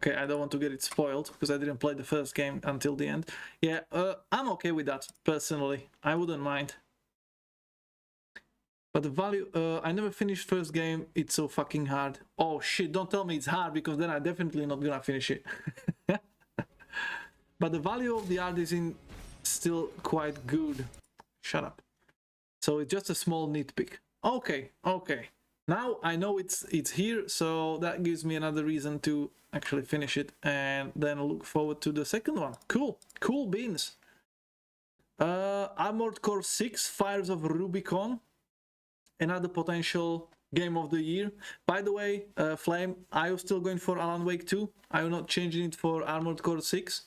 A: Okay, I don't want to get it spoiled, because I didn't play the first game until the end. Yeah, I'm okay with that, personally. I wouldn't mind. But the value... I never finished first game, it's so fucking hard. Oh shit, don't tell me it's hard, because then I'm definitely not gonna finish it. But the value of the art is still quite good. Shut up. So it's just a small nitpick. Okay, okay. Now I know it's here, so that gives me another reason to actually finish it and then look forward to the second one. Cool, cool beans. Armored Core 6, Fires of Rubicon. Another potential game of the year. By the way, Flame, are you still going for Alan Wake 2? Are you not changing it for Armored Core 6?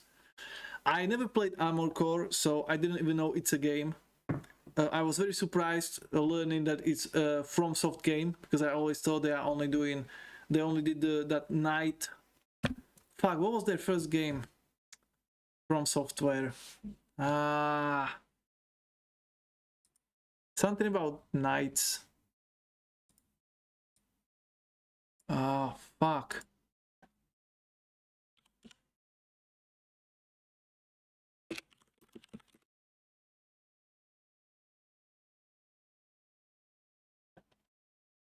A: I never played Armored Core, so I didn't even know it's a game. I was very surprised learning that it's a FromSoft game, because I always thought they only did that night. Fuck, what was their first game? From Software. Something about nights. Oh, fuck.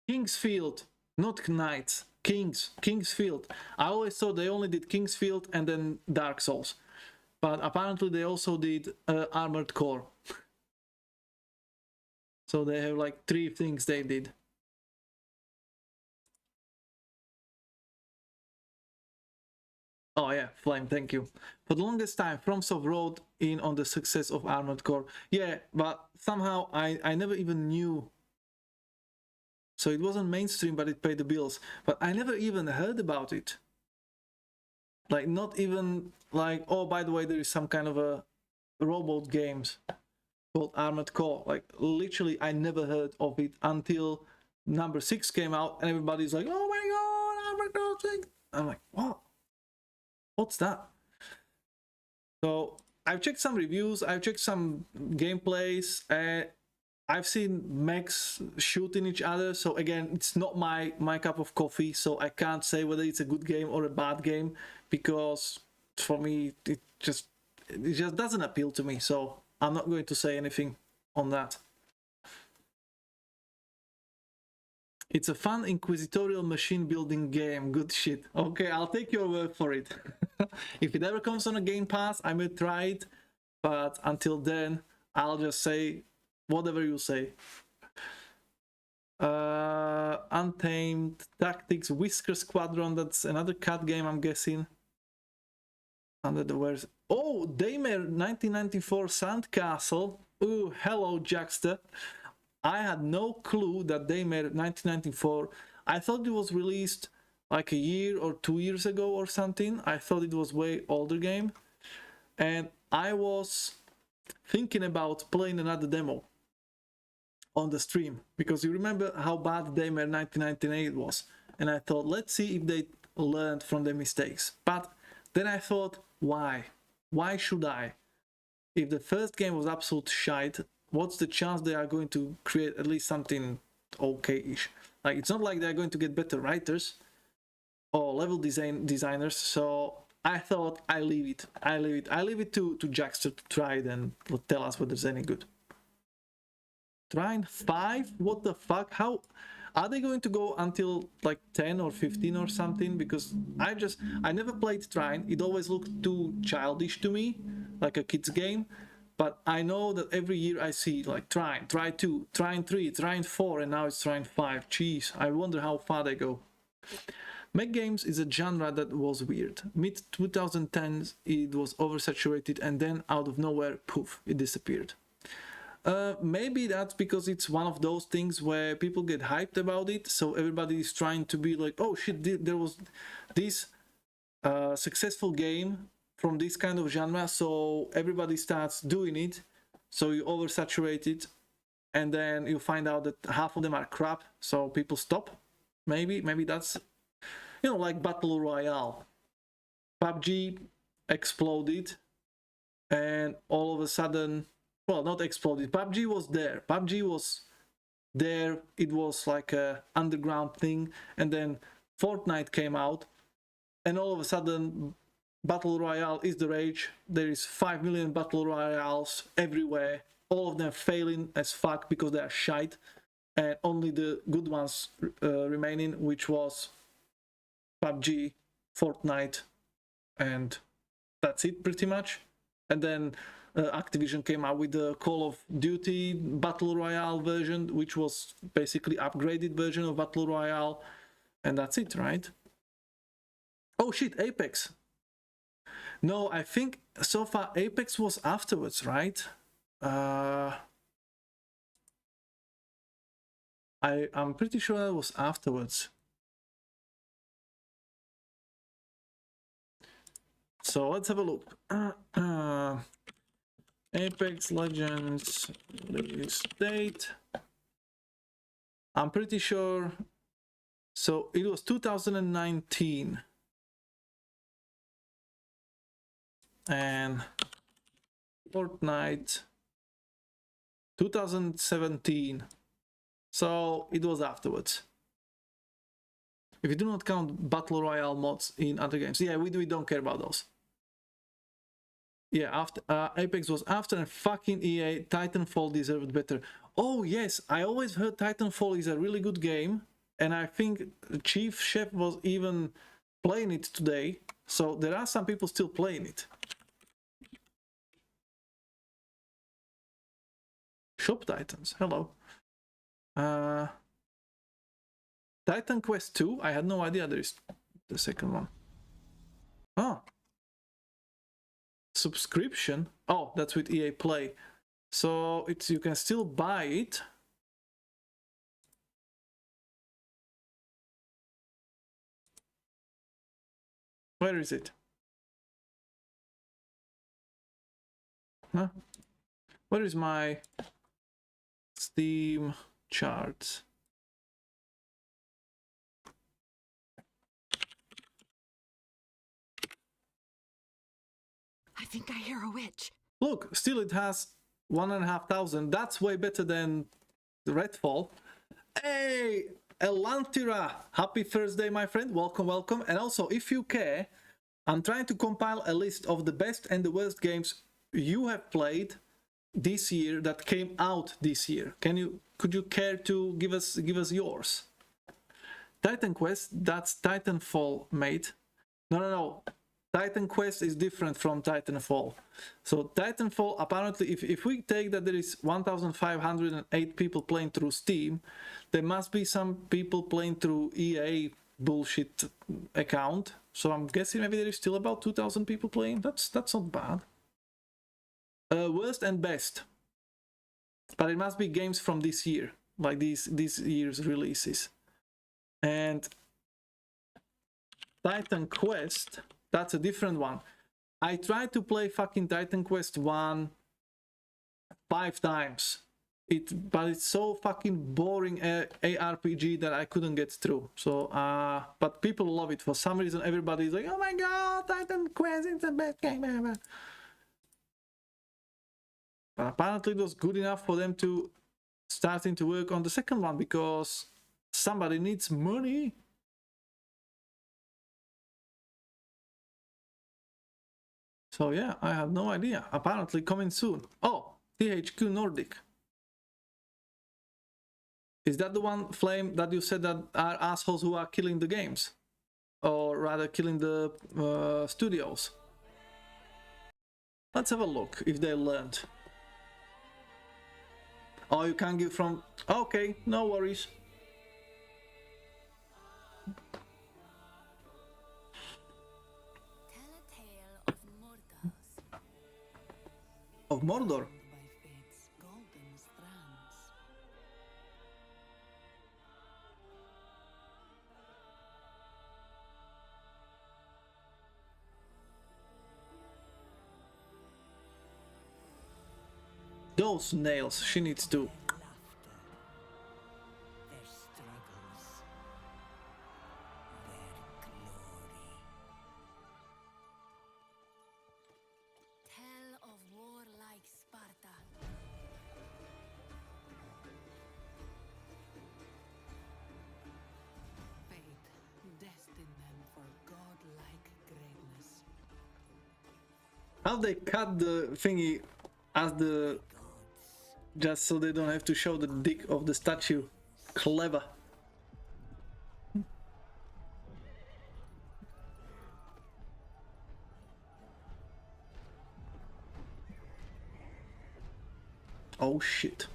A: Kingsfield, not Knights. Kingsfield. I always thought they only did Kingsfield and then Dark Souls. But apparently they also did Armored Core. So they have like 3 things they did. Oh yeah, Flame, thank you. For the longest time, FromSoft wrote in on the success of Armored Core. Yeah, but somehow I never even knew. So it wasn't mainstream, but it paid the bills. But I never even heard about it. Like, not even like, oh, by the way, there is some kind of a robot games called Armored Core. Like, literally, I never heard of it until number 6 came out, and everybody's like, oh my god, Armored Core 6. I'm like, what? What's that? So I've checked some reviews, I've checked some gameplays, I've seen mechs shooting each other. So again, it's not my cup of coffee, so I can't say whether it's a good game or a bad game, because for me it just doesn't appeal to me, so I'm not going to say anything on that. It's a fun inquisitorial machine building game. Good shit. Okay, I'll take your word for it. If it ever comes on a Game Pass, I may try it, but until then, I'll just say whatever you say. Untamed Tactics Whisker Squadron, that's another cat game, I'm guessing. Under the words. Oh, Daymare 1994 Sandcastle. Ooh, hello, Jackster. I had no clue that Daymare 1994. I thought it was released like a year or 2 years ago or something. I thought it was way older game. And I was thinking about playing another demo on the stream, because you remember how bad Daymare 1998 was. And I thought, let's see if they learned from their mistakes. But then I thought, why? Why should I? If the first game was absolute shite, what's the chance they are going to create at least something okay-ish? Like, it's not like they're going to get better writers or level designers, so I thought I leave it. I leave it to Jackster to try it and tell us whether it's any good. Trine 5? What the fuck? How are they going to go until like 10 or 15 or something? Because I never played Trine. It always looked too childish to me, like a kid's game. But I know that every year I see like Trine 2, Trine 3, Trine 4, and now it's Trine 5. Jeez, I wonder how far they go. Mech games is a genre that was weird. Mid 2010s it was oversaturated, and then out of nowhere, poof, it disappeared. Maybe that's because it's one of those things where people get hyped about it, so everybody is trying to be like, oh shit, there was this successful game from this kind of genre, so everybody starts doing it, so you oversaturate it, and then you find out that half of them are crap, so people stop. Maybe that's, you know, like Battle Royale. PUBG exploded, and all of a sudden, well, not exploded, PUBG was there. It was like a underground thing, and then Fortnite came out, and all of a sudden Battle Royale is the rage. There is 5 million Battle Royales everywhere, all of them failing as fuck because they are shite, and only the good ones remaining, which was PUBG, Fortnite, and that's it pretty much. And then Activision came out with the Call of Duty Battle Royale version, which was basically upgraded version of Battle Royale, and that's it, right? Oh shit, Apex. No, I think so far Apex was afterwards, right? I'm pretty sure that was afterwards. So let's have a look. Apex Legends release date. I'm pretty sure. So it was 2019. And Fortnite 2017. So it was afterwards. If you do not count Battle Royale mods in other games. Yeah, we don't care about those. Yeah, after Apex was after, and fucking EA, Titanfall deserved better. Oh yes, I always heard Titanfall is a really good game, and I think Chief Chef was even playing it today, so there are some people still playing it. Shop Titans, hello. Titan Quest 2, I had no idea there is the second one. Oh. Subscription? Oh, that's with EA Play. So it's you can still buy it. Where is it? Huh? Where is my Steam charts?
J: I think I hear a witch.
A: Look, still it has 1,500. That's way better than the Redfall. Hey, Elantira! Happy Thursday, my friend. Welcome, welcome. And also, if you care, I'm trying to compile a list of the best and the worst games you have played this year that came out this year. Could you care to give us yours? Titan Quest, that's Titanfall, mate. No. Titan Quest is different from Titanfall. So Titanfall, apparently, if we take that there is 1,508 people playing through Steam, there must be some people playing through EA bullshit account. So I'm guessing maybe there is still about 2,000 people playing. That's not bad. Worst and best. But it must be games from this year, like this year's releases. And Titan Quest, that's a different one. I tried to play fucking Titan Quest 1 5 times. But it's so fucking boring ARPG that I couldn't get through. So, but people love it. For some reason, everybody's like, oh my god, Titan Quest is the best game ever. But apparently it was good enough for them to starting to work on the second one because somebody needs money. So yeah, I have no idea. Apparently coming soon. Oh, THQ Nordic. Is that the one, Flame, that you said that are assholes who are killing the games? Or rather killing the studios? Let's have a look if they learned. Oh, you can't give from... Okay, no worries.
J: Tell a tale of Mordor.
A: Of Mordor?
J: By fate's golden strands.
A: Those nails, she needs to...
J: Their struggles, their glory. Tell of warlike Sparta. Fate destined them for godlike greatness.
A: How they cut the thingy as the... Just so they don't have to show the dick of the statue. Clever. Oh shit.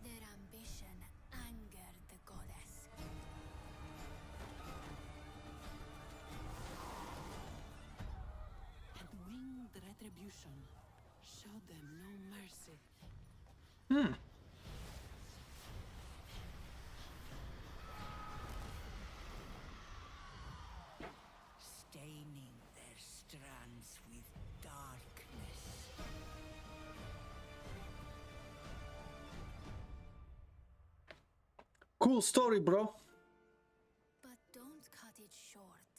J: Their ambition angered the goddess. And winged retribution showed them no mercy. Staining their strands with darkness.
A: Cool story, bro.
J: But don't cut it short.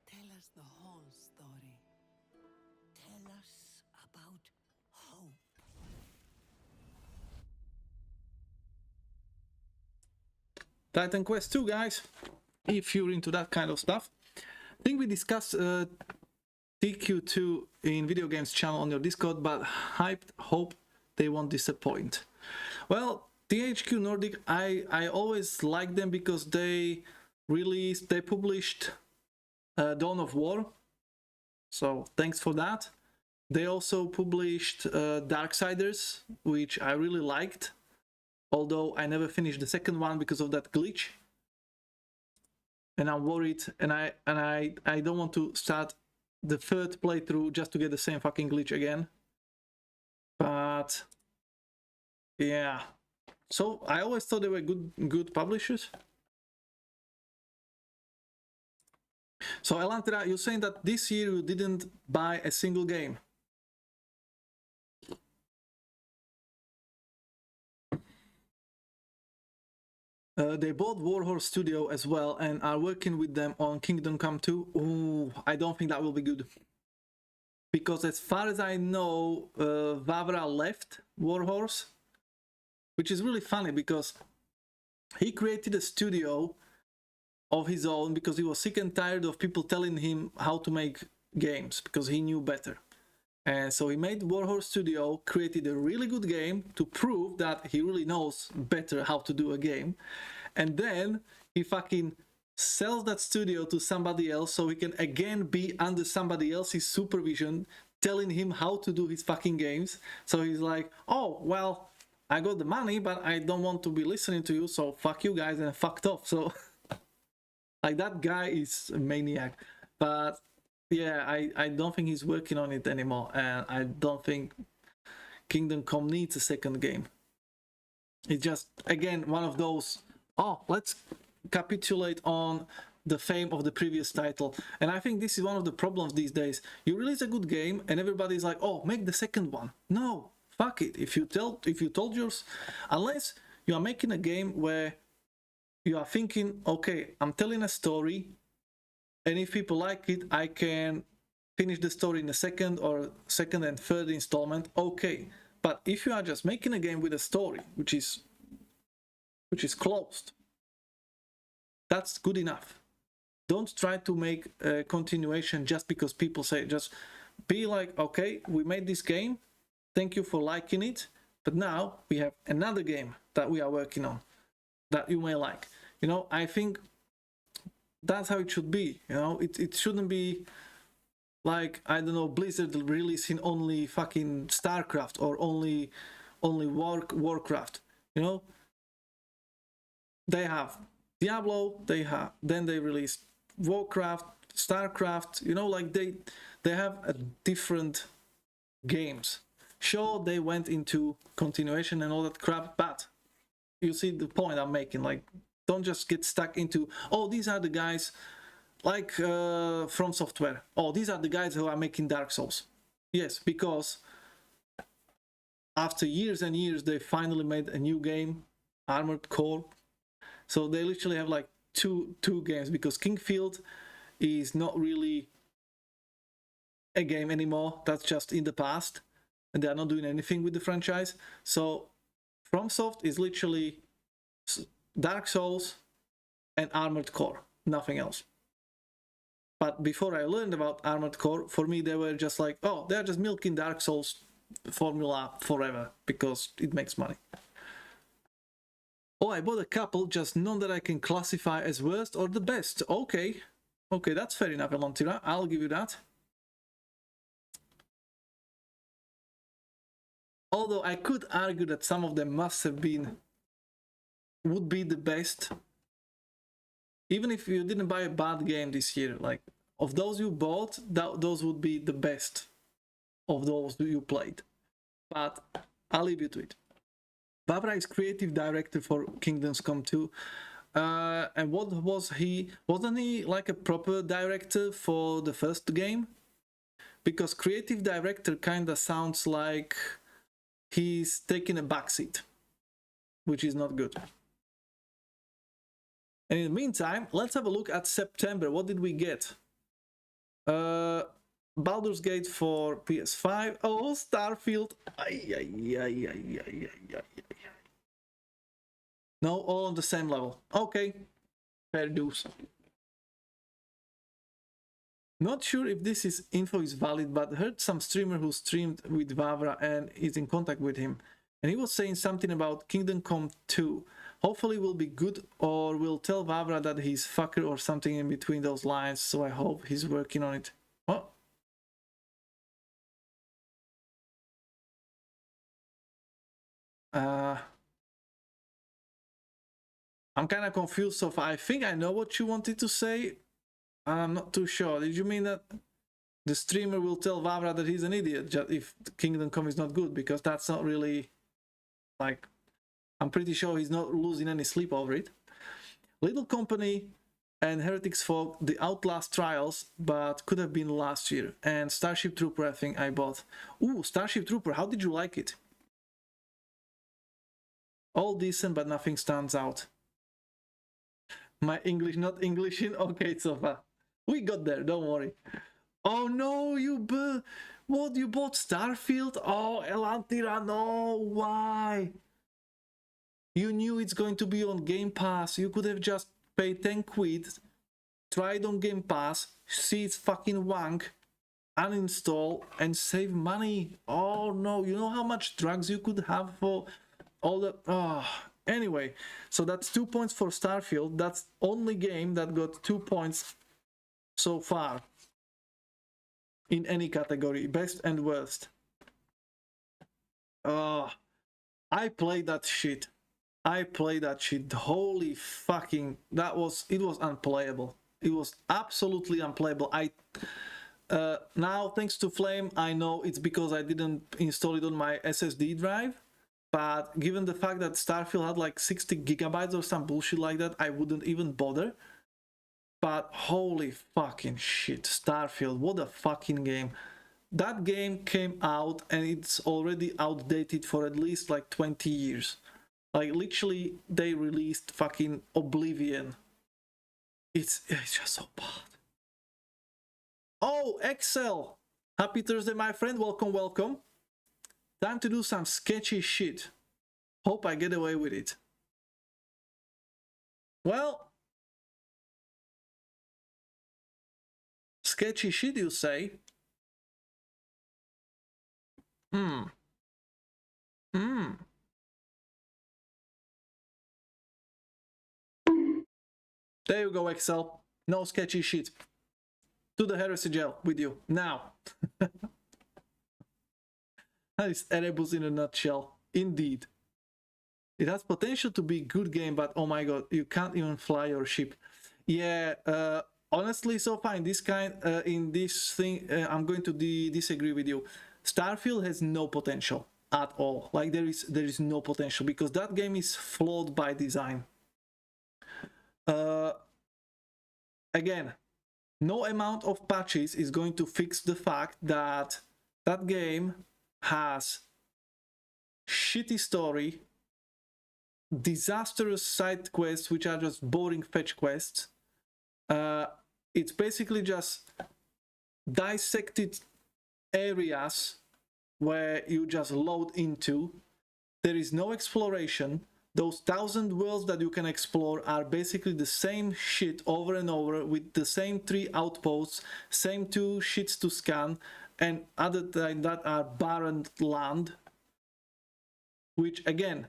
J: Tell us the whole story. Tell us about hope.
A: Titan Quest 2, guys. If you're into that kind of stuff. I think we discussed TQ2 in Video Games channel on your Discord, but hyped, hope they won't disappoint. Well, THQ Nordic, I always like them because they released, they published Dawn of War, so thanks for that. They also published Darksiders, which I really liked, although I never finished the second one because of that glitch. And I'm worried, and I don't want to start the third playthrough just to get the same fucking glitch again. But yeah, so I always thought they were good publishers. So Elantira, you're saying that this year you didn't buy a single game? They bought Warhorse Studio as well and are working with them on Kingdom Come 2. Ooh, I don't think that will be good. Because as far as I know, Vavra left Warhorse, which is really funny because he created a studio of his own because he was sick and tired of people telling him how to make games because he knew better. And so he made Warhorse Studio, created a really good game to prove that he really knows better how to do a game. And then he fucking sells that studio to somebody else so he can again be under somebody else's supervision, telling him how to do his fucking games. So he's like, oh, well, I got the money, but I don't want to be listening to you, so fuck you guys, and fucked off. So, like, that guy is a maniac. But yeah, I don't think he's working on it anymore, and I don't think Kingdom Come needs a second game. It's just, again, one of those, oh, let's capitulate on the fame of the previous title. And I think this is one of the problems these days. You release a good game, and everybody's like, oh, make the second one. No, fuck it. If you told yours, unless you are making a game where you are thinking, okay, I'm telling a story, and if people like it, I can finish the story in the second and third installment, okay. But if you are just making a game with a story, which is closed, that's good enough. Don't try to make a continuation just because people say, just be like, okay, we made this game, thank you for liking it, but now we have another game that we are working on that you may like. You know, I think that's how it should be. You know, it shouldn't be like, I don't know, Blizzard releasing only fucking StarCraft or only Warcraft. You know, they have Diablo, then they release Warcraft, StarCraft. You know, like they have a different games. Sure, they went into continuation and all that crap, but you see the point I'm making. Like, don't just get stuck into, oh, these are the guys like From Software. Oh, these are the guys who are making Dark Souls. Yes, because after years and years, they finally made a new game, Armored Core. So they literally have like two games, because Kingfield is not really a game anymore. That's just in the past, and they are not doing anything with the franchise. So FromSoft is literally Dark Souls and Armored Core, nothing else. But before I learned about Armored Core, for me they were just like, oh, they're just milking Dark Souls formula forever because it makes money. Oh, I bought a couple, just none that I can classify as worst or the best. Okay, that's fair enough, Elantira. I'll give you that. Although I could argue that some of them would be the best. Even if you didn't buy a bad game this year, like, of those you bought, those would be the best of those you played. But I'll leave you to it. Barbara is creative director for Kingdoms Come 2. And what was he? Wasn't he like a proper director for the first game? Because creative director kinda sounds like he's taking a backseat, which is not good. And in the meantime, let's have a look at September. What did we get? Baldur's Gate for PS5. Oh, Starfield. No, all on the same level. Okay, fair dues. Not sure if this info is valid, but heard some streamer who streamed with Vavra and is in contact with him. And he was saying something about Kingdom Come 2. Hopefully will be good, or will tell Vavra that he's fucker or something in between those lines, so I hope he's working on it. Oh. I'm kind of confused, so I think I know what you wanted to say. I'm not too sure. Did you mean that the streamer will tell Vavra that he's an idiot just if Kingdom Come is not good? Because that's not really, like, I'm pretty sure he's not losing any sleep over it. Little Company and Heretics Folk, the Outlast Trials, but could have been last year. And Starship Trooper, I think I bought. Ooh, Starship Trooper, how did you like it? All decent, but nothing stands out. My English not English in? Okay, Sofa. We got there, don't worry. Oh no, you bought Starfield? Oh, Elantira, no, why? You knew it's going to be on Game Pass. You could have just paid 10 quid, tried on Game Pass, see it's fucking wank, uninstall, and save money. Oh no, you know how much drugs you could have for all that? Oh. Anyway, so that's 2 points for Starfield. That's only game that got 2 points so far in any category, best and worst. I played that shit. Holy fucking, it was unplayable. It was absolutely unplayable. Now, thanks to Flame, I know it's because I didn't install it on my SSD drive. But given the fact that Starfield had like 60 gigabytes or some bullshit like that, I wouldn't even bother. But holy fucking shit, Starfield, what a fucking game. That game came out and it's already outdated for at least like 20 years. Like literally they released fucking Oblivion. It's just so bad. Oh, Excel! Happy Thursday, my friend, welcome, welcome. Time to do some sketchy shit. Hope I get away with it. Well, sketchy shit, you say? There you go, Excel. No sketchy shit. To the heresy jail with you now. That is Erebus in a nutshell. Indeed. It has potential to be a good game, but oh my god, you can't even fly your ship. Yeah, honestly, so far in this thing, I'm going to disagree with you. Starfield has no potential at all. Like there is no potential because that game is flawed by design. Again, no amount of patches is going to fix the fact that that game has shitty story, disastrous side quests which are just boring fetch quests. It's basically just dissected areas where you just load into. There is no exploration. Those 1,000 worlds that you can explore are basically the same shit over and over with the same 3 outposts, same 2 shits to scan, and other than that are barren land, which again,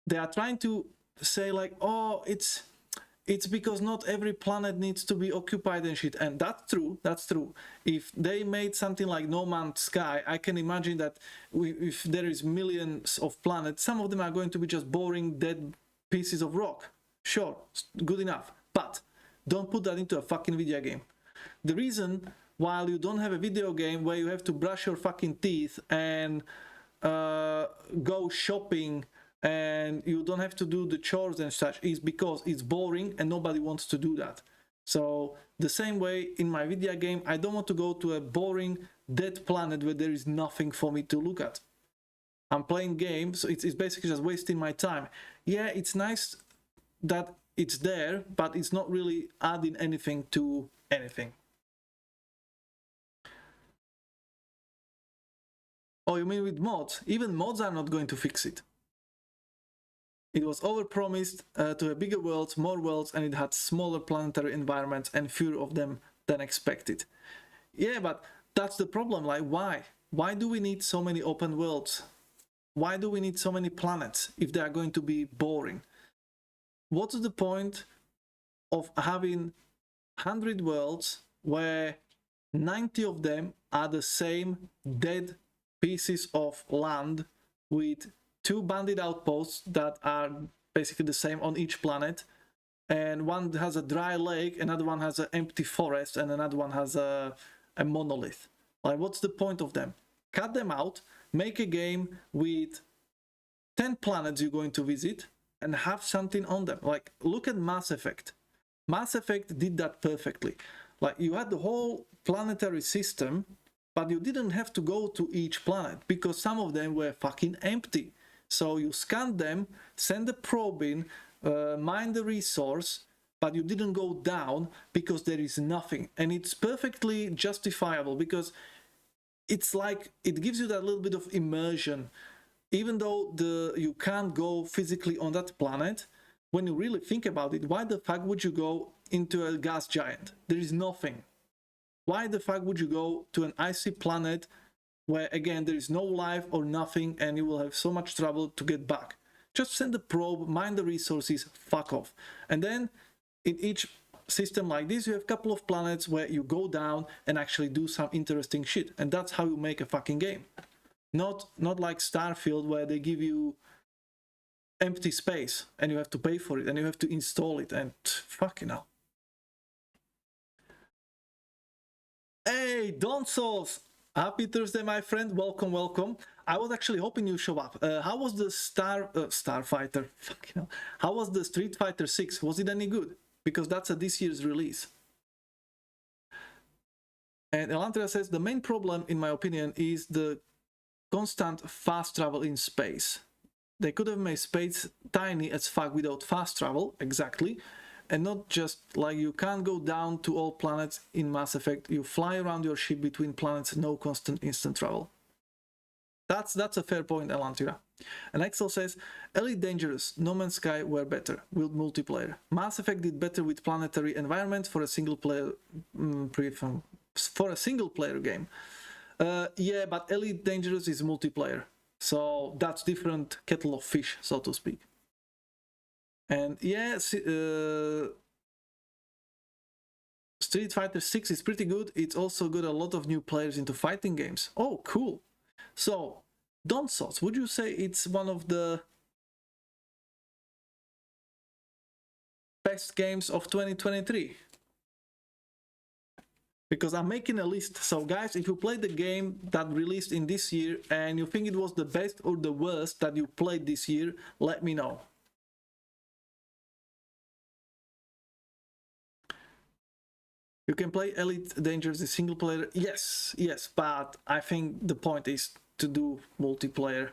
A: they are trying to say like, oh, it's because not every planet needs to be occupied and shit, and that's true. If they made something like No Man's Sky, I can imagine that if there is millions of planets, some of them are going to be just boring dead pieces of rock. Sure, good enough, but don't put that into a fucking video game. The reason while you don't have a video game where you have to brush your fucking teeth and go shopping and you don't have to do the chores and such is because it's boring and nobody wants to do that. So the same way in my video game, I don't want to go to a boring dead planet where there is nothing for me to look at. I'm playing games, so it's basically just wasting my time. Yeah, it's nice that it's there, but it's not really adding anything to anything. Oh, you mean with mods? Even mods are not going to fix it. It was overpromised to have bigger worlds, more worlds, and it had smaller planetary environments and fewer of them than expected. Yeah, but that's the problem. Like, why? Why do we need so many open worlds? Why do we need so many planets if they are going to be boring? what's the point of having 100 worlds where 90 of them are the same dead pieces of land with 2 bandit outposts that are basically the same on each planet, and one has a dry lake, another one has an empty forest, and another one has a monolith? Like, what's the point of them? Cut them out, make a game with 10 planets you're going to visit, and have something on them. Like, look at Mass Effect. Mass Effect did that perfectly. Like, you had the whole planetary system, but you didn't have to go to each planet because some of them were fucking empty. So you scanned them, send a probe in, mine the resource, but you didn't go down because there is nothing. And it's perfectly justifiable because it's like, it gives you that little bit of immersion. Even though you can't go physically on that planet, when you really think about it, why the fuck would you go into a gas giant? There is nothing. Why the fuck would you go to an icy planet where, again, there is no life or nothing, and you will have so much trouble to get back? Just send the probe, mine the resources, fuck off. And then in each system like this, you have a couple of planets where you go down and actually do some interesting shit. And that's how you make a fucking game. Not like Starfield, where they give you empty space and you have to pay for it and you have to install it, and fucking hell. Hey, Don Sauce! Happy Thursday, my friend. Welcome, welcome. I was actually hoping you show up. How was the Starfighter? Fucking hell. How was the Street Fighter 6? Was it any good? Because that's a this year's release. And Elantria says, the main problem, in my opinion, is the constant fast travel in space. They could have made space tiny as fuck without fast travel, exactly. And not just like, you can't go down to all planets in Mass Effect. You fly around your ship between planets, no constant instant travel. That's a fair point, Elantira. And Axel says, Elite Dangerous, No Man's Sky were better with multiplayer. Mass Effect did better with planetary environments for a single player game. Yeah, but Elite Dangerous is multiplayer, so that's different kettle of fish, so to speak. And yeah, Street Fighter 6 is pretty good. It's also got a lot of new players into fighting games. Oh, cool. So, Don Sauce, would you say it's one of the best games of 2023? Because I'm making a list. So guys, if you played the game that released in this year and you think it was the best or the worst that you played this year, let me know. You can play Elite Dangerous in single player. Yes, but I think the point is to do multiplayer.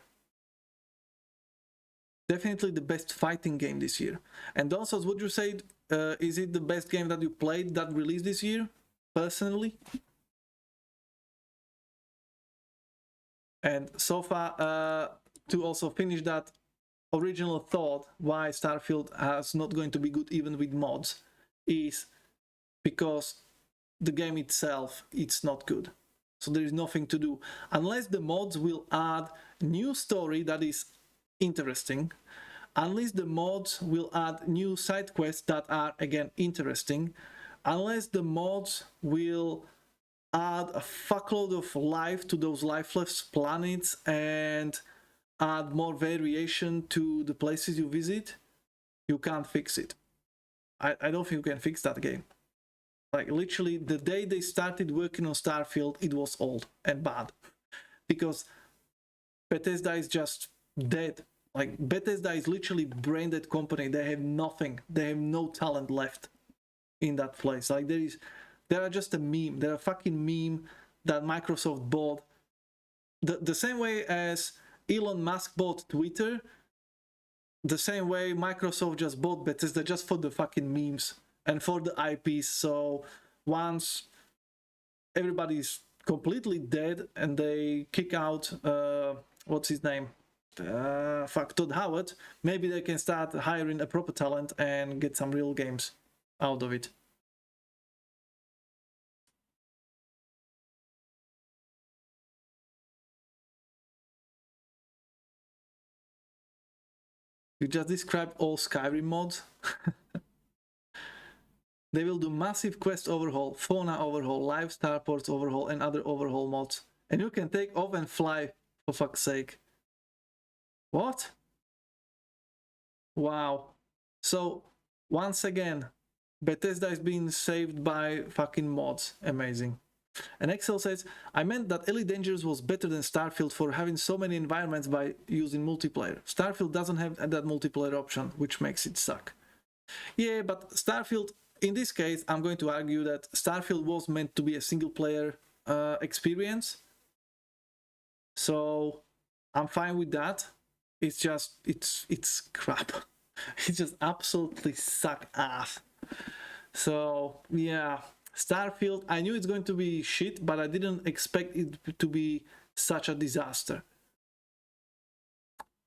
A: Definitely the best fighting game this year. And also, would you say, is it the best game that you played that released this year? Personally. And so far, to also finish that original thought why Starfield is not going to be good even with mods, is because the game itself, it's not good. So there is nothing to do unless the mods will add new story that is interesting, unless the mods will add new side quests that are again interesting, unless the mods will add a fuckload of life to those lifeless planets and add more variation to the places you visit, you can't fix it. I don't think you can fix that game. Like, literally, the day they started working on Starfield, it was old and bad. Because Bethesda is just dead. Like, Bethesda is literally brain dead company. They have nothing. They have no talent left in that place. Like, they are just a meme. They're a fucking meme that Microsoft bought. The same way as Elon Musk bought Twitter, the same way Microsoft just bought Bethesda just for the fucking memes and for the IPs. So once everybody's completely dead and they kick out, what's his name? Todd Howard, maybe they can start hiring a proper talent and get some real games out of it. You just described all Skyrim mods. They will do massive quest overhaul, fauna overhaul, live starports overhaul, and other overhaul mods. And you can take off and fly, for fuck's sake. What? Wow. So, once again, Bethesda is being saved by fucking mods. Amazing. And Excel says, I meant that Elite Dangerous was better than Starfield for having so many environments by using multiplayer. Starfield doesn't have that multiplayer option, which makes it suck. Yeah, but Starfield, in this case, I'm going to argue that Starfield was meant to be a single player experience. So I'm fine with that. It's just, it's crap. It just absolutely suck ass. So yeah, Starfield, I knew it's going to be shit, but I didn't expect it to be such a disaster.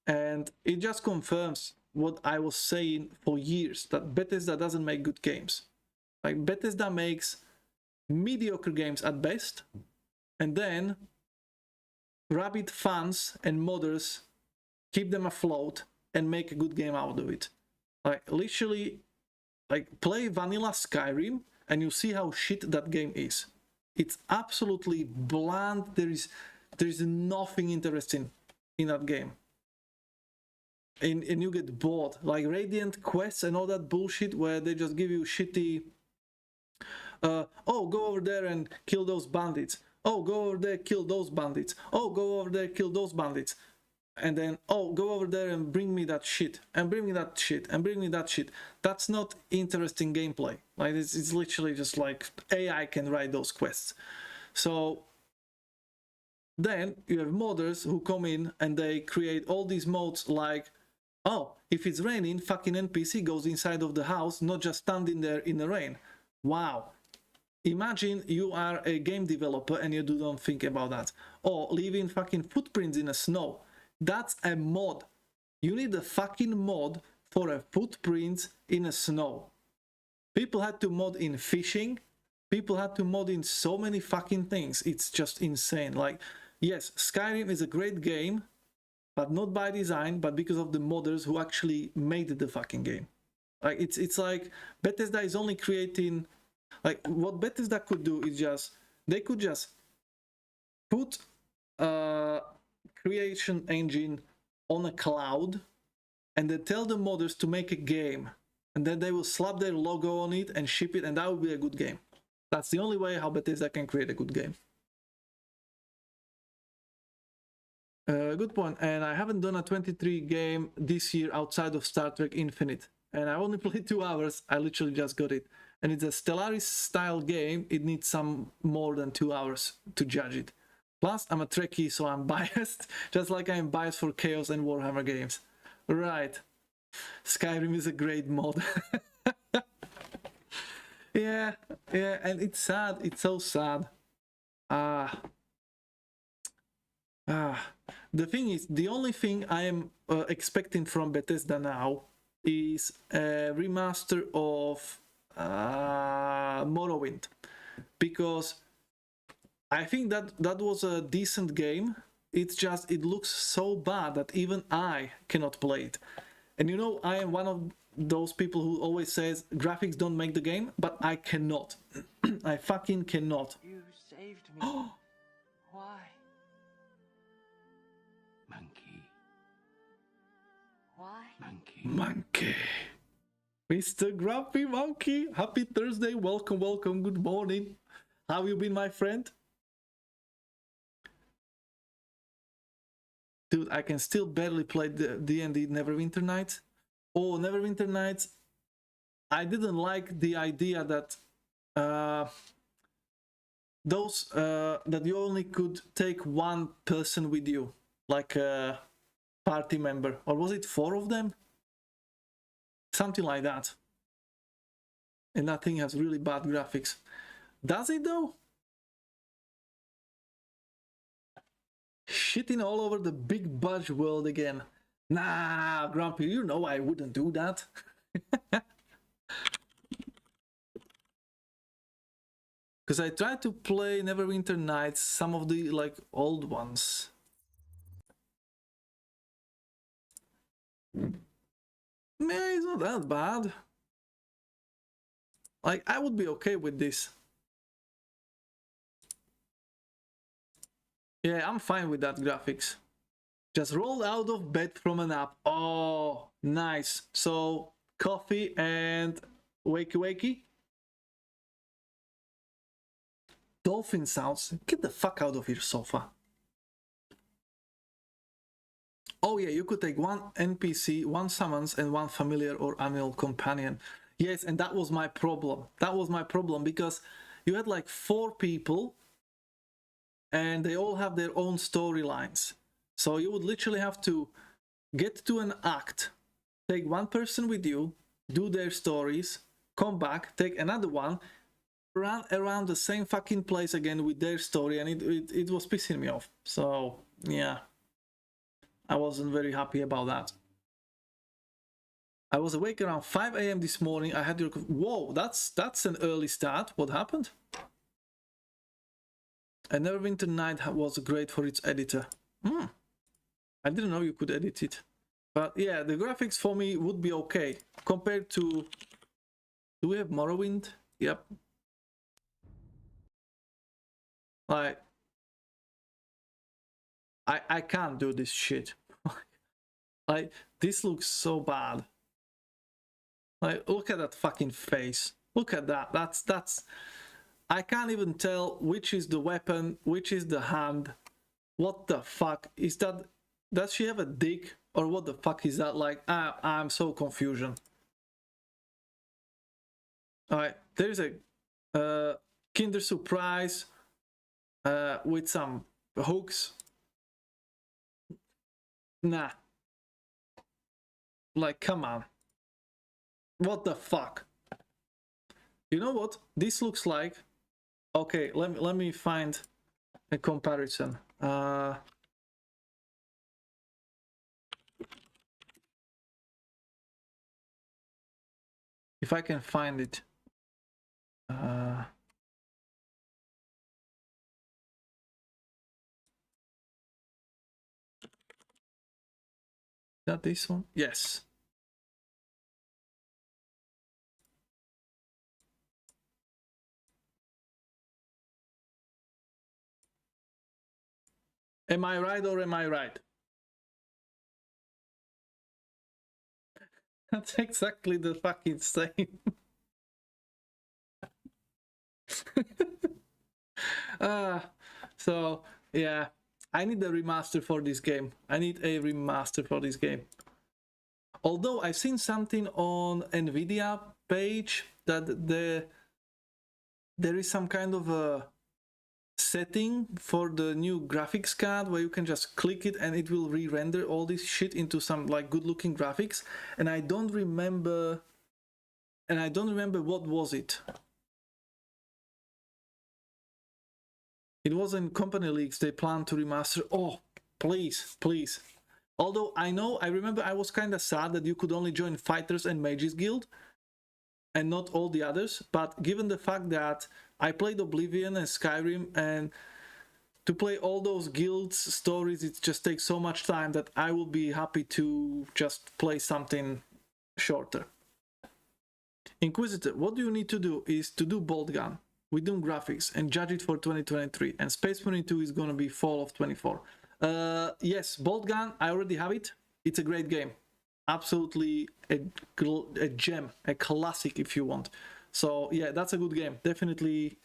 A: And it just confirms what I was saying for years, that Bethesda doesn't make good games. Like, Bethesda makes mediocre games at best, and then rabid fans and modders keep them afloat and make a good game out of it. Like, literally, like, play vanilla Skyrim and you see how shit that game is. It's absolutely bland. There is nothing interesting in that game. And you get bored. Like Radiant quests and all that bullshit where they just give you shitty oh, go over there and kill those bandits. Oh, go over there, kill those bandits. Oh, go over there, kill those bandits. And then, oh, go over there and bring me that shit. And bring me that shit. And bring me that shit. That's not interesting gameplay. Like, it's literally just like AI can write those quests. So then you have modders who come in and they create all these modes like, oh, if it's raining, fucking NPC goes inside of the house, not just standing there in the rain. Wow. Imagine you are a game developer and you don't think about that. Or leaving fucking footprints in the snow. That's a mod. You need a fucking mod for a footprint in the snow. People had to mod in fishing. People had to mod in so many fucking things. It's just insane. Like, yes, Skyrim is a great game, but not by design, but because of the modders who actually made the fucking game. Like, it's like Bethesda is only creating, like, what Bethesda could do is just, they could just put a creation engine on a cloud and then tell the modders to make a game, and then they will slap their logo on it and ship it, and that would be a good game. That's the only way how Bethesda can create a good game. Good point. And I haven't done a 23 game this year outside of Star Trek Infinite, and I only played 2 hours. I literally just got it, and it's a Stellaris style game. It needs some more than 2 hours to judge it. Plus, I'm a Trekkie, so I'm biased, just like I'm biased for Chaos and Warhammer games. Right. Skyrim is a great mod. yeah, and it's sad. It's so sad. The thing is, the only thing I am expecting from Bethesda now is a remaster of Morrowind, because I think that was a decent game. It's just, it looks so bad that even I cannot play it. And you know, I am one of those people who always says graphics don't make the game, but I cannot. I fucking cannot.
J: You saved me. Why?
E: Monkey.
J: Why?
E: Monkey.
A: Monkey. Mr. Grumpy Monkey. Happy Thursday. Welcome, welcome. Good morning. How you been, my friend? Dude, I can still barely play the D&D Neverwinter Nights. Oh, Neverwinter Nights. I didn't like the idea that that you only could take one person with you, like a party member, or was it 4 of them? Something like that. And that thing has really bad graphics. Does it though? Shitting all over the big budge world again. Nah, Grumpy, you know I wouldn't do that. Because I tried to play Neverwinter Nights, some of the like old ones. Yeah, it's not that bad. Like, I would be okay with this. Yeah, I'm fine with that graphics. Just rolled out of bed from a nap. Oh, nice. So, coffee and wakey wakey. Dolphin sounds. Get the fuck out of here, sofa. Oh yeah, you could take one NPC, one summons, and one familiar or annual companion. Yes, and that was my problem. That was my problem because you had like 4 people and they all have their own storylines. So you would literally have to get to an act, take one person with you, do their stories, come back, take another one, run around the same fucking place again with their story, and it was pissing me off. So yeah, I wasn't very happy about that. I was awake around 5 a.m. this morning. I had your... Whoa, that's an early start. What happened? A Neverwinter Night was great for its editor. I didn't know you could edit it. But yeah, the graphics for me would be okay compared to... Do we have Morrowind? Yep. Like, I can't do this shit. Like, this looks so bad. Like, look at that fucking face. Look at that. That's... I can't even tell which is the weapon, which is the hand. What the fuck? Is that... Does she have a dick? Or what the fuck is that? Like, I'm so confusion. Alright, there's a Kinder Surprise with some hooks. Nah. Like, come on. What the fuck? You know what? This looks like... Okay, let me find a comparison. If I can find it. Is that this one? Yes. Am I right or am I right? That's exactly the fucking same. So yeah, I need a remaster for this game. I need a remaster for this game. Although I've seen something on Nvidia page that there is some kind of a setting for the new graphics card where you can just click it and it will re-render all this shit into some like good looking graphics, and I don't remember what was it. It was in company leaks. They plan to remaster. Oh, please. Although I remember I was kind of sad that you could only join Fighters and Mages Guild and not all the others, but given the fact that I played Oblivion and Skyrim, and to play all those guilds stories, it just takes so much time that I will be happy to just play something shorter. Inquisitor, what do you need to do is to do Bolt Gun with Doom graphics and judge it for 2023, and Space Marine 2 is gonna be fall of 24. Yes, Bolt Gun, I already have it. It's a great game. Absolutely a gem, a classic if you want. So yeah, that's a good game. Definitely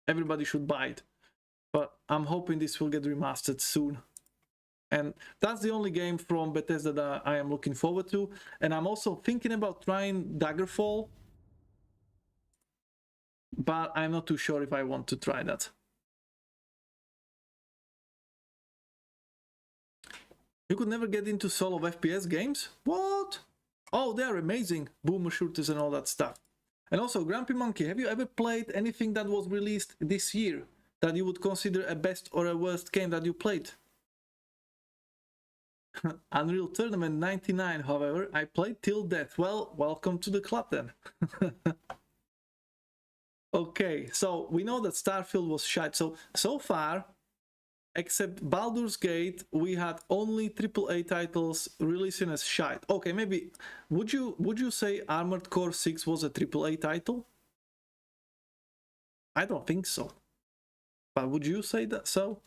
A: everybody should buy it. But I'm hoping this will get remastered soon. And that's the only game from Bethesda that I am looking forward to. And I'm also thinking about trying Daggerfall, but I'm not too sure if I want to try that. You could never get into solo FPS games? What? Oh, they're amazing. Boomer shooters and all that stuff. And also, Grumpy Monkey, have you ever played anything that was released this year that you would consider a best or a worst game that you played? Unreal Tournament 99, however, I played till death. Well, welcome to the club then. Okay, so we know that Starfield was shite. So far, Except Baldur's Gate, we had only AAA titles releasing as shite. Okay, maybe would you say Armored Core 6 was a AAA title? I don't think so. But would you say that so?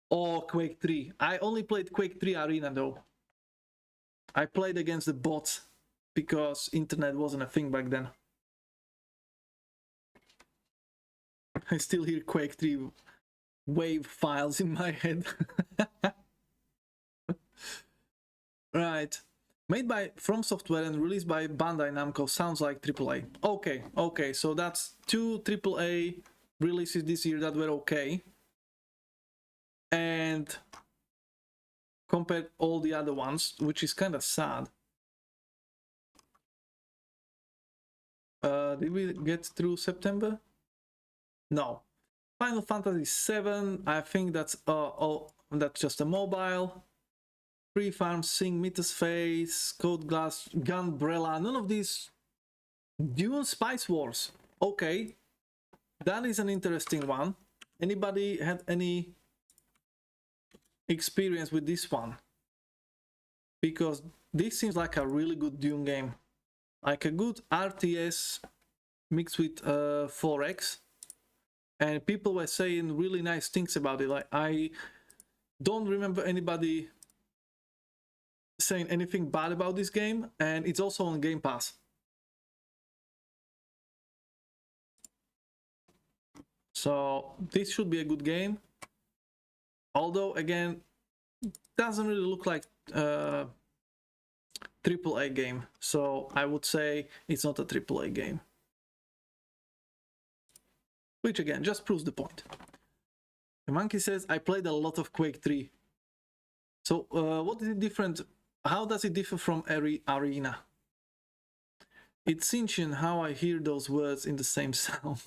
A: Or Quake 3. I only played Quake 3 Arena though. I played against the bots because internet wasn't a thing back then. I still hear Quake 3 wave files in my head. Right. Made by From Software and released by Bandai Namco. Sounds like AAA. Okay, so that's 2 AAA releases this year that were okay. And compared all the other ones, which is kind of sad. Did we get through September? No. Final Fantasy VII, I think that's just a mobile. Free Farm, Sing, Mythos Face, Code Glass, Gunbrella, none of these. Dune Spice Wars. Okay, that is an interesting one. Anybody had any experience with this one? Because this seems like a really good Dune game. Like a good RTS mixed with 4X. And people were saying really nice things about it. Like, I don't remember anybody saying anything bad about this game, and it's also on Game Pass. So this should be a good game. Although, again, doesn't really look like a AAA game. So I would say it's not a AAA game. Which again, just proves the point. The monkey says, I played a lot of Quake 3. So what is it different? How does it differ from Arena? It's cinching how I hear those words in the same sound.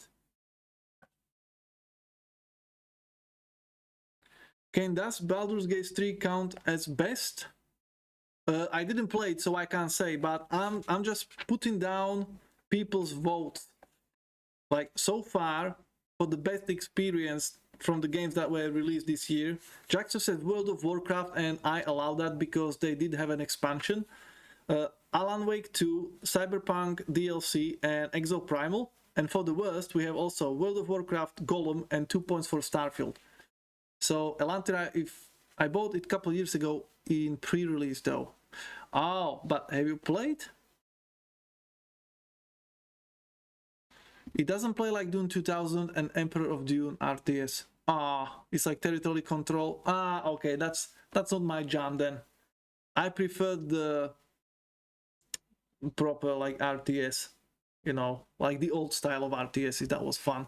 A: Kane, does Baldur's Gate 3 count as best? I didn't play it, so I can't say, but I'm just putting down people's votes. Like, so far, for the best experience from the games that were released this year, Jackson said World of Warcraft, and I allow that because they did have an expansion. Alan Wake 2, Cyberpunk DLC, and Exoprimal. And for the worst, we have also World of Warcraft, Golem, and 2 points for Starfield. So, Elantira, if I bought it a couple years ago in pre-release though. Oh, but have you played? It doesn't play like Dune 2000 and Emperor of Dune RTS. It's like territory control. Okay, that's not my jam then. I prefer the proper like RTS, you know, like the old style of RTS. That was fun.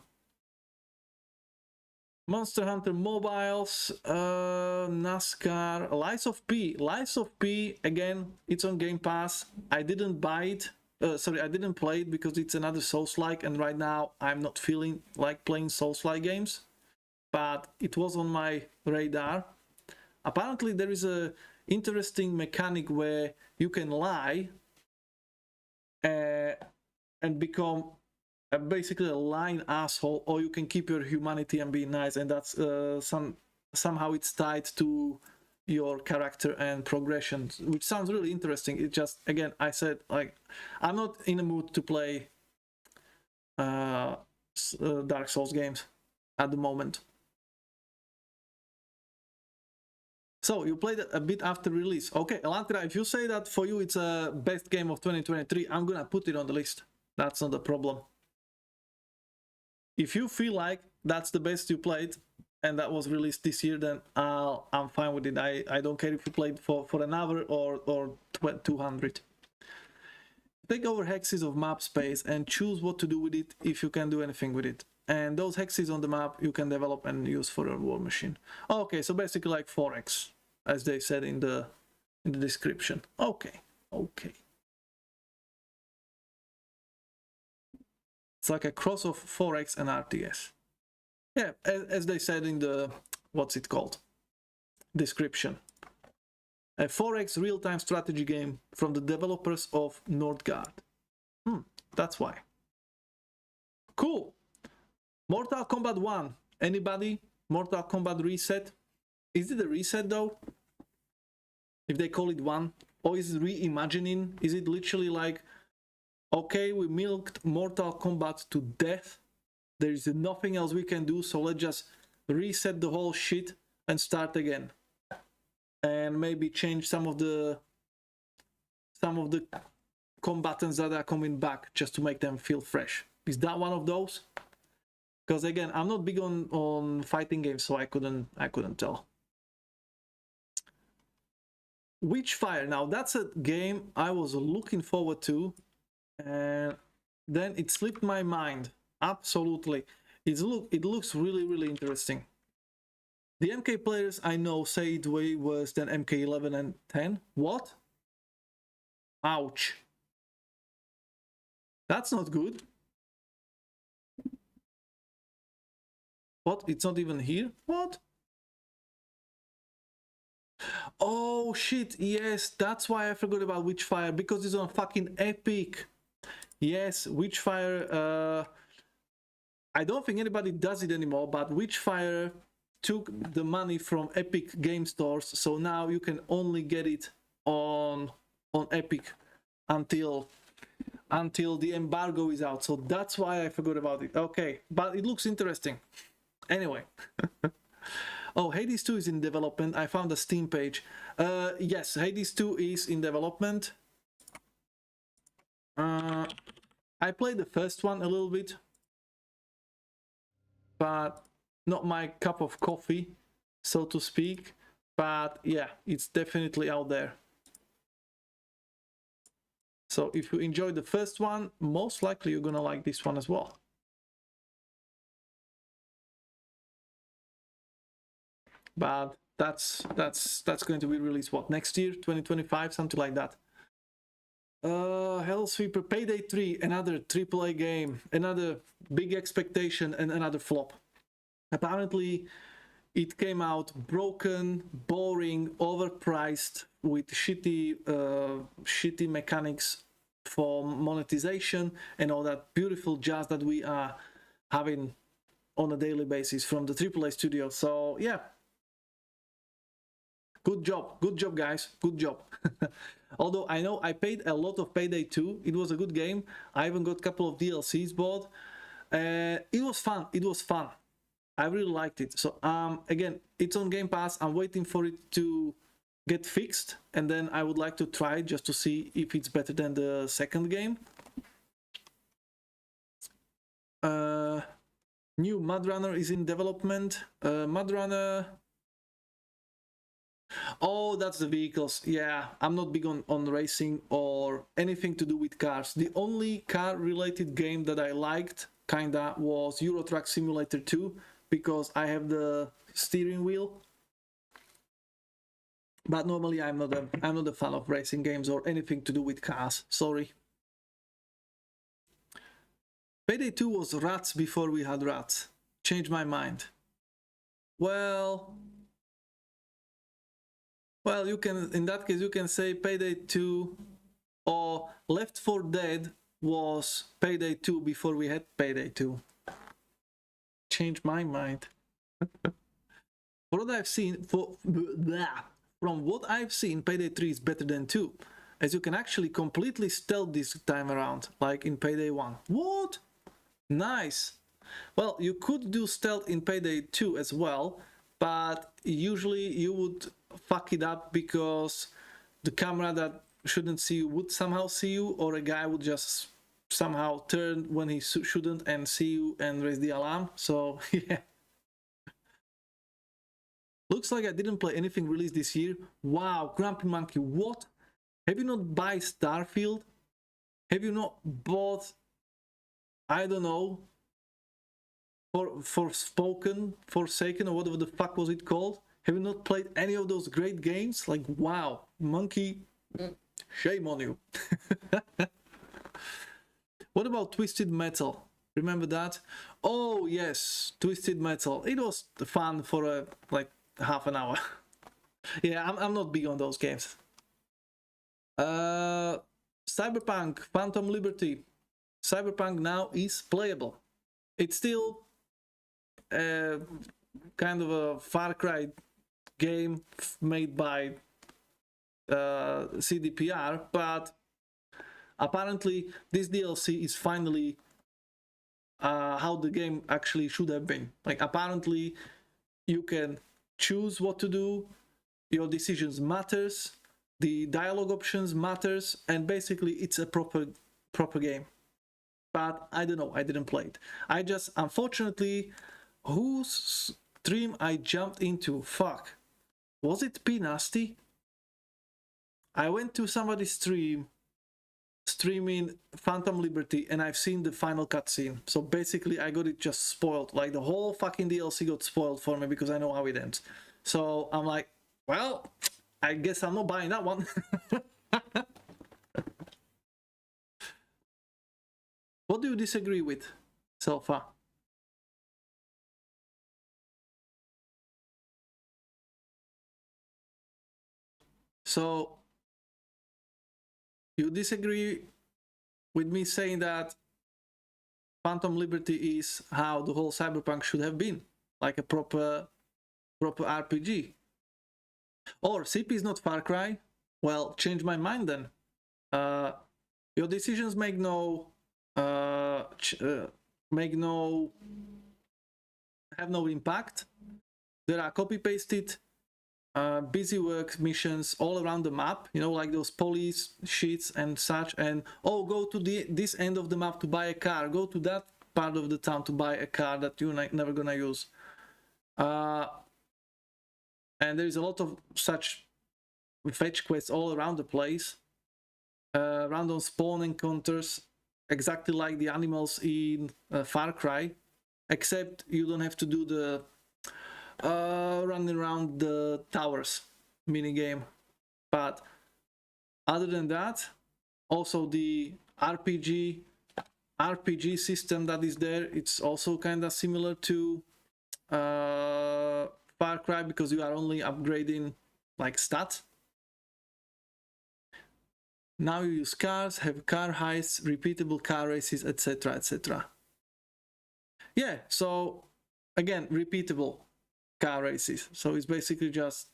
A: Monster Hunter mobiles, NASCAR, Lies of P. Lies of P, again, it's on Game Pass. I didn't buy it. I didn't play it because it's another Souls-like, and right now I'm not feeling like playing Souls-like games. But it was on my radar. Apparently there is a interesting mechanic where you can lie and become basically a lying asshole, or you can keep your humanity and be nice, and that's somehow it's tied to your character and progression, which sounds really interesting. It just, again, I said, like, I'm not in the mood to play Dark Souls games at the moment. So you played it a bit after release. Okay, Elantira, if you say that for you it's a best game of 2023, I'm gonna put it on the list. That's not a problem. If you feel like that's the best you played and that was released this year, then I'm fine with it. I don't care if you played for an hour or 200. Take over hexes of map space and choose what to do with it if you can do anything with it. And those hexes on the map you can develop and use for a war machine. Okay, so basically like 4X, as they said in the description. Okay. It's like a cross of 4X and RTS. Yeah, as they said in the, what's it called? Description. A 4X real-time strategy game from the developers of Nordgard. That's why. Cool. Mortal Kombat 1. Anybody? Mortal Kombat reset. Is it a reset though? If they call it one, or is it reimagining? Is it literally like, okay, we milked Mortal Kombat to death, there is nothing else we can do, so let's just reset the whole shit and start again, and maybe change some of the combatants that are coming back just to make them feel fresh. Is that one of those? Because again, I'm not big on fighting games, so I couldn't tell. Witchfire, now that's a game I was looking forward to, and then it slipped my mind. Absolutely, it looks really interesting. The MK players I know say it way worse than MK11 and 10. What? Ouch. That's not good. What? It's not even here? What? Oh shit, yes, that's why I forgot about Witchfire, because it's on fucking Epic. Yes, Witchfire, I don't think anybody does it anymore, but Witchfire took the money from Epic game stores, so now you can only get it on Epic until the embargo is out. So that's why I forgot about it. Okay, but it looks interesting. Anyway. Oh, Hades 2 is in development. I found a Steam page. Yes, Hades 2 is in development. I played the first one a little bit, but not my cup of coffee, so to speak. But yeah, it's definitely out there. So if you enjoyed the first one, most likely you're gonna like this one as well. But that's going to be released what, next year, 2025, something like that. Hellsweeper Payday 3, another AAA game, another big expectation and another flop. Apparently it came out broken, boring, overpriced, with shitty mechanics for monetization and all that beautiful jazz that we are having on a daily basis from the AAA studio. So yeah, good job guys, good job. Although I know I paid a lot of Payday 2, it was a good game. I even got a couple of DLCs bought. It was fun, I really liked it. So again, it's on Game Pass. I'm waiting for it to get fixed, and then I would like to try it just to see if it's better than the second game. New Mud Runner is in development. Mud Runner, oh, that's the vehicles. Yeah, I'm not big on racing or anything to do with cars. The only car related game that I liked kinda was Euro Truck Simulator 2, because I have the steering wheel. But normally I'm not a fan of racing games or anything to do with cars. Sorry. Payday 2 was rats before we had rats. Changed my mind. Well, you can, in that case, you can say Payday 2 or Left 4 Dead was Payday 2 before we had Payday 2. Changed my mind. From what I've seen, from what I've seen, Payday 3 is better than 2, as you can actually completely stealth this time around, like in Payday 1. What? Nice. Well, you could do stealth in Payday 2 as well, but usually you would fuck it up because the camera that shouldn't see you would somehow see you, or a guy would just somehow turn when he shouldn't and see you and raise the alarm. So yeah. Looks like I didn't play anything released this year. Wow, Grumpy Monkey, what? Have you not buy Starfield? Have you not bought, I don't know, Forsaken, or whatever the fuck was it called? Have you not played any of those great games? Like, wow, Monkey, shame on you. What about Twisted Metal? Remember that? Oh yes, Twisted Metal. It was fun for like half an hour. Yeah, I'm not big on those games. Cyberpunk Phantom Liberty. Cyberpunk now is playable. It's still kind of a Far Cry game made by CDPR, but apparently this DLC is finally how the game actually should have been. Like, apparently you can choose what to do, your decisions matters, the dialogue options matters, and basically it's a proper game. But I don't know, I didn't play it. I just, unfortunately, whose stream I jumped into? Fuck. Was it P Nasty? I went to somebody's stream streaming Phantom Liberty, and I've seen the final cutscene. So basically I got it just spoiled. Like, the whole fucking DLC got spoiled for me because I know how it ends. So I'm like, well, I guess I'm not buying that one. What do you disagree with so far? So you disagree with me saying that Phantom Liberty is how the whole Cyberpunk should have been, like a proper RPG. Or CP is not Far Cry? Well, change my mind then. Your decisions make no have no impact. There are copy-pasted busy work missions all around the map, you know, like those police sheets and such, and oh, go to this end of the map to buy a car, go to that part of the town to buy a car that you're never gonna use. And there is a lot of such fetch quests all around the place, random spawn encounters, exactly like the animals in Far Cry, except you don't have to do the running around the towers minigame. But other than that, also the RPG system that is there, it's also kind of similar to Far Cry, because you are only upgrading like stats. Now you use cars, have car heists, repeatable car races, etc, etc. Yeah, so again, repeatable car races. So it's basically just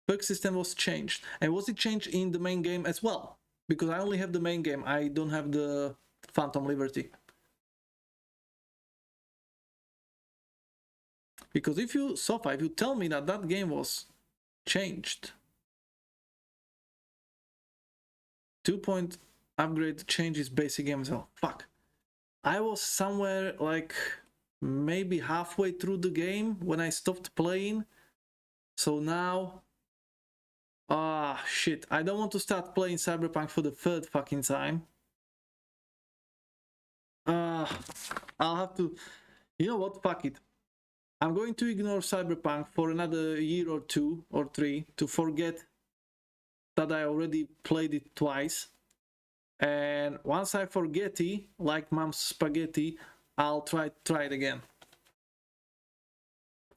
A: perk system was changed. And was it changed in the main game as well? Because I only have the main game, I don't have the Phantom Liberty. Because if you, Sofa, if you tell me that that game was changed, 2-point upgrade changes basic game as well. Fuck. I was somewhere like maybe halfway through the game when I stopped playing. So now, shit, I don't want to start playing Cyberpunk for the third fucking time. I'll have to, you know what, fuck it. I'm going to ignore Cyberpunk for another year or 2 or 3 to forget that I already played it twice. And once I forget it, like mom's spaghetti, I'll try it again.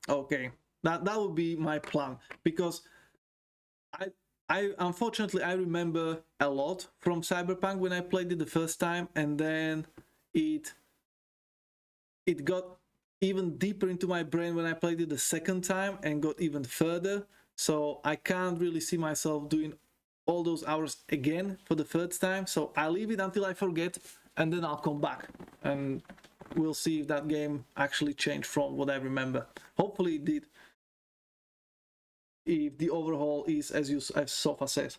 A: Okay, that would be my plan, because I unfortunately I remember a lot from Cyberpunk when I played it the first time, and then it got even deeper into my brain when I played it the second time and got even further. So I can't really see myself doing all those hours again for the third time. So I'll leave it until I forget, and then I'll come back and we'll see if that game actually changed from what I remember. Hopefully it did, if the overhaul is as Sofa says.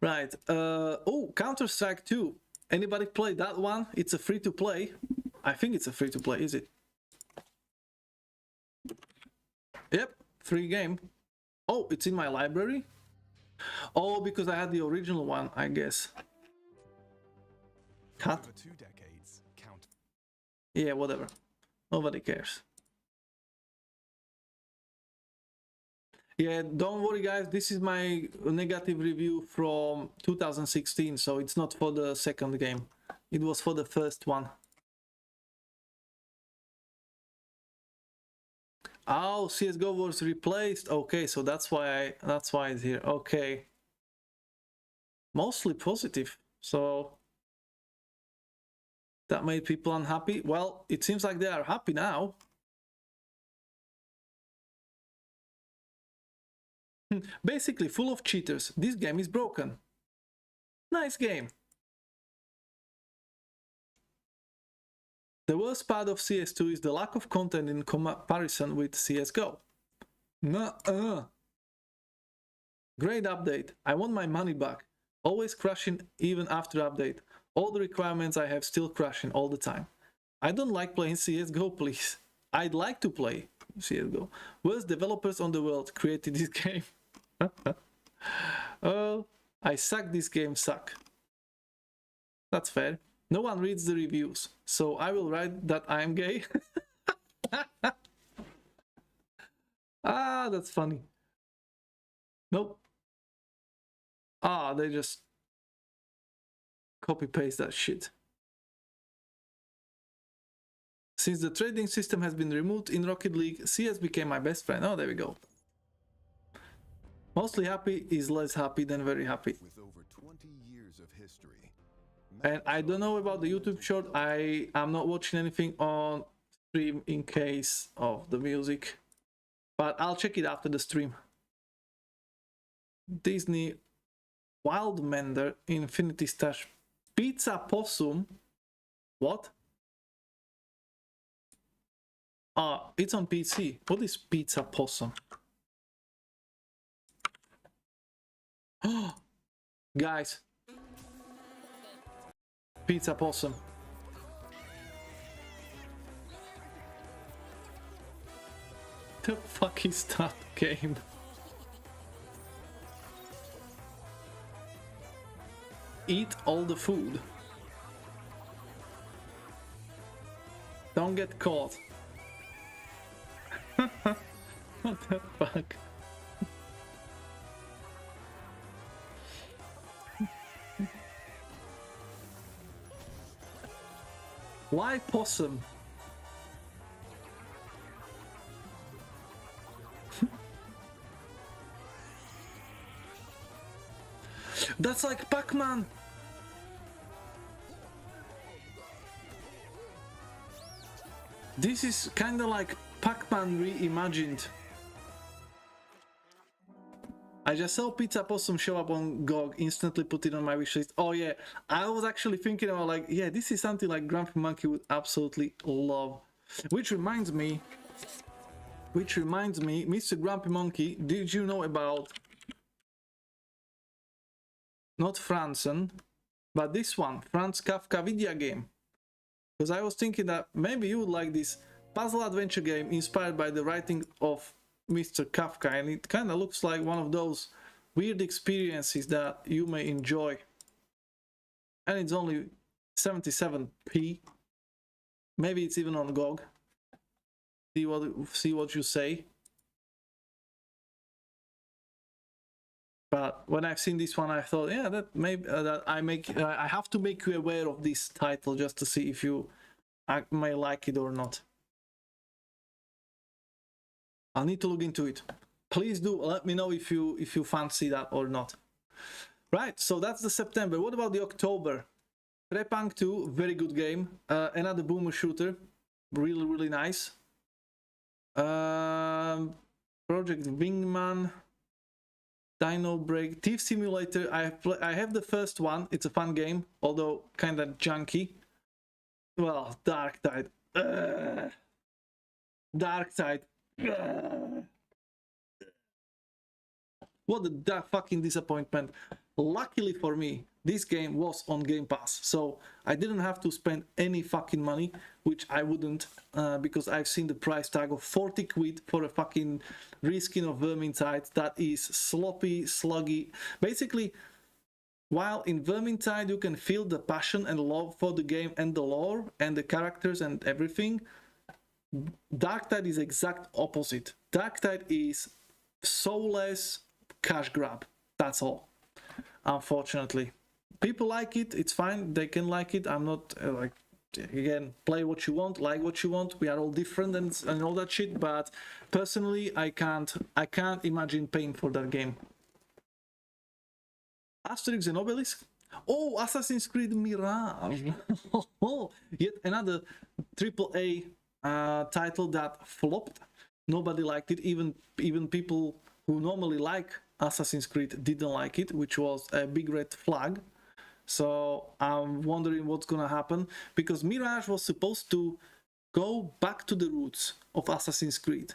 A: Right. Oh, Counter-Strike 2. Anybody play that one? It's a free-to-play. I think it's a free-to-play, is it? Yep, free game. Oh, it's in my library? Oh, because I had the original one, I guess. Cut?
H: Over 2 decades, count.
A: Yeah, whatever. Nobody cares. Yeah, don't worry guys, this is my negative review from 2016, so it's not for the second game. It was for the first one. Oh, CSGO was replaced. Okay, so that's why it's here. Okay. Mostly positive. So that made people unhappy. Well, it seems like they are happy now. Basically full of cheaters. This game is broken. Nice game. The worst part of CS2 is the lack of content in comparison with CSGO. Nuh-uh. Great update. I want my money back. Always crashing even after update. All the requirements I have still crashing all the time. I don't like playing CSGO, please. I'd like to play CSGO. Worst developers on the world created this game. Oh, I suck, this game suck. That's fair. No one reads the reviews, so I will write that I am gay. Ah, that's funny. Nope. Ah, they just copy paste that shit. Since the trading system has been removed in Rocket League, CS became my best friend. Oh, there we go. Mostly happy is less happy than very happy.
K: With over 20 years of history.
A: And I don't know about the YouTube short. I am not watching anything on stream in case of the music, but I'll check it after the stream. Disney Wildmender Infinity Stash Pizza Possum. What? Ah, it's on PC. What is Pizza Possum? Oh, guys. Pizza Possum. The fuck is that game? Eat all the food. Don't get caught. What the fuck? Why possum? That's like Pac-Man. This is kind of like Pac-Man reimagined. I just saw Pizza Possum show up on GOG, instantly put it on my wishlist. Oh yeah, I was actually thinking about like, yeah, this is something like Grumpy Monkey would absolutely love. Which reminds me, Mr. Grumpy Monkey, did you know about, not Franzen, but this one, Franz Kafka video game? Because I was thinking that maybe you would like this puzzle adventure game inspired by the writing of Mr. Kafka, and it kind of looks like one of those weird experiences that you may enjoy. And it's only 77p. Maybe it's even on GOG. See what you say. But when I've seen this one, I thought, yeah, that maybe I have to make you aware of this title just to see if you may like it or not. I'll need to look into it. Please do let me know if you fancy that or not. Right, so that's the September. What about the October? Trepang 2, very good game. Another boomer shooter, really nice. Project Wingman, Dino Break, Thief Simulator. I have the first one. It's a fun game, although kind of junky. Well, Dark Tide. Dark Tide. What a fucking disappointment. Luckily for me, this game was on Game Pass, so I didn't have to spend any fucking money, which I wouldn't, because I've seen the price tag of 40 quid for a fucking reskin of Vermintide that is sloppy, sluggy. Basically, while in Vermintide you can feel the passion and love for the game and the lore and the characters and everything, Darktide is exact opposite. Darktide is soulless cash grab. That's all. Unfortunately, people like it. It's fine. They can like it. I'm not like, again, play what you want, like what you want. We are all different and all that shit. But personally, I can't imagine paying for that game. Asterix and Obelix. Oh, Assassin's Creed Mirage. Yet another AAA title that flopped. Nobody liked it. Even people who normally like Assassin's Creed didn't like it, which was a big red flag. So I'm wondering what's gonna happen, because Mirage was supposed to go back to the roots of Assassin's Creed,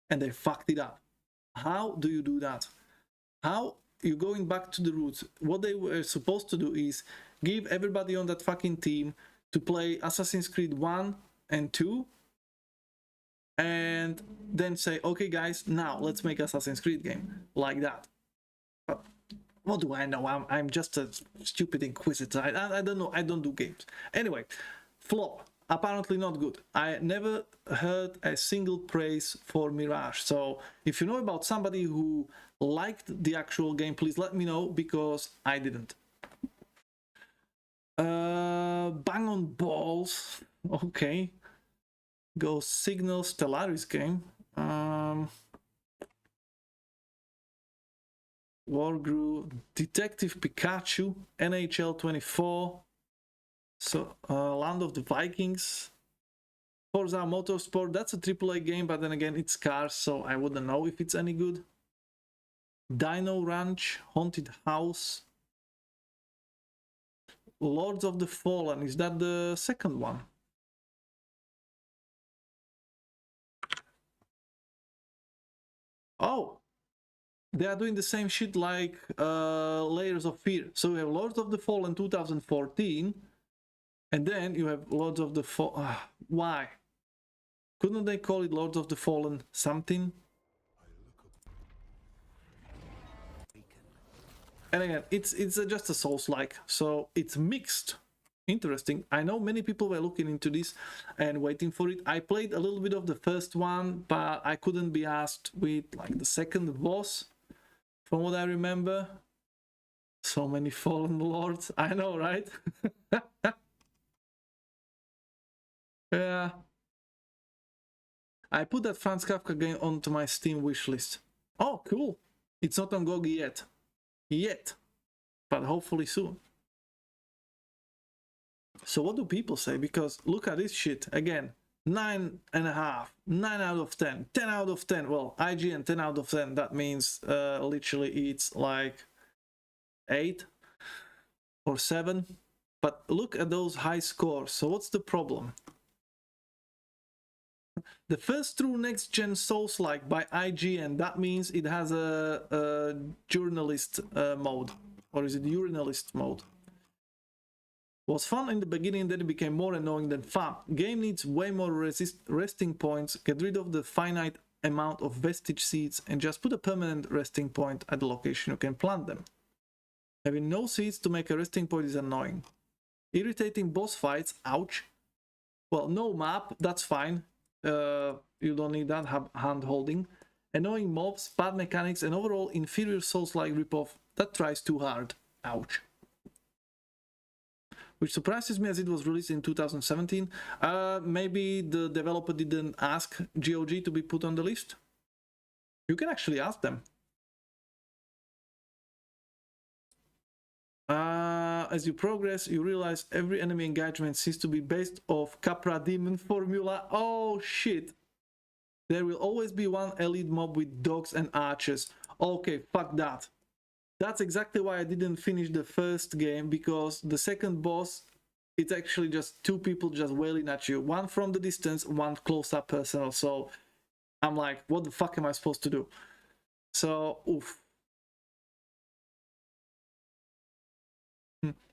A: and they fucked it up. How do you do that? How you going back to the roots? What they were supposed to do is give everybody on that fucking team to play Assassin's Creed 1 and 2, and then say, okay guys, now let's make Assassin's Creed game like that. But what do I know? I'm just a stupid Inquisitor. I don't know. I don't do games. Anyway, flop. Apparently not good. I never heard a single praise for Mirage. So if you know about somebody who liked the actual game, please let me know, because I didn't. Bang on Balls. Okay. Go Signal Stellaris game. Wargrew, Detective Pikachu, NHL 24, so Land of the Vikings, Forza Motorsport. That's a AAA game, but then again it's cars, so I wouldn't know if it's any good. Dino Ranch, Haunted House, Lords of the Fallen. Is that the second one? Oh, they are doing the same shit like Layers of Fear. So you have Lords of the Fallen 2014, and then you have Lords of the Fallen. Why? Couldn't they call it Lords of the Fallen something? And again, it's just a Souls-like, so it's mixed. Interesting. I know many people were looking into this and waiting for it. I played a little bit of the first one, but I couldn't be asked with like the second boss, from what I remember. So many fallen lords. I know, right? Yeah. I put that Franz Kafka game onto my Steam wishlist. Oh, cool. It's not on GOG yet. Yet. But hopefully soon. So what do people say? Because look at this shit. Again, 9.5, 9 out of 10, 10 out of 10. Well, IGN 10 out of 10. That means literally it's like 8 or 7. But look at those high scores. So what's the problem? The first true next-gen Souls-like by IGN, that means it has a journalist mode. Or is it urinalist mode? Was fun in the beginning, then it became more annoying than fun. Game needs way more resting points, get rid of the finite amount of vestige seeds, and just put a permanent resting point at the location you can plant them. Having no seeds to make a resting point is annoying. Irritating boss fights, ouch. Well, no map, that's fine. You don't need that hand holding. Annoying mobs, bad mechanics, and overall inferior Souls-like ripoff that tries too hard, ouch. Which surprises me as it was released in 2017. Maybe the developer didn't ask GOG to be put on the list. You can actually ask them. As you progress, you realize every enemy engagement seems to be based off Capra Demon formula. Oh shit. There will always be one elite mob with dogs and archers. Okay, fuck that. That's exactly why I didn't finish the first game, because the second boss, it's actually just two people just wailing at you. One from the distance, one close-up personal. So I'm like, what the fuck am I supposed to do? So, oof.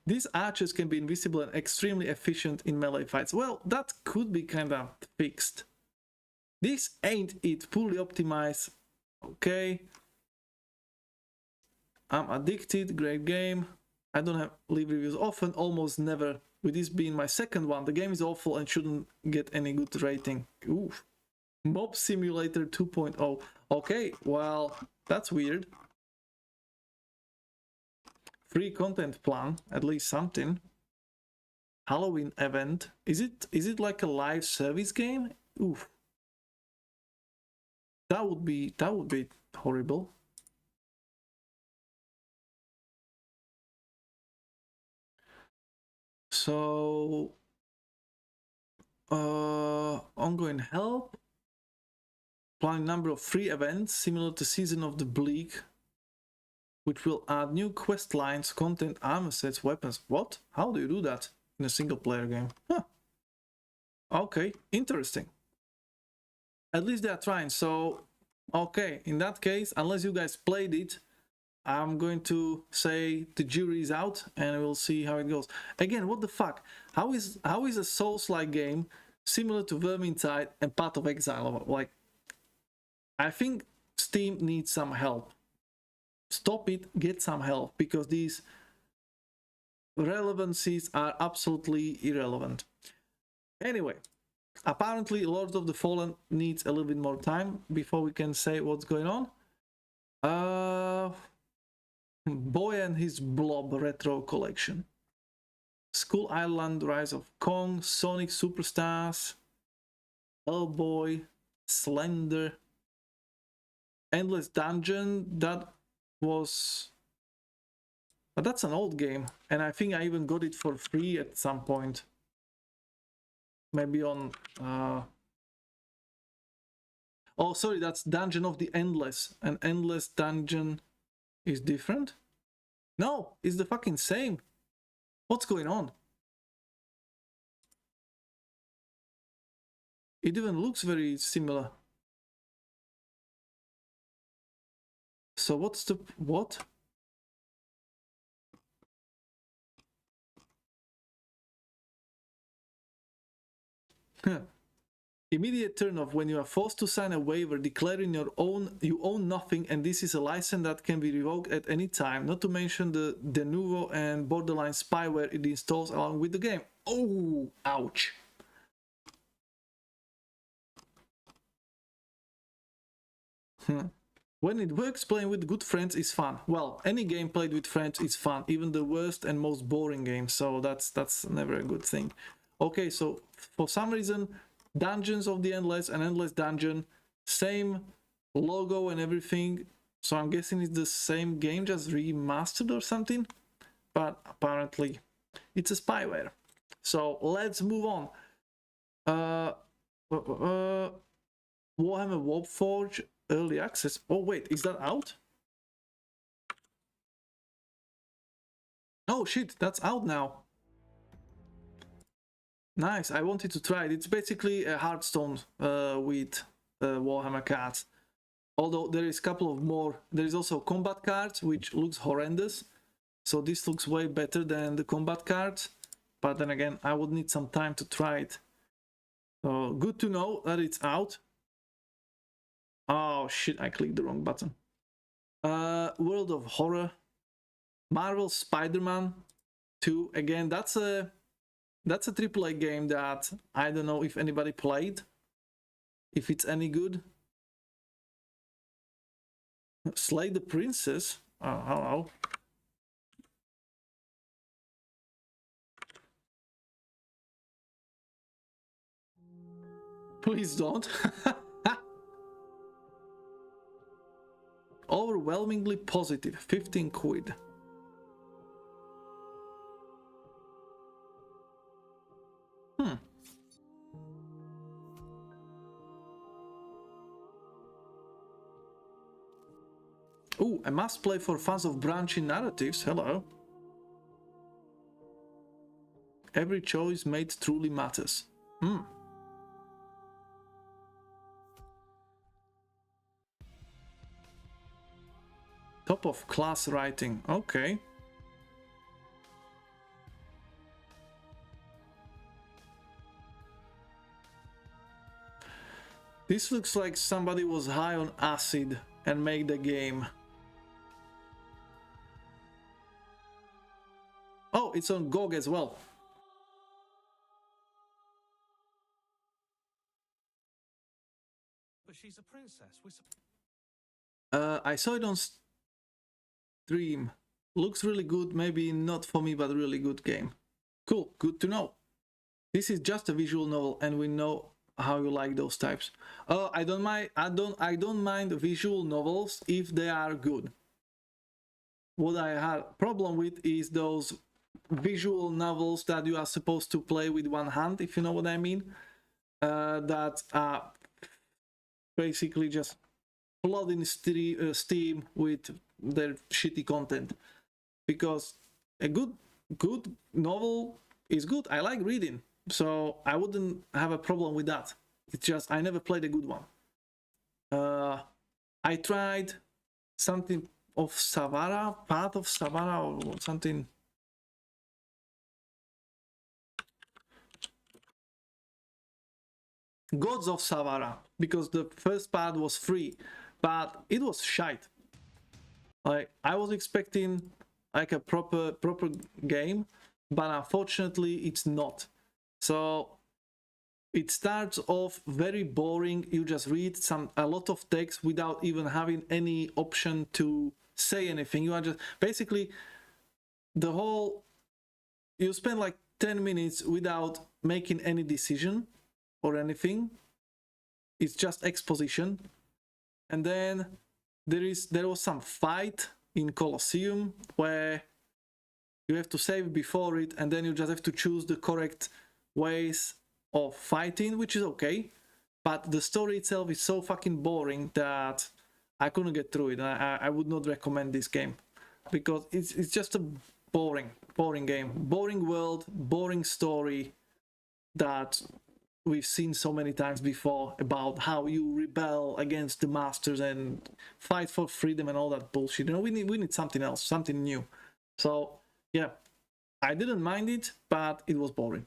A: These archers can be invisible and extremely efficient in melee fights. Well, that could be kind of fixed. This ain't it, fully optimized. Okay. I'm addicted, great game. I don't leave reviews often, almost never. With this being my second one, the game is awful and shouldn't get any good rating. Oof. Mob Simulator 2.0. Okay, well, that's weird. Free content plan, at least something. Halloween event. Is it like a live service game? Oof. That would be horrible. So ongoing help, planning number of free events similar to Season of the Bleak, which will add new quest lines, content, armor sets, weapons. What? How do you do that in a single player game? Huh. Okay, interesting. At least they are trying. So okay, in that case, unless you guys played it, I'm going to say the jury is out and we'll see how it goes. Again, what the fuck? How is a Souls-like game similar to Vermintide and Path of Exile? Like, I think Steam needs some help. Stop it, get some help, because these relevancies are absolutely irrelevant. Anyway, apparently Lords of the Fallen needs a little bit more time before we can say what's going on. Boy and His Blob Retro Collection. Skull Island, Rise of Kong, Sonic Superstars, Hellboy, Slender, Endless Dungeon. That was... But that's an old game, and I think I even got it for free at some point. Maybe on... Oh, sorry, that's Dungeon of the Endless. An Endless Dungeon is different? No, it's the fucking same. What's going on? It even looks very similar. So what's the... what? Immediate turn off when you are forced to sign a waiver declaring you own nothing, and this is a license that can be revoked at any time, not to mention the de novo and borderline spyware it installs along with the game. Oh, ouch. When it works, playing with good friends is fun. Well, any game played with friends is fun, even the worst and most boring game, so that's never a good thing. Okay, so for some reason Dungeons of the Endless and Endless Dungeon, same logo and everything, so I'm guessing it's the same game, just remastered or something, but apparently it's a spyware. So let's move on. Warhammer Warforged Early Access. Oh wait, is that out? Oh shit, that's out now. Nice, I wanted to try it. It's basically a Hearthstone with Warhammer cards. Although there is a couple of more. There is also combat cards, which looks horrendous. So this looks way better than the combat cards. But then again, I would need some time to try it. So good to know that it's out. Oh shit, I clicked the wrong button. World of Horror. Marvel Spider-Man 2. Again, that's a AAA game that I don't know if anybody played, if it's any good. Slay the Princess? Oh, hello. Please don't. Overwhelmingly positive, 15 quid. Ooh, a must play for fans of branching narratives. Hello. Every choice made truly matters. Top of class writing. Okay. This looks like somebody was high on acid and made the game. Oh, it's on GOG as well.
F: But she's a princess.
A: I saw it on stream. Looks really good. Maybe not for me, but really good game. Cool. Good to know. This is just a visual novel, and we know how you like those types. I don't mind. I don't mind visual novels if they are good. What I have problem with is those visual novels that you are supposed to play with one hand, if you know what I mean, that are basically just flooding Steam with their shitty content. Because a good novel is good. I like reading, so I wouldn't have a problem with that. It's just I never played a good one. I tried something of Savara, Path of Savara, or something. Gods of Savara, because the first part was free, but it was shite. Like, I was expecting like a proper game, but unfortunately it's not. So it starts off very boring. You just read a lot of text without even having any option to say anything. You are just basically you spend like 10 minutes without making any decision or anything. It's just exposition. And then there was some fight in Colosseum where you have to save before it, and then you just have to choose the correct ways of fighting, which is okay. But the story itself is so fucking boring that I couldn't get through it. I would not recommend this game because it's just a boring game, boring world, boring story that we've seen so many times before about how you rebel against the masters and fight for freedom and all that bullshit. You know, we need something else, something new. So yeah, I didn't mind it, but it was boring.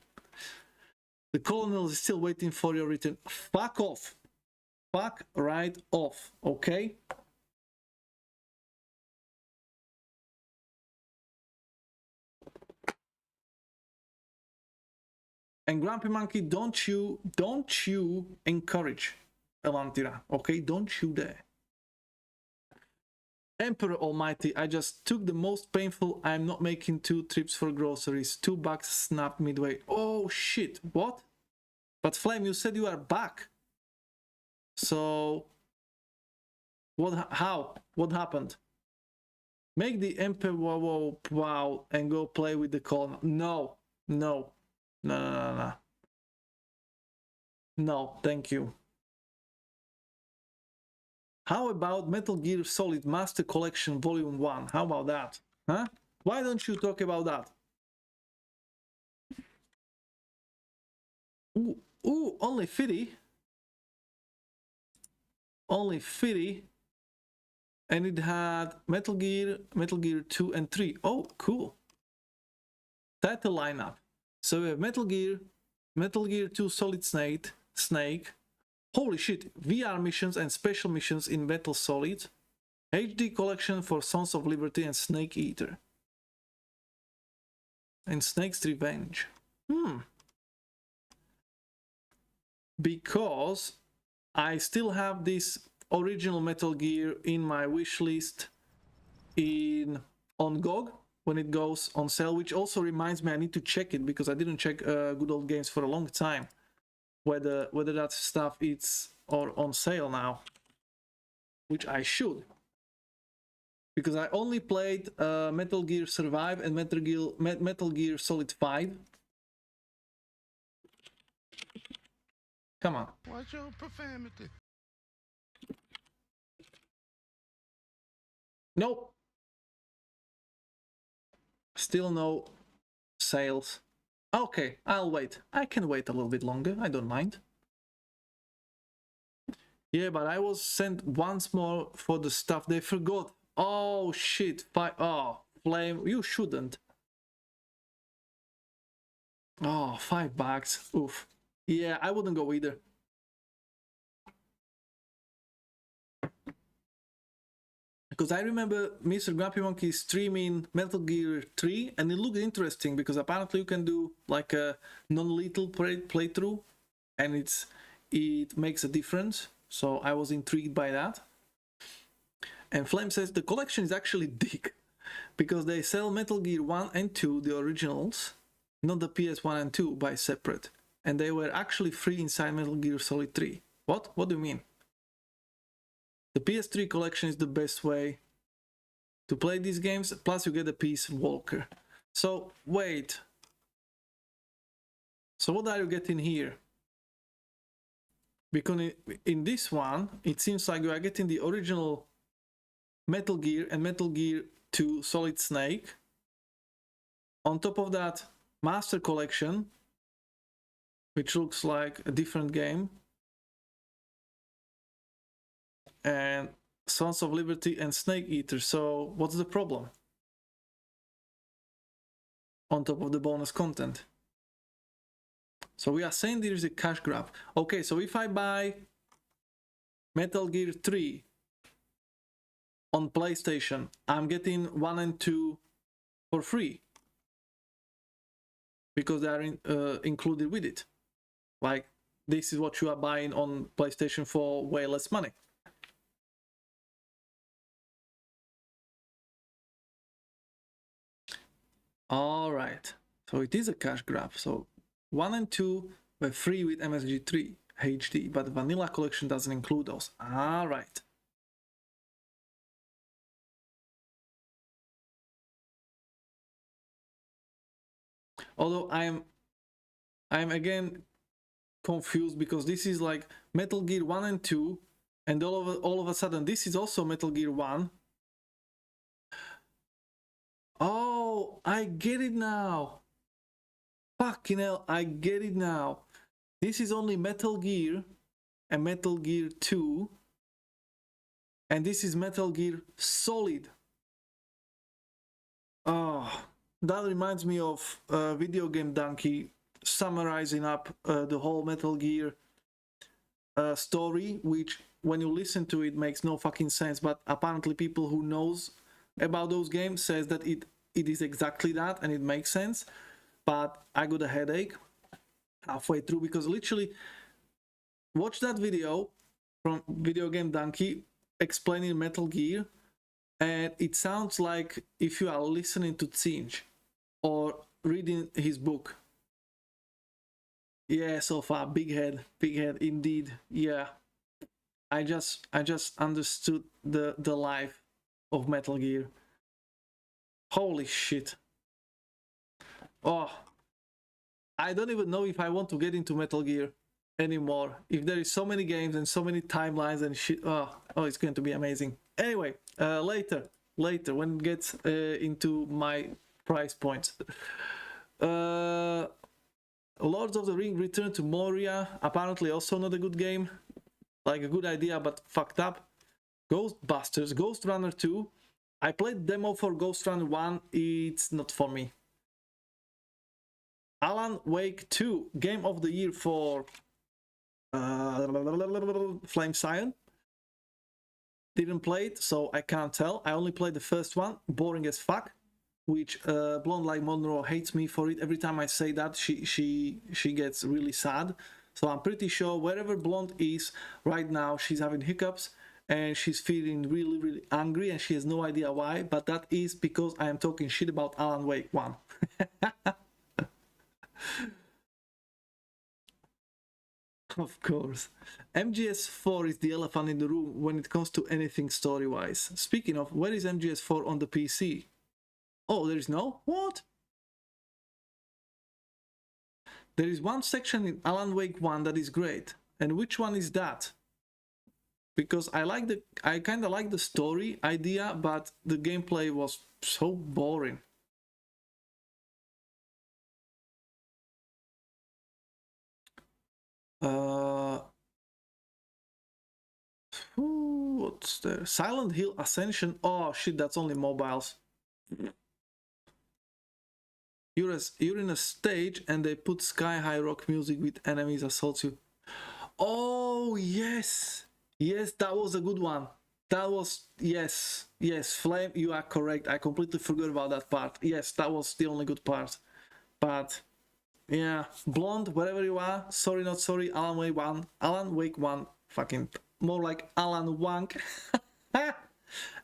A: The colonel is still waiting for your return. Fuck off. Fuck right off, okay? And Grumpy Monkey, don't you encourage Elantira, okay? Don't you dare. Emperor Almighty, I just took the most painful. I'm not making 2 trips for groceries. $2 snapped midway. Oh shit, what? But Flame, you said you are back. So how? What happened? Make the Emperor wow and go play with the colonel. No, thank you. How about Metal Gear Solid Master Collection Volume 1? How about that? Huh? Why don't you talk about that? Ooh, only 50. Only 50. And it had Metal Gear 2 and 3. Oh, cool. Title lineup. So we have Metal Gear 2 Solid Snake. Holy shit, VR missions and special missions in Metal Solid. HD collection for Sons of Liberty and Snake Eater. And Snake's Revenge. Because I still have this original Metal Gear in my wish list on GOG when it goes on sale, which also reminds me I need to check it because I didn't check Good Old Games for a long time. Whether that stuff is on sale now, which I should, because I only played Metal Gear Survive and Metal Gear Solid 5. Come on.
L: Watch your profanity.
A: Nope. Still no sales. Okay, I'll wait. I can wait a little bit longer. I don't mind. Yeah, but I was sent once more for the stuff they forgot. Oh shit. Oh, Flame, you shouldn't. Oh, $5. Oof. Yeah, I wouldn't go either. Because I remember Mr. Grumpy Monkey streaming Metal Gear 3 and it looked interesting because apparently you can do like a non-lethal playthrough and it makes a difference. So I was intrigued by that. And Flame says the collection is actually big because they sell Metal Gear 1 and 2, the originals, not the PS1 and 2 by separate. And they were actually free inside Metal Gear Solid 3. What? What do you mean? The PS3 collection is the best way to play these games, plus you get a Peace Walker. So wait. So what are you getting here? Because in this one, it seems like you are getting the original Metal Gear and Metal Gear 2 Solid Snake. On top of that, Master Collection, which looks like a different game. And Sons of Liberty and Snake Eater. So what's the problem? On top of the bonus content. So we are saying there is a cash grab. Okay, so if I buy Metal Gear 3 on PlayStation, I'm getting 1 and 2 for free. Because they are included with it. Like, this is what you are buying on PlayStation for way less money. Alright, so it is a cash grab. So 1 and 2 were free with MSG3 HD, but the vanilla collection doesn't include those. Alright. Although I'm again confused because this is like Metal Gear 1 and 2, and all of a sudden this is also Metal Gear 1. Oh, I get it now. Fucking hell, I get it now. This is only Metal Gear and Metal Gear 2. And this is Metal Gear Solid. Oh, that reminds me of Video Game Donkey summarizing up the whole Metal Gear story, which when you listen to it makes no fucking sense, but apparently people who knows about those games says that it is exactly that and it makes sense. But I got a headache halfway through because literally watch that video from Video Game Donkey explaining Metal Gear, and it sounds like if you are listening to Tsinch or reading his book. Yeah, so far big head indeed. Yeah, I just understood the life of Metal Gear. Holy shit. Oh, I don't even know if I want to get into Metal Gear anymore. If there is so many games and so many timelines and shit, oh, it's going to be amazing. Anyway, later when it gets into my price points. Lords of the Ring Return to Moria, apparently also not a good game. Like a good idea, but fucked up. Ghostbusters, Ghost Runner 2. I played demo for Ghost Runner 1, it's not for me. Alan Wake 2, Game of the Year for Flame Scion. Didn't play it, so I can't tell. I only played the first one, boring as fuck. Which Blonde Like Monroe hates me for it. Every time I say that, she gets really sad. So I'm pretty sure wherever Blonde is right now, she's having hiccups and she's feeling really, really angry and she has no idea why. But that is because I am talking shit about Alan Wake 1. Of course. MGS4 is the elephant in the room when it comes to anything story-wise. Speaking of, where is MGS4 on the PC? Oh, there is no? What? There is one section in Alan Wake 1 that is great. And which one is that? Because I kind of like the story idea, but the gameplay was so boring. What's there? Silent Hill Ascension. Oh shit, that's only mobiles. You're in a stage and they put sky-high rock music with enemies assault you. Oh yes, yes, that was a good one. That was, yes, Flame, you are correct. I completely forgot about that part. Yes, that was the only good part. But yeah, Blonde, wherever you are, sorry not sorry, Alan Wake 1, fucking more like Alan Wank.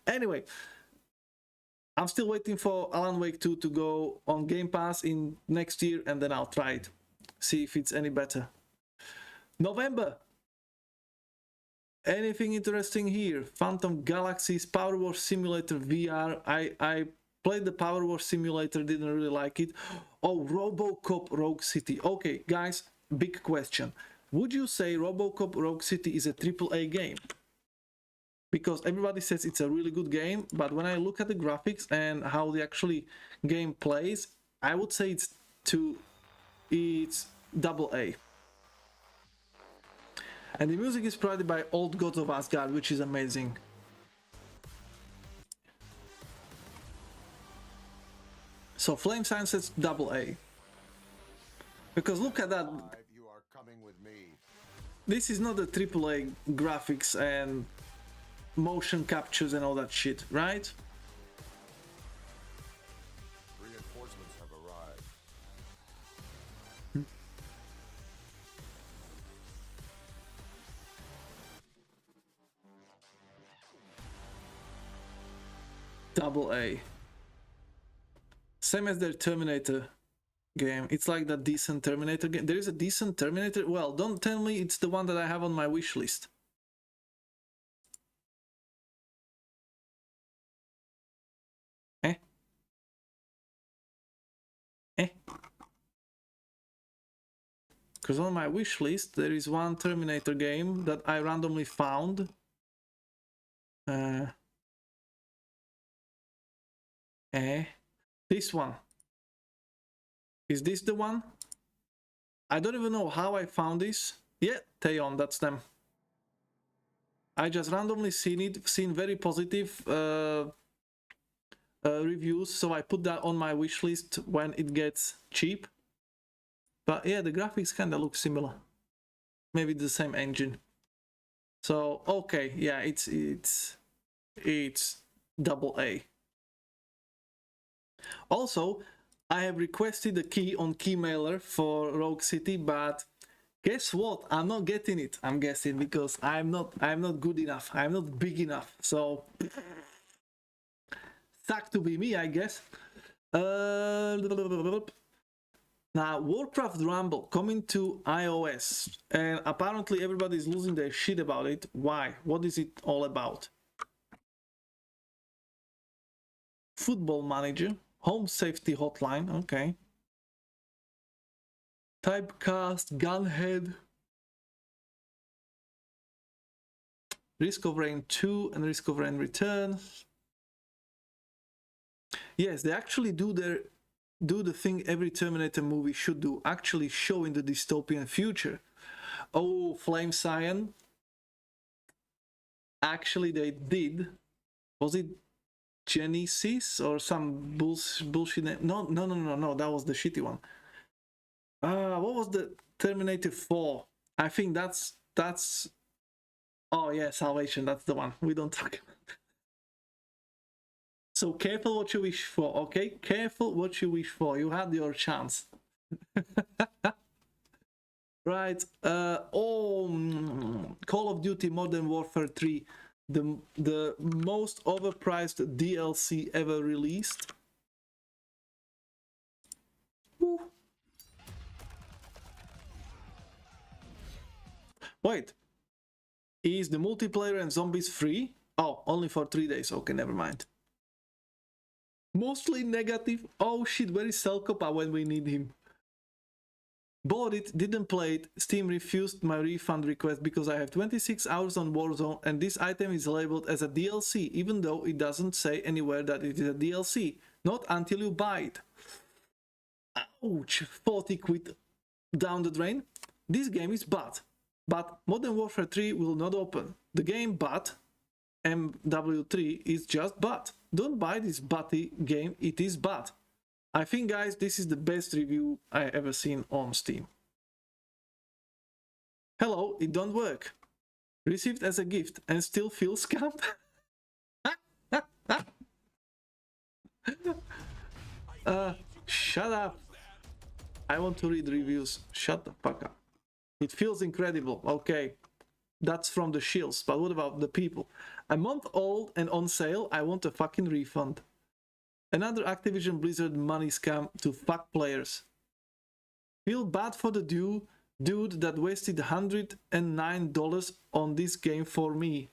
A: Anyway, I'm still waiting for Alan Wake 2 to go on Game Pass in next year, and then I'll try it, see if it's any better. November. Anything interesting here? Phantom Galaxies, Power Wars Simulator VR. Played the Power War Simulator, didn't really like it. Oh, RoboCop Rogue City. Okay, guys, big question. Would you say RoboCop Rogue City is a AAA game? Because everybody says it's a really good game, but when I look at the graphics and how the actually game plays, I would say it's AA. And the music is provided by Old Gods of Asgard, which is amazing. So Flame Sign says AA. Because look at that.
K: You are coming with me.
A: This is not the AAA graphics and motion captures and all that shit, right?
K: Reinforcements have arrived.
A: AA. Same as their Terminator game. It's like that decent Terminator game. There is a decent Terminator. Well, don't tell me it's the one that I have on my wish list. Because on my wish list there is one Terminator game that I randomly found. This one. Is this the one? I don't even know how I found this. Yeah, Theon, that's them. I just randomly seen very positive reviews, so I put that on my wish list when it gets cheap. But yeah, the graphics kind of look similar. Maybe the same engine. So okay, yeah, it's AA. Also, I have requested a key on Keymailer for Rogue City, but guess what? I'm not getting it. I'm guessing because I'm not good enough. I'm not big enough. So suck to be me, I guess. Now, Warcraft Rumble coming to iOS, and apparently everybody's losing their shit about it. Why? What is it all about? Football Manager, Home Safety Hotline, okay. Typecast, Gunhead, Risk of Rain 2 and Risk of Rain Returns. Yes, they actually do the thing every Terminator movie should do, actually showing the dystopian future. Oh, Flame Cyan. Actually, they did. Was it Genesis or some bullshit name? No, that was the shitty one. What was the Terminator 4? I think that's oh yeah, Salvation, that's the one. We don't talk about that. So careful what you wish for, okay? Careful what you wish for. You had your chance. Right. Call of Duty Modern Warfare 3, the most overpriced DLC ever released. Woo. Wait. Is the multiplayer and zombies free? Oh, only for 3 days. Okay, never mind. Mostly negative. Oh shit, where is Cuppa when we need him? Bought it, didn't play it. Steam refused my refund request because I have 26 hours on Warzone and this item is labeled as a DLC, even though it doesn't say anywhere that it is a DLC. Not until you buy it. Ouch, 40 quid down the drain. This game is bad. But Modern Warfare 3 will not open. The game but MW3 is just bad. Don't buy this butty game, it is bad. I think, guys, this is the best review I ever seen on Steam. Hello, it don't work. Received as a gift and still feel scammed? Shut up. I want to read reviews. Shut the fuck up. It feels incredible. Okay. That's from the shills, but what about the people? A month old and on sale, I want a fucking refund. Another Activision Blizzard money scam to fuck players. Feel bad for the dude that wasted $109 on this game for me.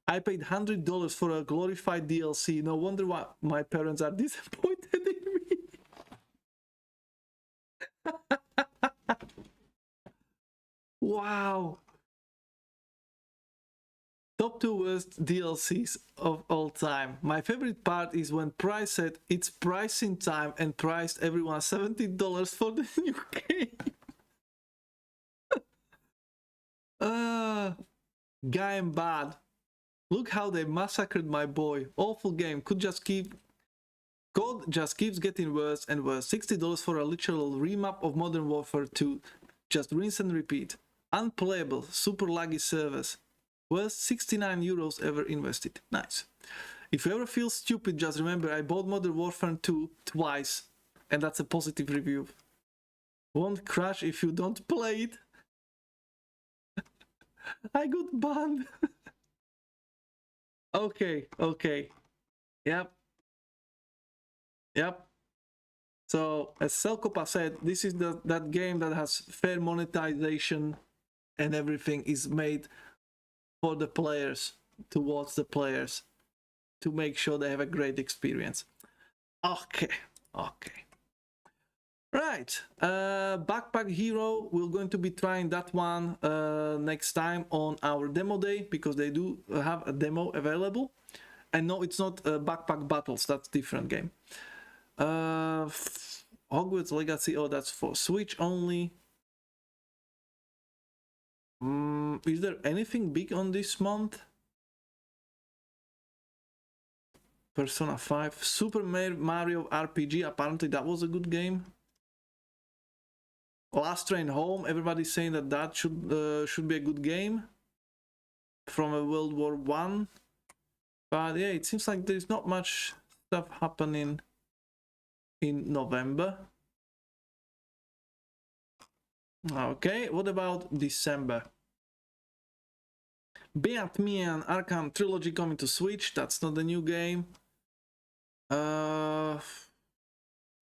A: I paid $100 for a glorified DLC. No wonder why my parents are disappointed in me. Wow. Top 2 worst DLCs of all time. My favorite part is when Price said it's pricing time and priced everyone $70 for the new game. Guy and bad. Look how they massacred my boy. Awful game. Code just keeps getting worse and worse. $60 for a literal remap of Modern Warfare 2. Just rinse and repeat. Unplayable. Super laggy servers. Worst 69 euros ever invested. Nice. If you ever feel stupid, just remember I bought Modern Warfare 2 twice. And that's a positive review. Won't crash if you don't play it. I got banned. Okay. Yep. So, as Selkopa said, this is that game that has fair monetization and everything is made for the players, towards the players, to make sure they have a great experience. Okay. Right, Backpack Hero, we're going to be trying that one next time on our demo day, because they do have a demo available. And no, it's not Backpack Battles, that's a different game. Hogwarts Legacy, oh, that's for Switch only. Is there anything big on this month? Persona 5, Super Mario RPG, apparently that was a good game. Last Train Home, everybody's saying that should be a good game from a World War I. But yeah, it seems like there's not much stuff happening in November. Okay, what about December? Batman Arkham Trilogy coming to Switch, that's not a new game.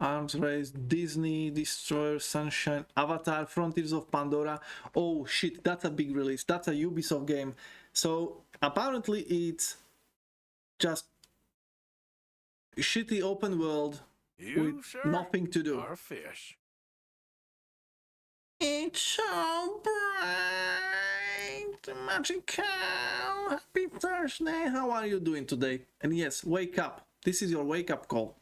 A: Arms Race, Disney, Destroyer, Sunshine, Avatar, Frontiers of Pandora. Oh shit, that's a big release. That's a Ubisoft game. So apparently it's just shitty open world with nothing to do.
L: Our fish.
A: It's so bright, magical. Happy Thursday. How are you doing today? And yes, wake up. This is your wake up call.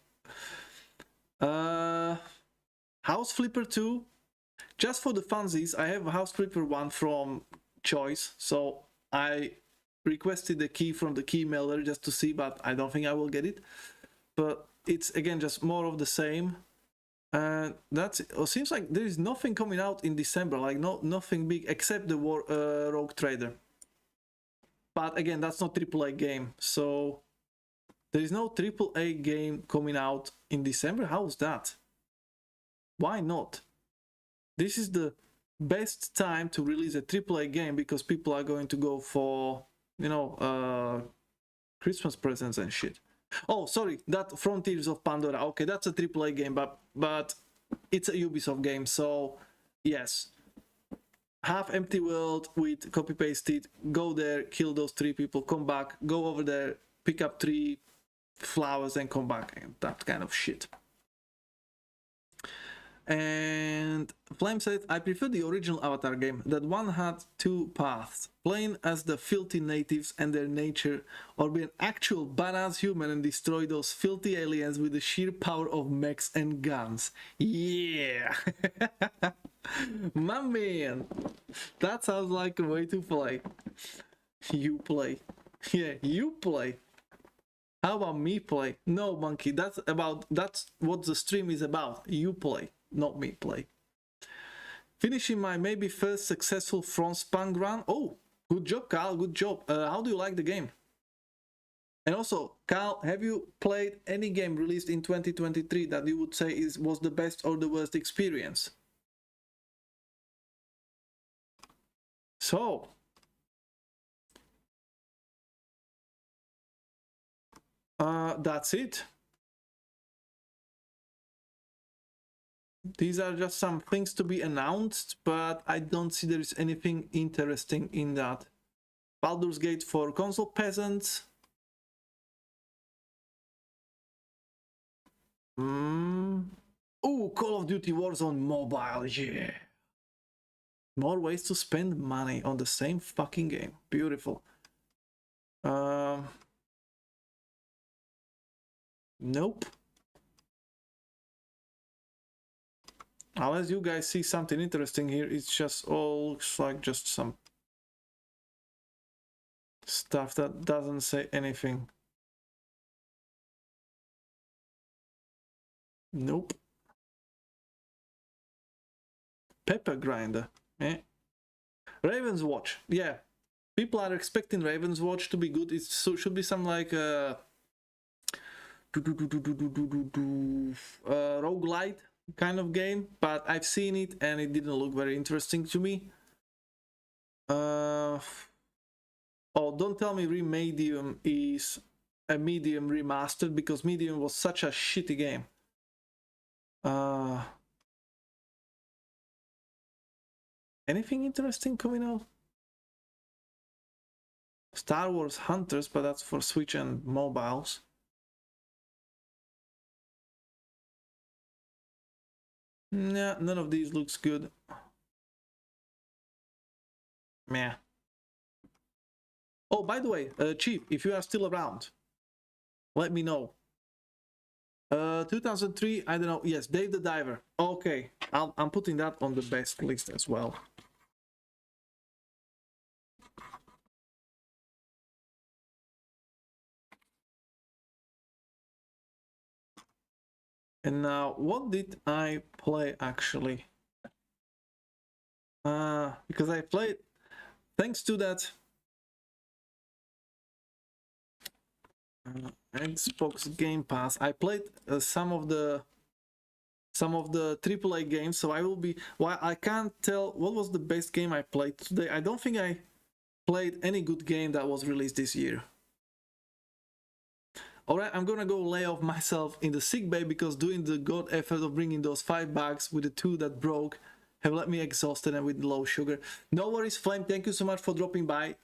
A: House Flipper 2, just for the funsies, I have House Flipper 1 from Choice, so I requested the key from the key mailer just to see, but I don't think I will get it. But it's again just more of the same, and that's it. It seems like there is nothing coming out in December, like nothing big except the Rogue Trader. But again, that's not AAA game, so there is no AAA game coming out in December. How's that? Why not? This is the best time to release a AAA game because people are going to go for, you know, Christmas presents and shit. Oh, sorry, that Frontiers of Pandora. Okay, that's a AAA game, but it's a Ubisoft game, so yes. Half empty world with copy pasted. Go there, kill those 3 people, come back, go over there, pick up 3 flowers and come back, and that kind of shit. And Flame said, I prefer the original Avatar game. That one had 2 paths. Playing as the filthy natives and their nature, or be an actual badass human and destroy those filthy aliens with the sheer power of mechs and guns. Yeah! My man! That sounds like a way to play. You play. Yeah, you play. How about me play? No, monkey, that's what the stream is about. You play, not me play. Finishing my maybe first successful Frostpunk run. Oh, good job, Carl, good job. How do you like the game? And also, Carl, have you played any game released in 2023 that you would say was the best or the worst experience? So, that's it. These are just some things to be announced, but I don't see there is anything interesting in that. Baldur's Gate for console peasants. Ooh, Call of Duty Warzone Mobile, yeah. More ways to spend money on the same fucking game. Beautiful. Nope. Unless you guys see something interesting here, it's just all looks like just some stuff that doesn't say anything. Nope. Pepper grinder. Eh. Raven's Watch. Yeah. People are expecting Raven's Watch to be good. It should be some like roguelite kind of game, but I've seen it and it didn't look very interesting to me. Oh, don't tell me Remedium is a Medium remastered, because Medium was such a shitty game. Anything interesting coming out? Star Wars Hunters, but that's for Switch and mobiles. Nah, none of these looks good. Meh. Oh, by the way, Chief, if you are still around, let me know. 2003, I don't know. Yes, Dave the Diver. Okay, I'm putting that on the best list as well. And now, what did I play actually? Because I played, thanks to that Xbox Game Pass, I played some of the AAA games. So I will be. Well, I can't tell what was the best game I played today. I don't think I played any good game that was released this year. Alright, I'm gonna go lay off myself in the sick bay, because doing the god effort of bringing those 5 bags with the 2 that broke have left me exhausted and with low sugar. No worries, Flame, thank you so much for dropping by.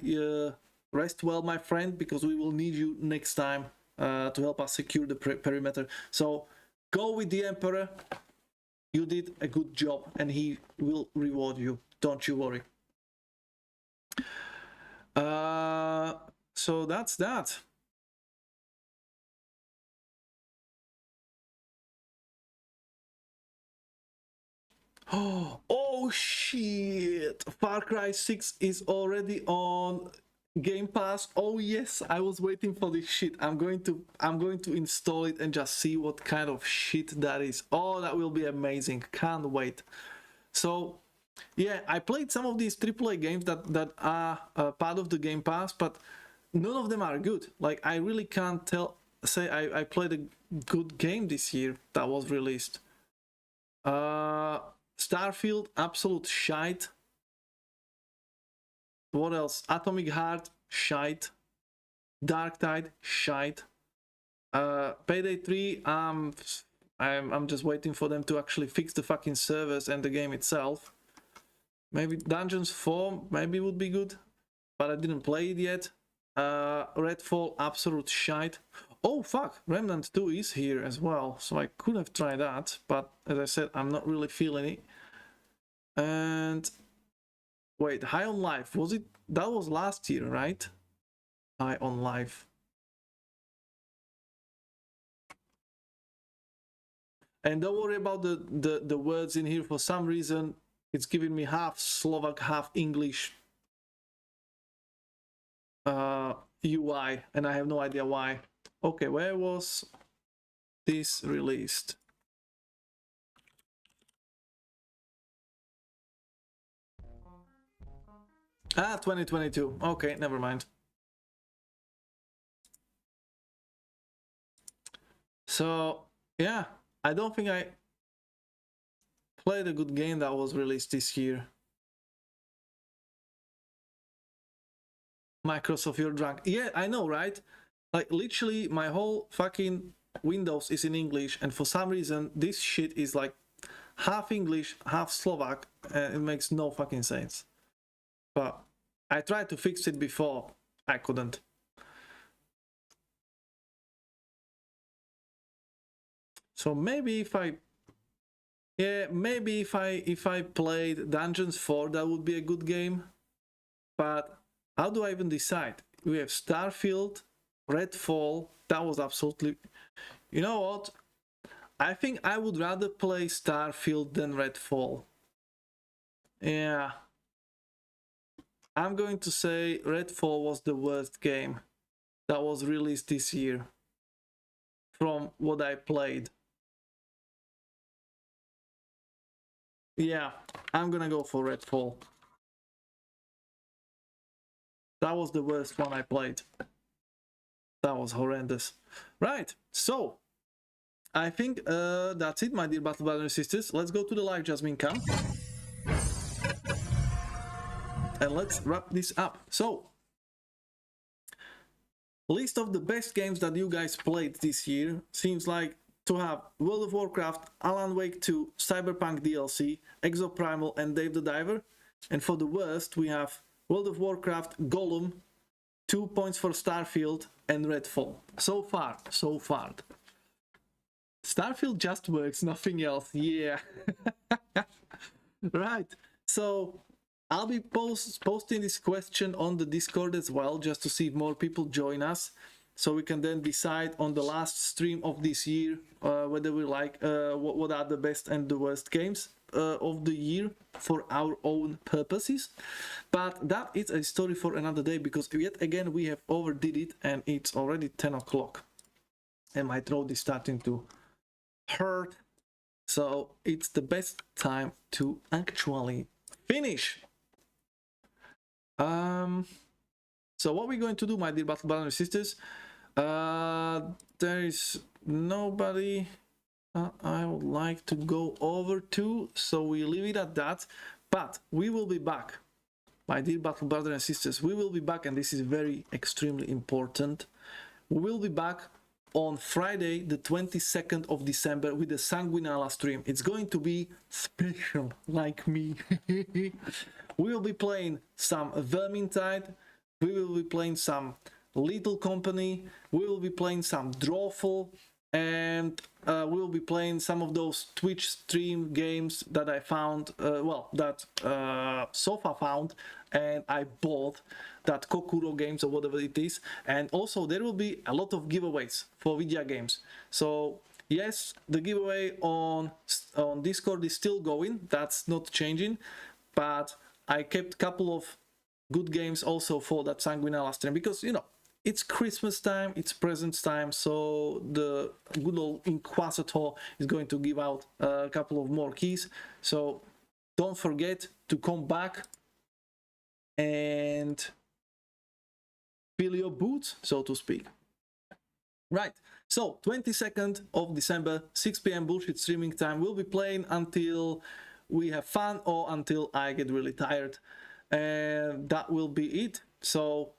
A: Rest well, my friend, because we will need you next time to help us secure the perimeter. So go with the Emperor. You did a good job and he will reward you. Don't you worry. So that's that. Oh shit! Far Cry 6 is already on Game Pass. Oh yes, I was waiting for this shit. I'm going to install it and just see what kind of shit that is. Oh, that will be amazing. Can't wait. So yeah, I played some of these AAA games that are part of the Game Pass, but none of them are good. Like, I really can't say I played a good game this year that was released. Starfield, absolute shite. What else? Atomic Heart, shite. Dark Tide, shite. Payday 3, I'm just waiting for them to actually fix the fucking servers and the game itself. Maybe Dungeons 4 maybe would be good, but I didn't play it yet. Redfall, absolute shite. Oh fuck, Remnant 2 is here as well, so I could have tried that, but as I said, I'm not really feeling it. And wait, High on Life, was it? That was last year, right? High on Life. And don't worry about the words in here. For some reason, it's giving me half Slovak, half English UI, and I have no idea why. Okay, where was this released? Ah, 2022. Okay, never mind. So, yeah, I don't think I played a good game that was released this year. Microsoft, you're drunk. Yeah, I know, right? Like, literally, my whole fucking Windows is in English, and for some reason, this shit is like half English, half Slovak, and it makes no fucking sense. But I tried to fix it before, I couldn't. So maybe if I played Dungeons 4, that would be a good game. But how do I even decide? We have Starfield, Redfall. That was absolutely... You know what? I think I would rather play Starfield than Redfall. Yeah. I'm going to say Redfall was the worst game that was released this year from what I played. Yeah, I'm gonna go for Redfall. That was the worst one I played. That was horrendous. Right, so I think that's it, my dear Battle Brothers and Sisters. Let's go to the live Jasmine Camp. And let's wrap this up. So, list of the best games that you guys played this year seems like to have World of Warcraft, Alan Wake 2, Cyberpunk DLC, Exoprimal, and Dave the Diver. And for the worst, we have World of Warcraft, Gollum, 2 points for Starfield, and Redfall. So far, so far. Starfield just works, nothing else. Yeah. Right. So I'll be posting this question on the Discord as well, just to see if more people join us, so we can then decide on the last stream of this year whether we like what are the best and the worst games of the year for our own purposes. But that is a story for another day, because yet again we have overdid it and it's already 10 o'clock and my throat is starting to hurt, so it's the best time to actually finish. So what we're going to do, my dear Battle Brothers and Sisters, there is nobody I would like to go over to, so we leave it at that. But we will be back, my dear Battle Brothers and Sisters. We will be back, and this is very extremely important. We will be back on Friday, the 22nd of December, with the Sanguinala stream. It's going to be special, like me. We will be playing some Vermintide, we will be playing some Little Company, we will be playing some Drawful, and we will be playing some of those Twitch stream games that I found, that Sofa found, and I bought, that Kokuro games or whatever it is. And also there will be a lot of giveaways for video games. So yes, the giveaway on Discord is still going, that's not changing, but I kept a couple of good games also for that Sanguinala stream, because, you know, it's Christmas time, it's presents time, so the good old Inquisitor is going to give out a couple of more keys. So don't forget to come back and fill your boots, so to speak. Right, so 22nd of December, 6 p.m. bullshit streaming time. We'll be playing until we have fun or until I get really tired, and that will be it. So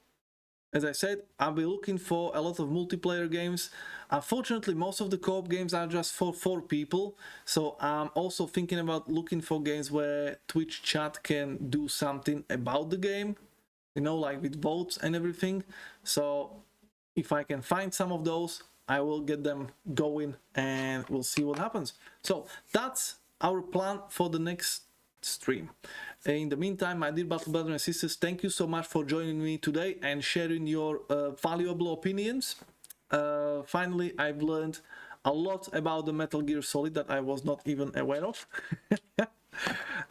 A: as I said, I'll be looking for a lot of multiplayer games. Unfortunately, most of the co-op games are just for 4 people, so I'm also thinking about looking for games where Twitch chat can do something about the game, you know, like with votes and everything. So if I can find some of those, I will get them going and we'll see what happens. So that's our plan for the next stream. In the meantime, my dear Battle Brothers and Sisters, thank you so much for joining me today and sharing your valuable opinions. Finally, I've learned a lot about the Metal Gear Solid that I was not even aware of.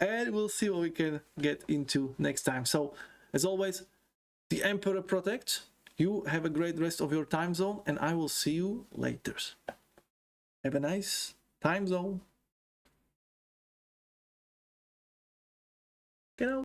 A: And we'll see what we can get into next time. So, as always, the Emperor protects. You have a great rest of your time zone, and I will see you later. Have a nice time zone. Get out.